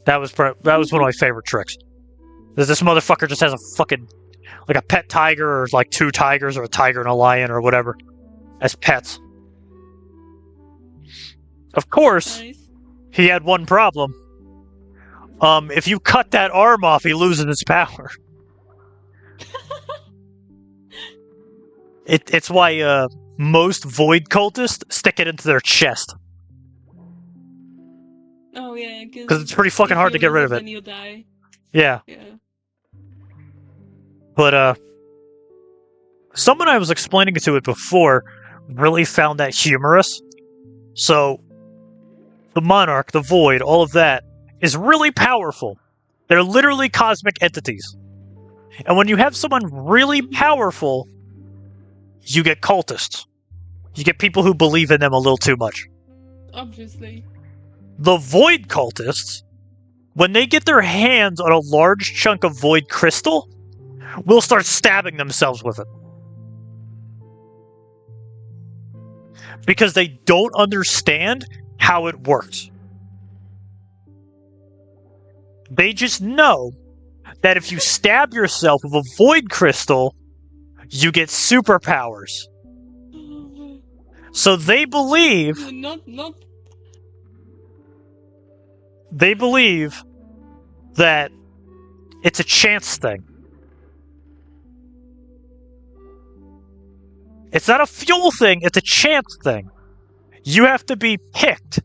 That was one of my favorite tricks. This motherfucker just has a fucking, like a pet tiger, or like 2 tigers, or a tiger and a lion, or whatever, as pets. Of course, Nice. he had one problem. If you cut that arm off, he loses its power. It's why most void cultists stick it into their chest. Oh yeah, Because it's pretty fucking hard to get rid of it. Then you die. Yeah. Yeah. But, someone I was explaining to it before really found that humorous. So, the Monarch, the Void, all of that is really powerful. They're literally cosmic entities. And when you have someone really powerful, you get cultists. You get people who believe in them a little too much. Obviously. The Void cultists, when they get their hands on a large chunk of Void crystal, will start stabbing themselves with it. Because they don't understand how it works. They just know that if you stab yourself with a Void crystal, you get superpowers. So they believe... Not... They believe that it's a chance thing. It's not a fuel thing, it's a chance thing. You have to be picked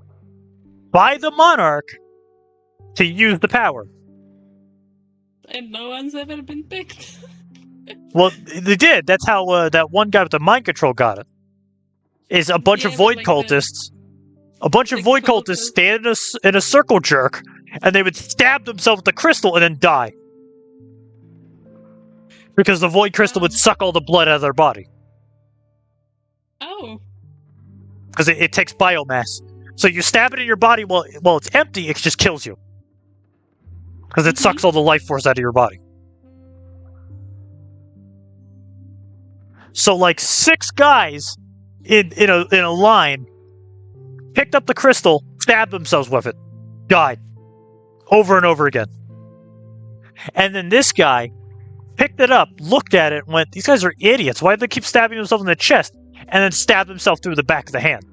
by the Monarch to use the power. And no one's ever been picked. Well, they did. That's how that one guy with the mind control got it. Is a bunch of Void cultists. A bunch of Void cultists stand in a circle jerk, and they would stab themselves with the crystal and then die. Because the Void crystal would suck all the blood out of their body. Oh. Because it takes biomass. So you stab it in your body while it's empty, it just kills you. Because it sucks all the life force out of your body. So like 6 guys in a line picked up the crystal, stabbed themselves with it, died. Over and over again. And then this guy picked it up, looked at it, and went, these guys are idiots. Why do they keep stabbing themselves in the chest? And then stabbed himself through the back of the hand.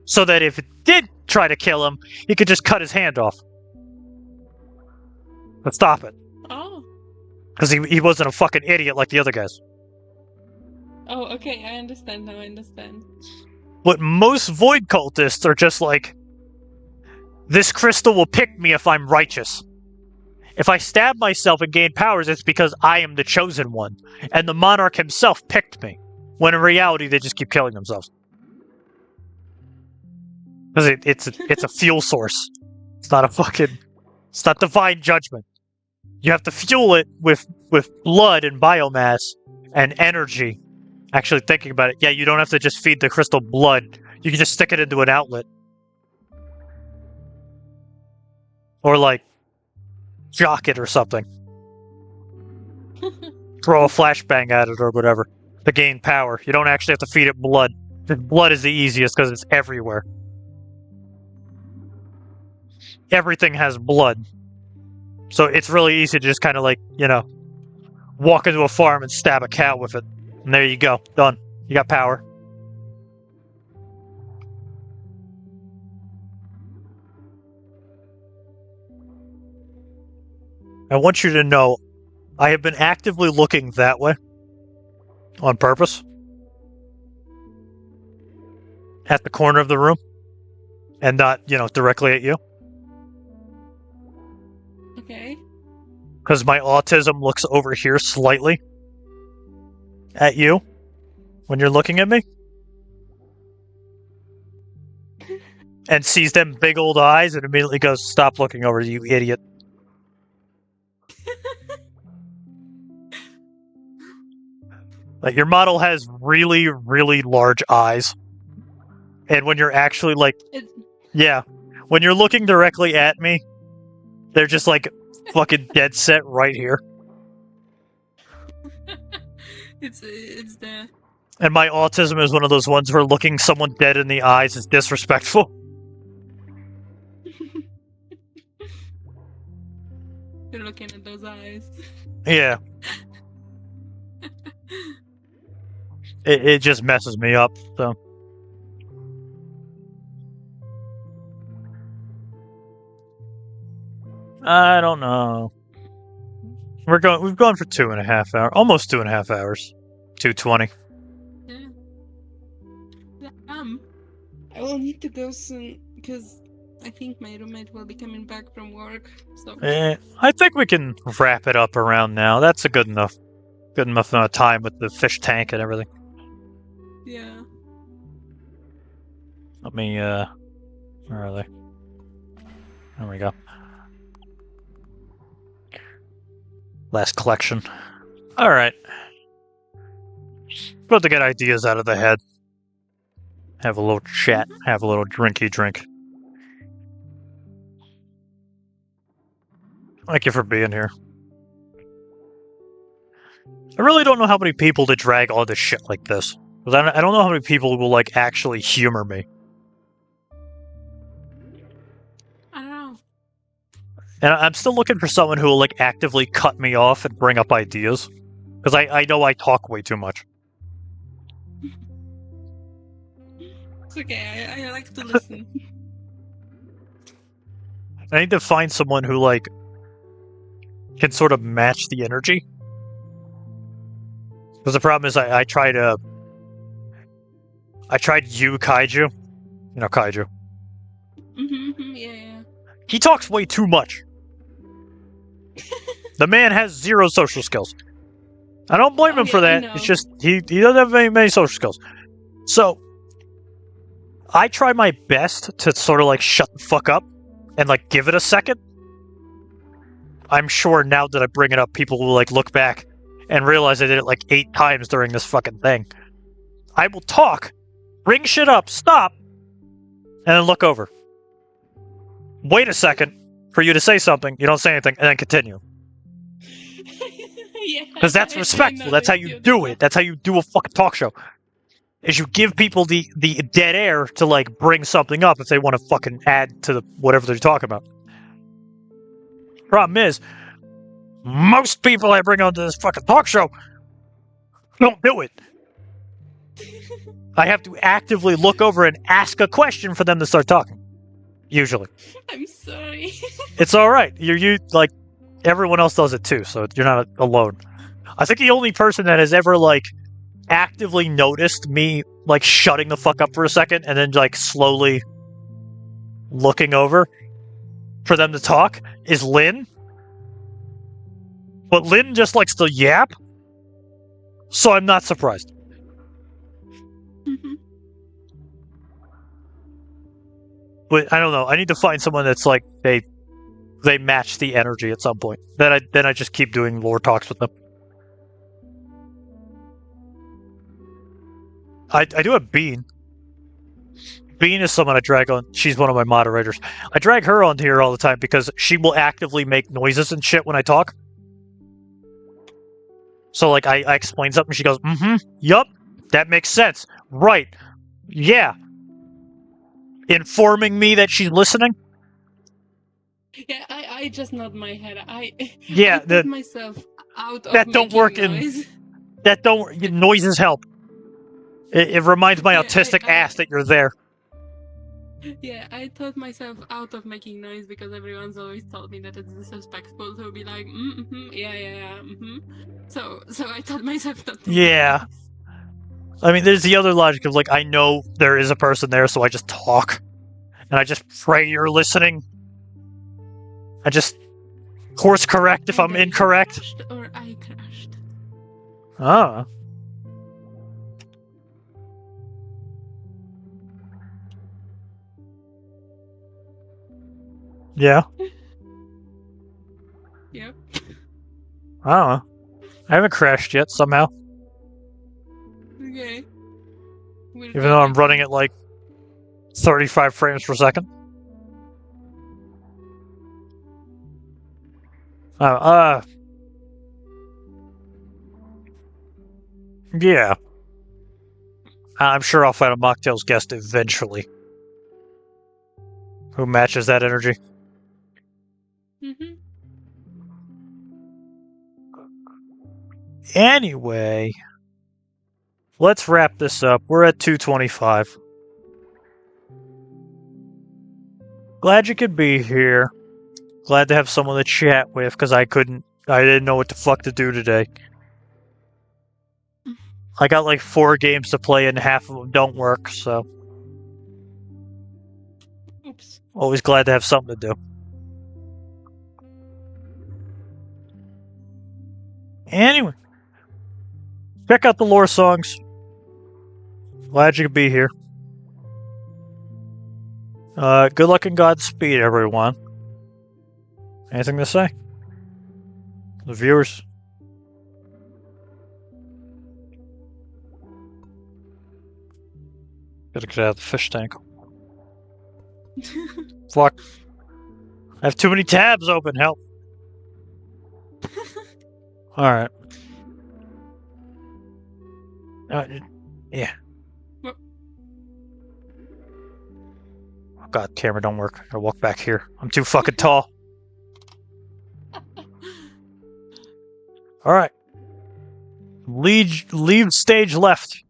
So that if it did try to kill him, he could just cut his hand off. But stop it. Oh. Because he wasn't a fucking idiot like the other guys. Oh, okay, I understand now, I understand. But most Void cultists are just like, this crystal will pick me if I'm righteous. If I stab myself and gain powers, it's because I am the chosen one. And the Monarch himself picked me. When in reality, they just keep killing themselves. Because it's a fuel source. It's not a fucking... It's not divine judgment. You have to fuel it with blood and biomass and energy. Actually, thinking about it, yeah, you don't have to just feed the crystal blood. You can just stick it into an outlet. Or, like, jock it or something. Throw a flashbang at it or whatever to gain power. You don't actually have to feed it blood. The blood is the easiest because it's everywhere. Everything has blood. So it's really easy to just kind of like, walk into a farm and stab a cow with it. And there you go. Done. You got power. I want you to know, I have been actively looking that way. On purpose. At the corner of the room. And not, directly at you. Okay. Because my autism looks over here slightly. At you. When you're looking at me. And sees them big old eyes and immediately goes, stop looking over, you idiot. Like, your model has really, really large eyes. And when you're actually, like... Yeah. when you're looking directly at me, they're just like fucking dead set right here. It's the... And my autism is one of those ones where looking someone dead in the eyes is disrespectful. You're looking at those eyes. Yeah. It just messes me up, so. I don't know. We've gone for 2.5 hours, almost 2.5 hours. 2:20. Yeah. I will need to go soon because I think my roommate will be coming back from work. So. I think we can wrap it up around now. That's a good enough amount of time with the fish tank and everything. Yeah. Let me, where are they? There we go. Last collection. Alright. About to get ideas out of the head. Have a little chat. Have a little drinky drink. Thank you for being here. I really don't know how many people to drag all this shit like this. Because I don't know how many people will, like, actually humor me. I don't know. And I'm still looking for someone who will, like, actively cut me off and bring up ideas. Because I know I talk way too much. It's okay, I like to listen. I need to find someone who, like, can sort of match the energy. Because the problem is I tried you, Kaiju. You know Kaiju. Yeah. He talks way too much. The man has 0 social skills. I don't blame him for that. It's just, he doesn't have many social skills. So, I try my best to sort of, like, shut the fuck up and, like, give it a second. I'm sure now that I bring it up, people will, like, look back and realize I did it, like, 8 times during this fucking thing. I will talk, bring shit up, stop, and then look over. Wait a second for you to say something, you don't say anything, and then continue. Yeah. Because that's respectful, that's how you do it, that's how you do a fucking talk show. Is you give people the dead air to, like, bring something up if they want to fucking add to whatever they're talking about. Problem is, most people I bring onto this fucking talk show don't do it. I have to actively look over and ask a question for them to start talking. Usually. I'm sorry. It's alright. You like, everyone else does it too, so you're not alone. I think the only person that has ever, like, actively noticed me, like, shutting the fuck up for a second and then, like, slowly looking over for them to talk is Lynn. But Lynn just likes to yap, so I'm not surprised. But I don't know. I need to find someone that's like they match the energy at some point. Then I just keep doing lore talks with them. I do have Bean. Bean is someone I drag on. She's one of my moderators. I drag her on here all the time because she will actively make noises and shit when I talk. So, like, I explain something, she goes, yup, that makes sense. Right. Yeah. Informing me that she's listening? Yeah, I just nod my head. I put myself out of that don't work noise. Noises help. It reminds my autistic ass that you're there. Yeah, I taught myself out of making noise because everyone's always told me that it's disrespectful to be like, yeah. So I taught myself not to. Yeah. I mean, there's the other logic of, like, I know there is a person there, so I just talk. And I just pray you're listening. I just course correct if I'm incorrect. Or I crashed. Ah. Yeah. Yep. I don't know. I haven't crashed yet, somehow. Okay. Even though I'm running at, like, 35 frames per second. Yeah. I'm sure I'll find a Mocktails guest eventually. Who matches that energy. Mm-hmm. Anyway, let's wrap this up. We're at 2:25. Glad you could be here. Glad to have someone to chat with, because I didn't know what the fuck to do today. I got like 4 games to play and half of them don't work, so... Oops. Always glad to have something to do. Anyway. Check out the lore songs. Glad you could be here. Good luck and Godspeed, everyone. Anything to say? The viewers? Gotta get out of the fish tank. Fuck. I have too many tabs open, help. Alright. Yeah. What? Oh god, camera don't work. I gotta walk back here. I'm too fucking tall. Alright. Leave stage left.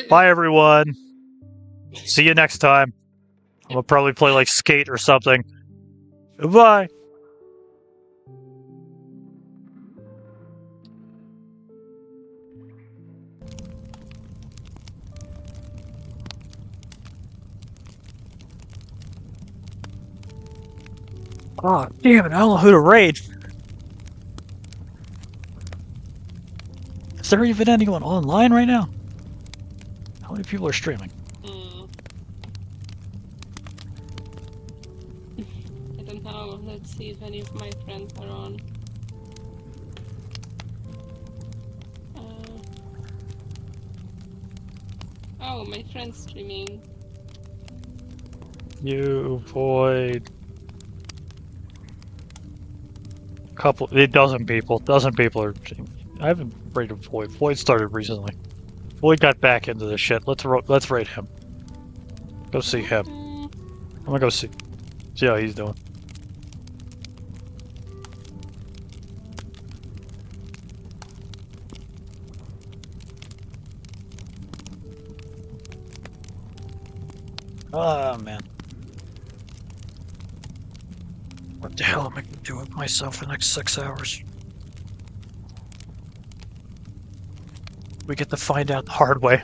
Bye, everyone. See you next time. I'm gonna probably play like Skate or something. Goodbye. Oh, damn it, I don't know who to raid. Is there even anyone online right now? How many people are streaming? I don't know. Let's see if any of my friends are on. Oh, my friend's streaming. You, Void. A dozen people. Dozen people are... I haven't raided Void. Void started recently. Void got back into this shit. Let's raid him. Go see him. I'm gonna go see how he's doing. Oh man. What the hell am I gonna do with myself for the next 6 hours? We get to find out the hard way.